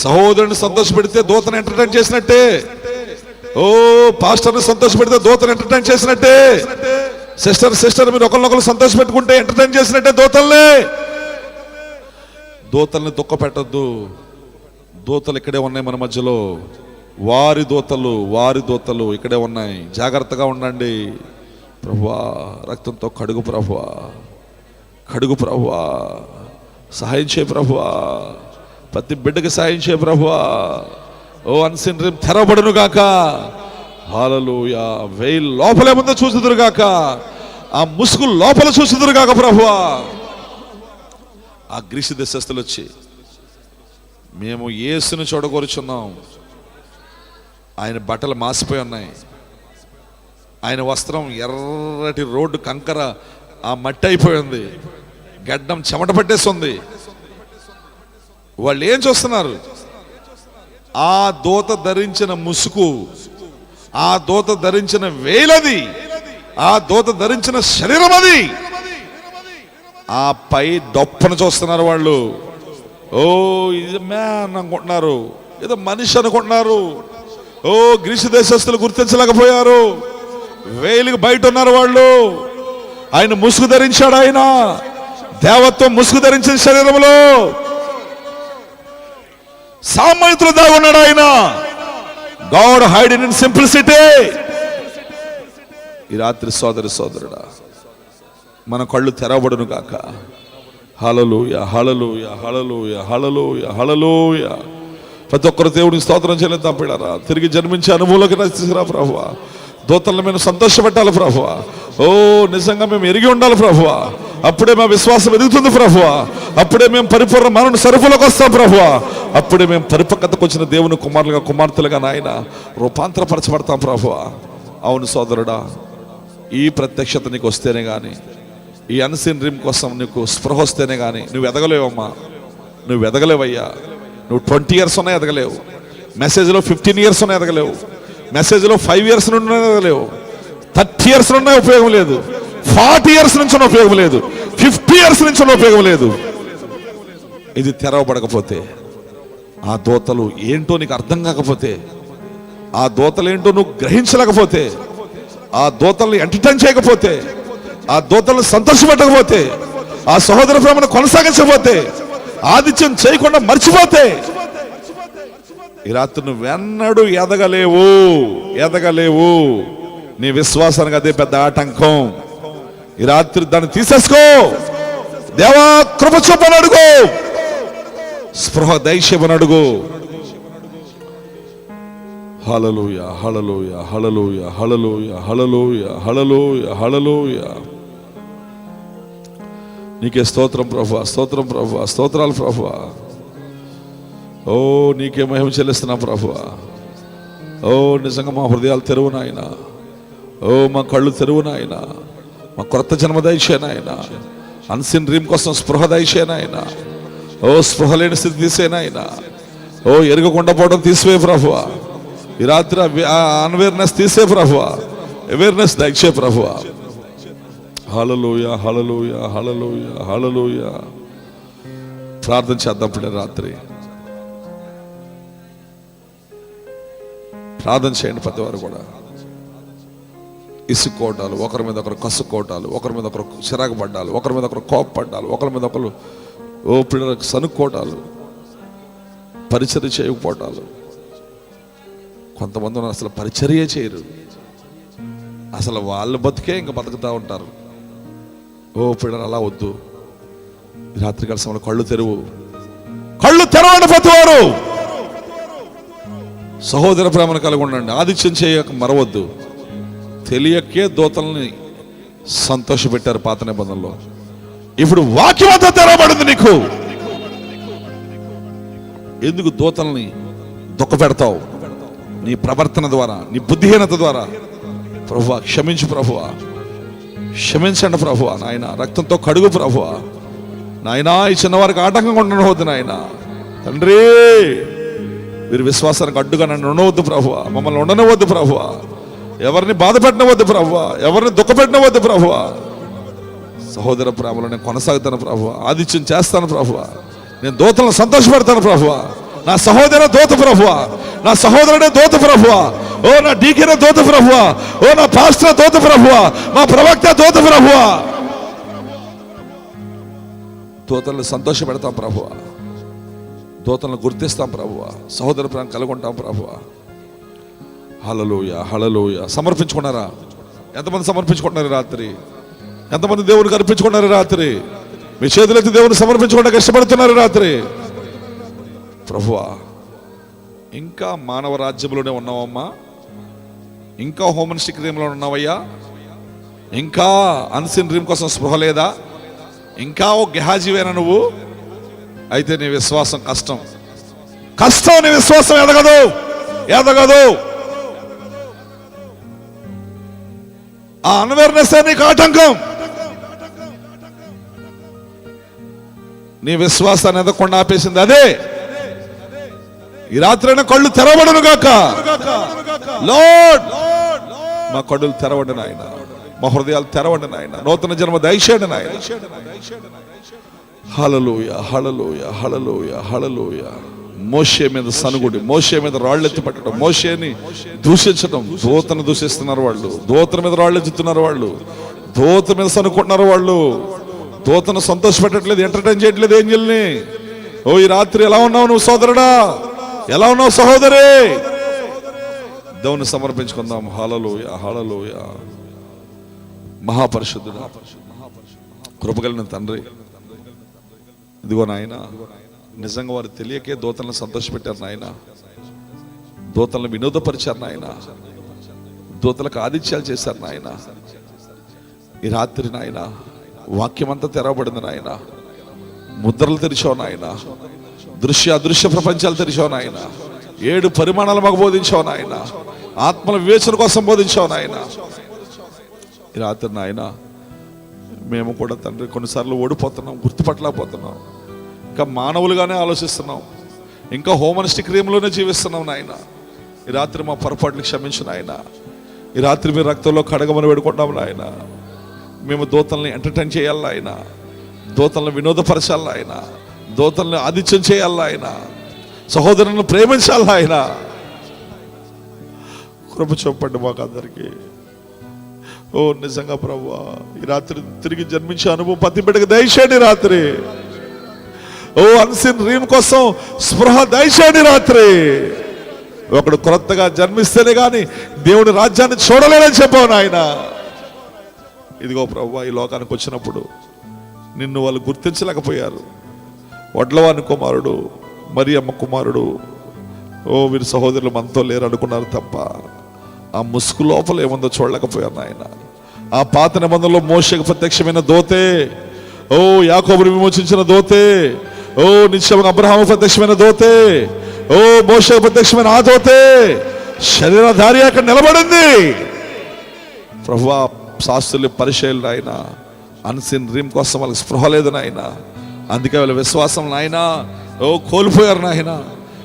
సహోదరుని సంతోషపెడితే దూతను ఎంటర్టైన్ చేసినట్టే. ఓ పాస్టర్ని సంతోషపెడితే దూతను ఎంటర్టైన్ చేసినట్టే. సిస్టర్ మీరు ఒకరినొకరు సంతోషపెట్టుకుంటే ఎంటర్టైన్ చేసినట్టే దూతల్ని. దూతల్ని దుఃఖ పెట్టద్దు. దూతలు ఇక్కడే ఉన్నాయి మన మధ్యలో. వారి దూతలు ఇక్కడే ఉన్నాయి. జాగ్రత్తగా ఉండండి ప్రభువా. రక్తంతో కడుగు ప్రభువా, కడుగు ప్రభువా. సహాయం చేయ ప్రభువా. ప్రతి బిడ్డకి సహాయం చేయ ప్రభువా. ఓ అన్సిన్ రీమ్ తెరవబడును గాక. హల్లెలూయా. వేయి లోపలే ముందు చూసుదురు గాక, ఆ ముసుగు లోపల చూసుదురు గాక ప్రభువా. ఆ గ్రీసు దేశస్తులు వచ్చి మేము యేసుని చూడగోరుచున్నాం. ఆయన బట్టలు మాసిపోయి ఉన్నాయి, ఆయన వస్త్రం ఎర్రటి రోడ్డు కంకర ఆ మట్టి అయిపోయింది, గడ్డం చెమట పట్టేస్తుంది. వాళ్ళు ఏం చూస్తున్నారు? ఆ దూత ధరించిన ముసుగు, ఆ దూత ధరించిన వేలది, ఆ దూత ధరించిన శరీరం అది. ఆ పై డొప్పను చూస్తున్నారు వాళ్ళు. ఓ ఇది మ్యాన్ అనుకుంటున్నారు, ఏదో మనిషి అనుకుంటున్నారు. ఓ గ్రీసు దేశస్తులు గుర్తించలేకపోయారు. వేలికి బయట ఉన్నారు వాళ్ళు. ఆయన ముసుగు ధరించాడు. ఆయన దేవత్వం ముసుగు ధరించిన శరీరంలో సామాన్యులు దాగున్నాడు ఆయన. God hide in simplicity. ఈ రాత్రి సోదరుడా మన కళ్ళు తెరవబడును గాక. హల్లెలూయా హల్లెలూయా హల్లెలూయా హల్లెలూయా హల్లెలూయా. ప్రతి ఒక్కరు దేవుడికి స్తోత్రం చెల్లిద్దాం పిల్లరా. తిరిగి జన్మించే అనుభవంలోకి నడిచిరా ప్రభువా. దూతలను మేము సంతోషపెట్టాలి ప్రభువా. ఓ నిజంగా మేము ఎరిగి ఉండాలి ప్రభువా. అప్పుడే మా విశ్వాసం ఎదుగుతుంది ప్రభువా. అప్పుడే మేము పరిపూర్ణ మరణ సరుపులోకి వస్తాం ప్రభువా. అప్పుడే మేము పరిపక్వతకు వచ్చిన దేవుని కుమారులుగా కుమార్తెలుగా నాయన రూపాంతరపరచబడతాం ప్రభువా. అవును సోదరుడా, ఈ ప్రత్యక్షత నీకు వస్తేనే కానీ, ఈ అన్సీన్ డ్రీమ్ కోసం నీకు స్పృహ వస్తేనే కానీ నువ్వు ఎదగలేవమ్మా. నువ్వు ఎదగలేవయ్యా. నువ్వు 20 years ఉన్నా ఎదగలేవు. మెసేజ్లో 15 years ఉన్నా ఎదగలేవు. మెసేజ్లో 5 years నుండి ఎదగలేవు. 30 years నుండి ఉపయోగం లేదు. 40 years నుంచి ఉన్న ఉపయోగం లేదు. 50 years నుంచి ఉన్న ఉపయోగం లేదు. ఇది తెరవబడకపోతే, ఆ దూతలు ఏంటో నీకు అర్థం కాకపోతే, ఆ దూతలు ఏంటో నువ్వు గ్రహించలేకపోతే, ఆ దూతల్ని ఎంటర్టైన్ చేయకపోతే, ఆ దూతలను సంతోషపెట్టకపోతే, ఆ సహోదర ప్రేమను కొనసాగించకపోతే, ఆదిత్యం చేయకుండా మర్చిపోతే, ఈ రాత్రి నువ్వెన్నడూ ఎదగలేవు. నీ విశ్వాసానికి అదే పెద్ద ఆటంకం. ఈ రాత్రి దాన్ని తీసేసుకో. దేవా కృప చూపని అడుగు, స్పృహ దయచేయమని అడుగు. హల్లెలూయా హల్లెలూయా హల్లెలూయా హల్లెలూయా హల్లెలూయా హల్లెలూయా హల్లెలూయా. నీకే స్తోత్రం ప్రభువా, స్తోత్రం ప్రభువా, స్తోత్రాలు ప్రభువా. ఓ నీకే మహిమ చెల్లిస్తున్నా ప్రభువా. ఓ నిజంగా మా హృదయాలు తెరువు నాయన. ఓ మా కళ్ళు తెరువు నాయన. మా క్రొత్త జన్మ దయచేయను ఆయన. అన్సిన్ డ్రీమ్ కోసం స్పృహ దయచేయను ఆయన. ఓ స్పృహ లేని స్థితి తీసేయను ఆయన. ఓ ఎరగకుండా పోవడం తీసివే ప్రభువా. ఈ రాత్రి అన్వేర్నెస్ తీసే ప్రభువా, అవేర్నెస్ దయచే ప్రభువా. హల్లెలూయా, హల్లెలూయా, హల్లెలూయా, హల్లెలూయా. ప్రార్థన చేద్దాం పిల్లలు. రాత్రి ప్రార్థన చేయండి ప్రతి వారు కూడా. ఇసుక్కోవటాలు, ఒకరి మీద ఒకరు కసుక్కోవటాలు, ఒకరి మీద ఒకరు చిరాకు పడ్డాలు, ఒకరి మీద ఒకరు కోపపడ్డాలు, ఒకరి మీద ఒకరు పిల్లలకు సనుక్కోవటాలు, పరిచర్య చేయకపోవటాలు. కొంతమంది అసలు పరిచర్య చేయరు, అసలు వాళ్ళ బతికే ఇంకా బతుకుతూ ఉంటారు. పిల్లలు అలా వద్దు. రాత్రికాల సమయంలో కళ్ళు తెరవండి ప్రతి వారు. సహోదర ప్రేమను కలిగి ఉండండి. ఆదిత్యం చేయక మరవద్దు. తెలియకే దూతల్ని సంతోషపెట్టారు పాత నిబంధనలో. ఇప్పుడు వాక్యం అంతా తెరవబడింది నీకు. ఎందుకు దూతల్ని దుఃఖ పెడతావు? నీ ప్రవర్తన ద్వారా, నీ బుద్ధిహీనత ద్వారా. ప్రభువా క్షమించు ప్రభువా, క్షమించండి ప్రభువా. నాయన రక్తంతో కడుగు ప్రభువా. నాయనా ఈ చిన్నవారికి ఆటంకంగా ఉండవద్దు నాయన. తండ్రి మీరు విశ్వాసానికి అడ్డుగా నన్ను ఉండవద్దు ప్రభువా, మమ్మల్ని ఉండనవద్దు ప్రభువా. ఎవరిని బాధ పెట్టనవద్దు ప్రభువా, ఎవరిని దుఃఖ పెట్టనవద్దు ప్రభువా. సహోదర ప్రేమలో నేను కొనసాగుతాను ప్రభువా. ఆదిత్యం చేస్తాను ప్రభువా. నేను దూతలను సంతోషపెడతాను ప్రభువా. నా సహోదర దూత ప్రభువా, నా సహోదరుడే దూత ప్రభువా. ఓ నా డీకిన దూత ప్రభువా, ఓ నా పాస్టర్ దూత ప్రభువా, మా ప్రవక్త దూత ప్రభువా. దూతలను సంతోష పెడతాం ప్రభువా, దూతలను గుర్తిస్తాం ప్రభువా, సహోదర ప్రేమ కలుగుంటాం ప్రభువా. హల్లెలూయా, హల్లెలూయా. సమర్పించుకున్నారా? ఎంతమంది సమర్పించుకుంటున్నారు రాత్రి? ఎంతమంది దేవునికి అర్పించుకున్నారు రాత్రి? మీ చేతులెత్తి దేవుని సమర్పించుకోవడానికి ఇష్టపడుతున్నారు రాత్రి? ప్రభువా ఇంకా మానవ రాజ్యంలోనే ఉన్నావమ్మా, ఇంకా హోమనిస్టిక్ డ్రీమ్లో ఉన్నావయ్యా, ఇంకా అన్సిన్ డ్రీమ్ కోసం స్పృహ లేదా, ఇంకా ఓ గెహాజీవేనా నువ్వు? అయితే నీ విశ్వాసం కష్టం. నీ విశ్వాసం ఎదగదు. ఆ అన్వేర్నెస్ నీకు ఆటంకం. నీ విశ్వాసాన్ని ఎదగకుండా ఆపేసింది అదే. ఈ రాత్రైనా కళ్ళు తెరవబడును గాక. లార్డ్ మా కళ్ళు తెరవండి నాయన, మా హృదయాలు తెరవండి నాయన, నూతన జన్మ దయచేయండి నాయన. హల్లెలూయా, హల్లెలూయా, హల్లెలూయా, హల్లెలూయా. మోషే మీద సనుగుడి, మోషే మీద రాళ్ళెత్తి పట్టడం, మోషేని దూషించడం. దూతను దూషిస్తున్నారు వాళ్ళు, దూతల మీద రాళ్ళెత్తుతున్నారు వాళ్ళు, దూత మీద సనుకుంటున్నారు వాళ్ళు. దూతను సంతోష పెట్టట్లేదు, ఎంటర్టైన్ చేయట్లేదు ఏంజెల్ని. ఓ ఈ రాత్రి ఎలా ఉన్నావు నువ్వు సోదరుడా? ఎలా ఉన్నావు సహోదరి? దేవుని సమర్పించుకుందాం. హల్లెలూయా, హల్లెలూయా. మహాపరిశుద్ధుడా, కృపగలిగిన తండ్రి, ఇదిగో నాయన నిజంగా వారు తెలియకే దూతలను సంతోషపెట్టారు నాయన, దూతలను వినోదపరిచారు నాయన, దూతలకు ఆదిత్యాలు చేశారు నాయన. ఈ రాత్రి నాయన వాక్యం అంతా తెరవబడింది నాయన, ముద్రలు తెరిచావు నాయన, దృశ్య అదృశ్య ప్రపంచాలు తెరిచావు నాయన, 7 పరిమాణాలు మాకు బోధించావు నాయన, ఆత్మల వివేచన కోసం బోధించావు నాయన. ఈ రాత్రి నాయన మేము కూడా తండ్రి కొన్నిసార్లు ఓడిపోతున్నాం, గుర్తుపట్టలేకపోతున్నాం, ఇంకా మానవులుగానే ఆలోచిస్తున్నాం, ఇంకా హోమనిస్టిక్ రీమ్లోనే జీవిస్తున్నాం నాయన. ఈ రాత్రి మా పొరపాట్లు క్షమించు నాయన. ఈ రాత్రి మీరు రక్తంలో కడగమని వేడుకుంటాం నాయన. మేము దూతల్ని ఎంటర్టైన్ చేయాలి ఆయన, దూతల్ని వినోదపరచాలి ఆయన, దూతల్ని ఆదిత్యం చేయాలి ఆయన, సహోదరులను ప్రేమించాలి ఆయన. కృప చూపండి మాకు అందరికీ. ఓ నిజంగా ప్రభువా ఈ రాత్రి తిరిగి జన్మించే అనుభవం ప్రతి బిడ్డకు దయచేయండి రాత్రి. ఓ అన్సిన్ డ్రీమ్ కోసం స్పృహ దయచేయండి రాత్రి. ఒకడు క్రొత్తగా జన్మిస్తేనే కానీ దేవుని రాజ్యాన్ని చూడలేనని చెప్పావు నాయన. ఇదిగో ప్రభువా ఈ లోకానికి వచ్చినప్పుడు నిన్ను వాళ్ళు గుర్తించలేకపోయారు. వడ్లవాని కుమారుడు, మరియమ్మ కుమారుడు, ఓ వీరి సహోదరులు మనతో లేరు అనుకున్నారు తప్ప ఆ ముసుగు లోపల ఏముందో చూడలేకపోయారు నాయన. ఆ పాత నిబంధనలో మోషేకు ప్రత్యక్షమైన దోతే, ఓ యాకోబుని విమోచించిన దోతే, ఓ నిత్యంగా అబ్రహాము ప్రత్యక్షమైన దోతే, ఓ మోషేకు ప్రత్యక్షమైన ఆ దోతే శరీరధారి అక్కడ నిలబడింది. ప్రభువా శాస్త్రులు పరిచయాలు నాయన అన్సిన్ డ్రీమ్ కోసం వాళ్ళకి స్పృహ లేదు నాయన. అందుకే వాళ్ళ విశ్వాసం నాయన కోల్పోయారు నాయన.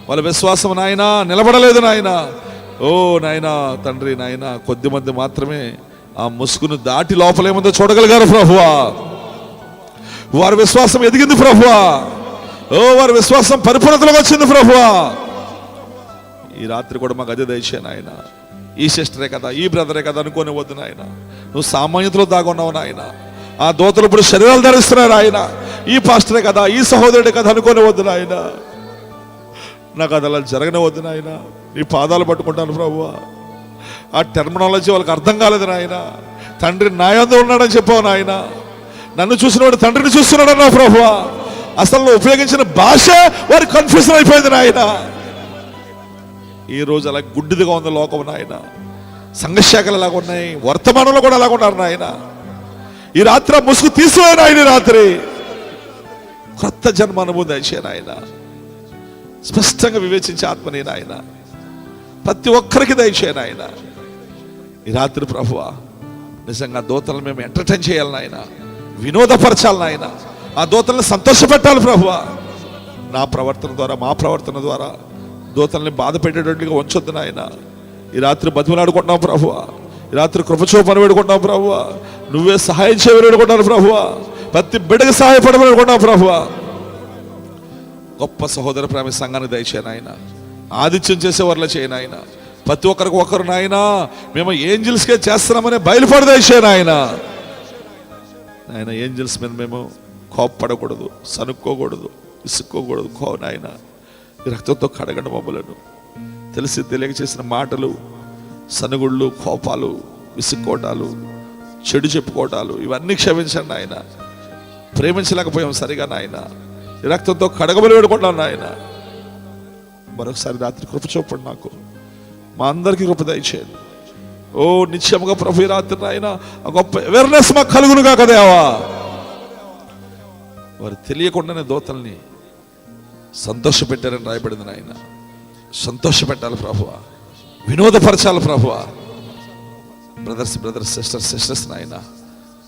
వాళ్ళ విశ్వాసం నాయన నిలబడలేదు నాయన. నాయన తండ్రి నాయన కొద్ది మంది మాత్రమే ఆ ముసుగును దాటి లోపలేముందో చూడగలిగారు ప్రభువా. వారి విశ్వాసం ఎదిగింది ప్రభువా. వారి విశ్వాసం పరిపూర్ణతలోకి వచ్చింది ప్రభువా. ఈ రాత్రి కూడా మాకు అదే దయచే నాయన. ఈ సిస్టరే కదా, ఈ బ్రదరే కదా అనుకోని వద్దు నాయన. నువ్వు సామాన్యతలో దాగున్నావు నాయన. ఆ దూతలు ఇప్పుడు శరీరాలు ధరిస్తున్నారు ఆయన. ఈ పాస్టరే కదా, ఈ సహోదరుడే కదా అనుకోని వద్దు నాయన. నాకు అది అలా జరగనివద్దు నాయన. నీ పాదాలు పట్టుకుంటాను ప్రభువా. ఆ టెర్మినాలజీ వాళ్ళకి అర్థం కాలేదు నాయన. తండ్రి నాయందు ఉన్నాడని చెప్పావు నాయన. నన్ను చూసినవాడు తండ్రిని చూస్తున్నాడు అన్నావు ప్రభువా. అసలు నువ్వు ఉపయోగించిన భాష వారికి కన్ఫ్యూజన్ అయిపోయింది నాయన. ఈ రోజు అలా గుడ్డిదిగా ఉంది లోకం నాయన. సంఘశాఖలు అలాగ ఉన్నాయి, వర్తమానంలో కూడా అలాగ ఉన్నారు నాయన. ఈ రాత్రి ముసుగు తీసివేయను ఆయన. ఈ రాత్రి కొత్త జన్మ అనుభవం దయచే నాయన. స్పష్టంగా వివేచించే ఆత్మనే నాయన. ప్రతి ఒక్కరికి దయచేయను ఆయన. ఈ రాత్రి ప్రభువా నిజంగా దూతలను మేము ఎంటర్టైన్ చేయాలి నాయన, వినోదపరచాలి నాయన. ఆ దూతలను సంతోషపెట్టాలి ప్రభువా. నా ప్రవర్తన ద్వారా, మా ప్రవర్తన ద్వారా దూతల్ని బాధ పెట్టేటట్టుగా ఉంచొద్దు నాయన. ఈ రాత్రి బతిమలాడుకుంటున్నాం ప్రభువా. ఈ రాత్రి కృపచూపని వేడుకుంటున్నాం ప్రభువా. నువ్వే సహాయం చేయమని వేడుకుంటున్నాను ప్రభువా. ప్రతి బిడ్డకి సహాయపడమని వేడుకుంటున్నాం ప్రభువా. గొప్ప సహోదర ప్రేమ సంఘాన్ని దయచేయను ఆయన. ఆదిత్యం చేసేవారిలో చేయను ఆయన. ప్రతి ఒక్కరికి ఒకరు నాయన మేము ఏంజిల్స్కే చేస్తున్నామని బయలుపడి దయచేయను ఆయన. ఆయన ఏంజిల్స్ మీద మేము కోప్పడకూడదు, సనుక్కోకూడదు, విసుక్కోకూడదు. నాయన ఈ రక్తంతో కడగండి మమ్మలను. తెలిసి తెలియక చేసిన మాటలు, సనుగుళ్ళు, కోపాలు, విసుక్కోటాలు, చెడు చెప్పుకోవటాలు ఇవన్నీ క్షమించండి ఆయన. ప్రేమించలేకపోయాం సరిగా నాయన. ఈ రక్తంతో కడగబలి వేడుకుంటున్నాను నాయన. మరొకసారి రాత్రి కృప చూపండి నాకు, మా అందరికీ కృప దయచేయండి. నిత్యముగా ప్రభు ఈ రాత్రి నాయన గొప్ప అవేర్నెస్ మాకు కలుగునుగా కదేవా. వారు తెలియకుండానే దూతల్ని సంతోషపెట్టారని రాయబడింది నాయన. సంతోషపెట్టాలి ప్రభువా, వినోదపరచాలి ప్రభువా. బ్రదర్స్ సిస్టర్స్ నాయన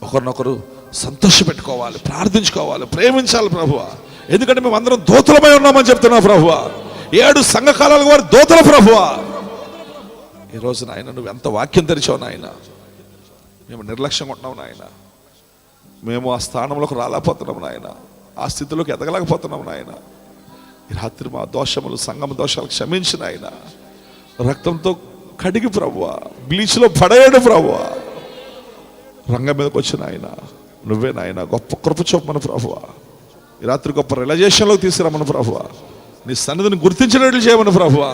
ఒకరినొకరు సంతోషపెట్టుకోవాలి, ప్రార్థించుకోవాలి, ప్రేమించాలి ప్రభువా. ఎందుకంటే మేము అందరం దూతలమై ఉన్నామని చెప్తున్నాం ప్రభువా. 7 సంఘకాలాల వారు దూతల ప్రభువా. ఈ రోజు నాయన నువ్వు ఎంత వాక్యం తెరిచావు నాయన. మేము నిర్లక్ష్యంగా ఉంటున్నావు నాయన. మేము ఆ స్థానంలోకి రాలేకపోతున్నాం నాయన. ఆ స్థితిలోకి ఎదగలేకపోతున్నాం నాయన. ఈ రాత్రి మా దోషములు, సంగమ దోషాలు క్షమించిన ఆయన. రక్తంతో కడిగి ప్రభువా, బ్లీచ్లో పడేయడు ప్రభువా. రంగం మీదకి వచ్చిన ఆయన నువ్వే నాయన. గొప్ప కృప చూపమని ప్రభువా. ఈ రాత్రి గొప్ప రిలైజేషన్లోకి తీసుకురామని ప్రభువా. నీ సన్నిధిని గుర్తించినట్లు చేయమని ప్రభువా.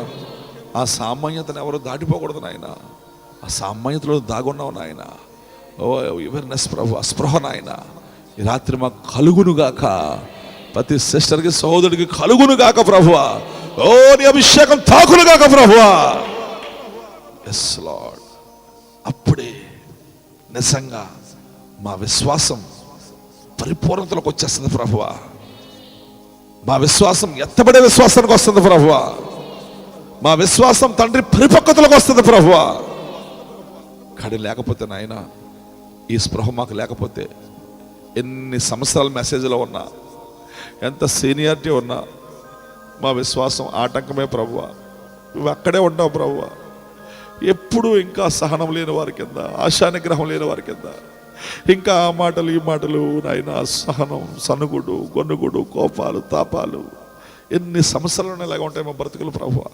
ఆ సామాన్యతను ఎవరు దాటిపోకూడదు నాయన. ఆ సామాన్యతలో దాగున్నావు నాయన. అవేర్నెస్ ప్రభు, స్పృహ నాయన. ఈ రాత్రి మాకు కలుగునుగాక. ప్రతి సిస్టర్కి, సహోదరుడికి కలుగునుగాక ప్రభువా. నీ అభిషేకం తాకునుగాక ప్రభువా. Yes Lord. అప్పుడే నిజంగా మా విశ్వాసం పరిపూర్ణతలోకి వచ్చేస్తుంది ప్రభువా. మా విశ్వాసం ఎత్తబడే విశ్వాసానికి వస్తుంది ప్రభువా. మా విశ్వాసం తండ్రి పరిపక్వతలోకి వస్తుంది ప్రభువా. కడి లేకపోతే నాయన, ఈ స్పృహ మాకు లేకపోతే ఎన్ని సంవత్సరాల మెసేజ్లో ఉన్నా, ఎంత సీనియారిటీ ఉన్నా మా విశ్వాసం ఆటంకమే ప్రభువా. నువ్వు అక్కడే ఉంటావు ప్రభువా. ఎప్పుడు ఇంకా సహనం లేని వారి కింద, ఆశానిగ్రహం లేని వారి కింద ఇంకా ఆ మాటలు ఈ మాటలు నాయన, సహనం, సనుగుడు, గొనుగుడు, కోపాలు, తాపాలు ఎన్ని సంవత్సరాలు ఇలాగా ఉంటాయి మా బ్రతుకులు ప్రభువా.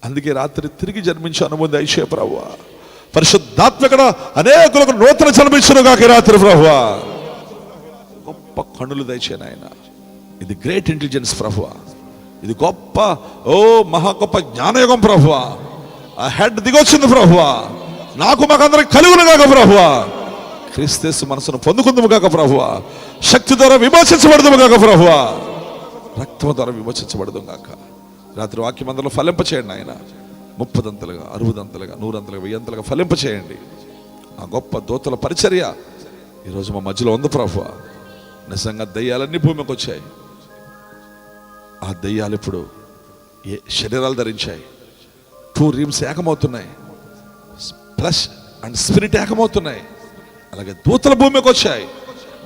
అందుకే రాత్రి తిరిగి జన్మించే అనుమతి దయచే ప్రభువా. పరిశుద్ధాత్మ ఇక్కడ అనేకులకు నూతన జన్మించును గాక రాత్రి ప్రభువా. గొప్ప కన్నులు దయచే నాయన. ఇది గ్రేట్ ఇంటెలిజెన్స్ ప్రభువా. ఇది గొప్ప మహా గొప్ప జ్ఞానయుగం ప్రభువా. ఆ హెడ్ దిగొచ్చింది ప్రభువా. నాకు మాకందరికి కలుగును గాక ప్రభువా. క్రీస్తు మనసును పొందుకుందుము గాక ప్రభువా. శక్తి ద్వారా విమోచించబడదుము గాక ప్రభువా. రక్తం ద్వారా విమోచించబడదు గాక. రాత్రి వాక్యం అందరిలో ఫలింపచేయండి ఆయన. 30 60 100 1000 ఫలింపచేయండి. ఆ గొప్ప దూతల పరిచర్య ఈరోజు మా మధ్యలో ఉంది ప్రభువా. నిజంగా దయ్యాలన్నీ భూమికి వచ్చాయి. ఆ దయ్యాలు ఇప్పుడు శరీరాలు ధరించాయి. 2 రీమ్స్ ఏకమవుతున్నాయి. ఫ్లెష్ అండ్ స్పిరిట్ ఏకమవుతున్నాయి. అలాగే దూతల భూమికి వచ్చాయి,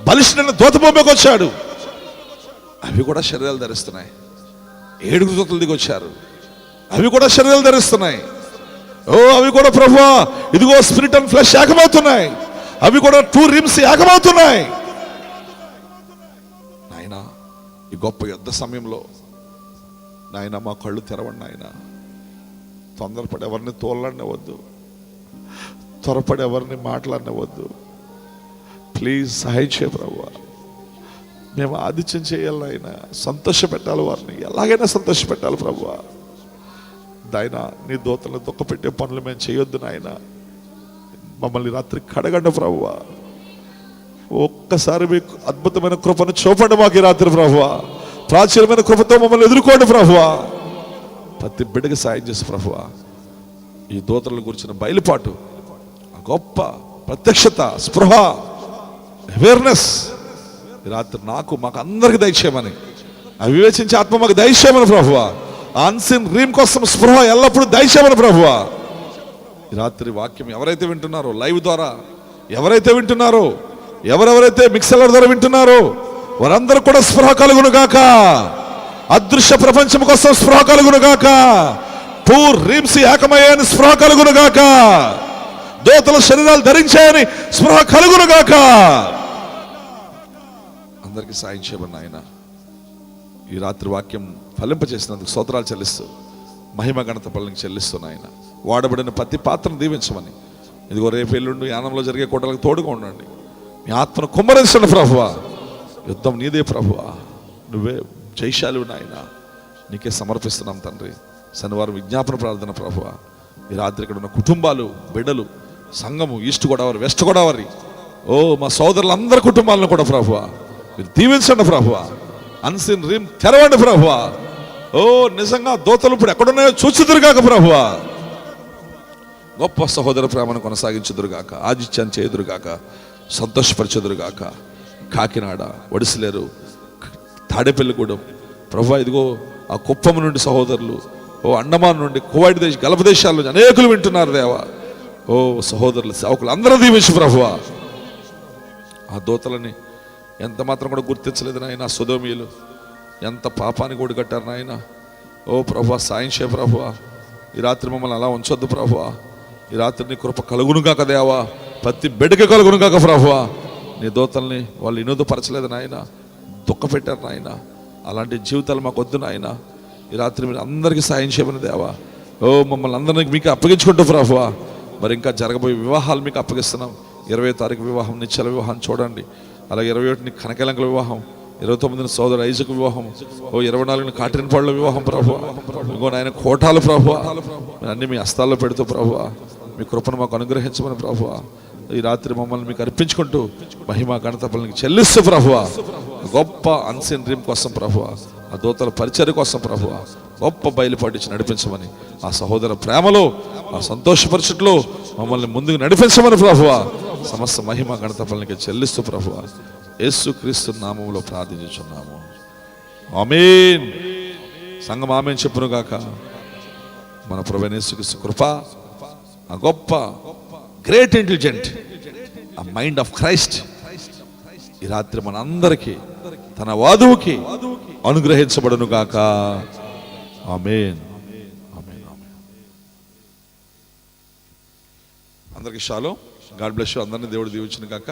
బలిష్ఠుడైన దూత భూమికి వచ్చాడు, అవి కూడా శరీరాలు ధరిస్తున్నాయి. 7 దూతలు దిగి వచ్చారు, అవి కూడా శరీరాలు ధరిస్తున్నాయి. ఓ అవి కూడా ప్రభువా ఇదిగో స్పిరిట్ అండ్ ఫ్లెష్ ఏకమవుతున్నాయి, అవి కూడా 2 రిమ్స్ ఏకమవుతున్నాయి. నాయనా ఈ గొప్ప యుద్ధ సమయంలో నాయన మా కళ్ళు తెరవండి నాయన. తొందరపడి ఎవరిని తోలనివ్వద్దు, త్వరపడి ఎవరిని మాట్లాడనివ్వద్దు. ప్లీజ్ సహాయం చేయ ప్రభువా. మేము ఆదిత్యం చేయాలి నాయన, సంతోష పెట్టాలి వారిని, ఎలాగైనా సంతోష పెట్టాలి ప్రభువా. నాయన నీ దూతలను దుఃఖపెట్టే పనులు మేము చేయొద్దు నాయన. మమ్మల్ని రాత్రి కడగండి ప్రభువా. ఒక్కసారి మీకు అద్భుతమైన కృపను చూపండి మాకు ఈ రాత్రి ప్రభువా. ప్రాచీనమైన కృపతో మమ్మల్ని ఎదుర్కోండి ప్రభువా. ప్రతి బిడ్డకి సాయం చేసి ప్రభువా. ఈ దూతలను గురించిన బయలుపాటు, గొప్ప ప్రత్యక్షత, స్పృహ, అవేర్నెస్ ఈ రాత్రి నాకు మాకు అందరికి దయచేయమని, అవివేచించే ఆత్మ మాకు దయచేయమని ప్రభువా. అన్సిన్ రీమ్ కోసం స్పృహ ఎల్లప్పుడూ దయచేయమని ప్రభువా. ఈ రాత్రి వాక్యం ఎవరైతే వింటున్నారో లైవ్ ద్వారా, ఎవరైతే వింటున్నారో, ఎవరెవరైతే మిక్సర్ల ద్వారా వింటున్నారో వారందరూ కూడా స్పృహ కలుగును గాక. అదృశ్య ప్రపంచం కోసం స్పృహ కలుగును గాక. 2 రీమ్స్ ఏకమయ్యాయని స్పృహ కలుగును గాక. దూతల శరీరాలు ధరించాయని స్పృహ కలుగును గాక. అందరికీ సాయం చేయమని ఆయన ఈ రాత్రి వాక్యం ఫలింపచేసినందుకు స్తోత్రాలు చెల్లిస్తూ మహిమ ఘనత పనులకు చెల్లిస్తున్న ఆయన వాడబడిన ప్రతి పాత్రను దీవించమని, ఇదిగో రేపు ఎల్లుండి యానంలో జరిగే కూటలకు తోడుగా ఉండండి. మీ ఆత్మను కుమ్మరించండి ప్రభువా. యుద్ధం నీదే ప్రభువా, నువ్వే జయశాలివి నాయన. నీకే సమర్పిస్తున్నాం తండ్రి. శనివారం విజ్ఞాపన ప్రార్థన ప్రభువా. ఈ రాత్రి ఇక్కడ ఉన్న కుటుంబాలు, బిడ్డలు, సంఘము, ఈస్ట్ గోదావరి, వెస్ట్ గోదావరి, ఓ మా సోదరులందరి కుటుంబాలను కూడా ప్రభువా మీరు దీవించండి ప్రభువా. అన్సిన్ రీమ్ తెరవండి ప్రభువా. ఓ నిజంగా దూతలు ఇప్పుడు ఎక్కడున్నాయో చూచుదురుగాక ప్రభువా. గొప్ప సహోదర ప్రేమను కొనసాగించుదురుగాక, ఆదిత్యాన్ని చేయుదురుగాక, సంతోషపరచుదురుగాక. కాకినాడ, వడిసిలేరు, తాడేపల్లిగూడెం ప్రభువా, ఇదిగో ఆ కుప్పం నుండి సహోదరులు, ఓ అండమాన్ నుండి, కువైట్ దేశం, గల్ఫ్ దేశాల నుంచి అనేకులు వింటున్నారు దేవా. ఓ సహోదరులు, సేవకులు అందరూ దీవించు ప్రభువా. ఆ దూతలని ఎంత మాత్రం కూడా గుర్తించలేదు నాయన. సొదోమీయులు ఎంత పాపానికి ఒడిగట్టారు నాయన. ఓ ప్రభువా సాయం చేయ ప్రభువా. ఈ రాత్రి మమ్మల్ని అలా ఉంచొద్దు ప్రభువా. ఈ రాత్రి నీ కృప కలుగునుగాక దేవా, ప్రతి బిడ్డకి కలుగునుగాక ప్రభువా. నీ దూతల్ని వాళ్ళు వినోదపరచలేదు నాయన, దుఃఖ పెట్టారు నాయన. అలాంటి జీవితాలు మాకు వద్దు నాయన. ఈ రాత్రి మీరు అందరికీ సాయం చేయమని దేవా. ఓ మమ్మల్ని అందరినీ మీకు అప్పగించుకుంటూ ప్రభువా. మరి ఇంకా జరగబోయే వివాహాలు మీకు అప్పగిస్తున్నాం. 20వ తారీఖు వివాహం, నిశ్చల వివాహం చూడండి. అలాగే 21ని కనకలంకల వివాహం, 29ని సోదరు ఐజక్ వివాహం, ఓ 24ని కాట్రిన్ పళ్ళ వివాహం ప్రభువా. ఇంకో నాయన కోటాలు ప్రభువా. అన్ని మీ హస్తాల్లో పెడుతూ ప్రభువా మీ కృపను మాకు అనుగ్రహించమని ప్రభువా. ఈ రాత్రి మమ్మల్ని మీకు అర్పించుకుంటూ మహిమ ఘనత పనులకు చెల్లిస్తూ ప్రభువా. గొప్ప అన్సిన్ డ్రీమ్ కోసం ప్రభువా, ఆ దూతల పరిచర్య కోసం ప్రభువా గొప్ప బయలుపాటించి నడిపించమని, ఆ సహోదర ప్రేమలో, ఆ సంతోషపరచుట్లో మమ్మల్ని ముందుకు నడిపించమని ప్రభువా. సమస్త మహిమ ఘనత పనులకి చెల్లిస్తూ ప్రభువా యేసుక్రీస్తు నామములో ప్రార్థించుచున్నాము. ఆమేన్. సంఘం ఆమేన్ చెప్పును గాక. మన ప్రభువైన యేసుక్రీస్తు కృప, ఆ గొప్ప గ్రేట్ ఇంటెలిజెంట్, ఆ మైండ్ ఆఫ్ క్రైస్ట్ ఈ రాత్రి మన అందరికీ, తన వాదువుకి అనుగ్రహించబడును గాక. ఆమేన్. ఆమేన్. అందరికి షాలో. God bless you. అందరినీ దేవుడు దీవించును గాక.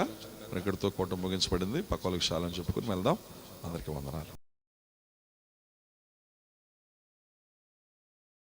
ఇక్కడితో కూటం ముగించబడింది. పక్క వాళ్ళకి షాలో అని చెప్పుకుని వెళ్దాం. అందరికీ వందనాలు.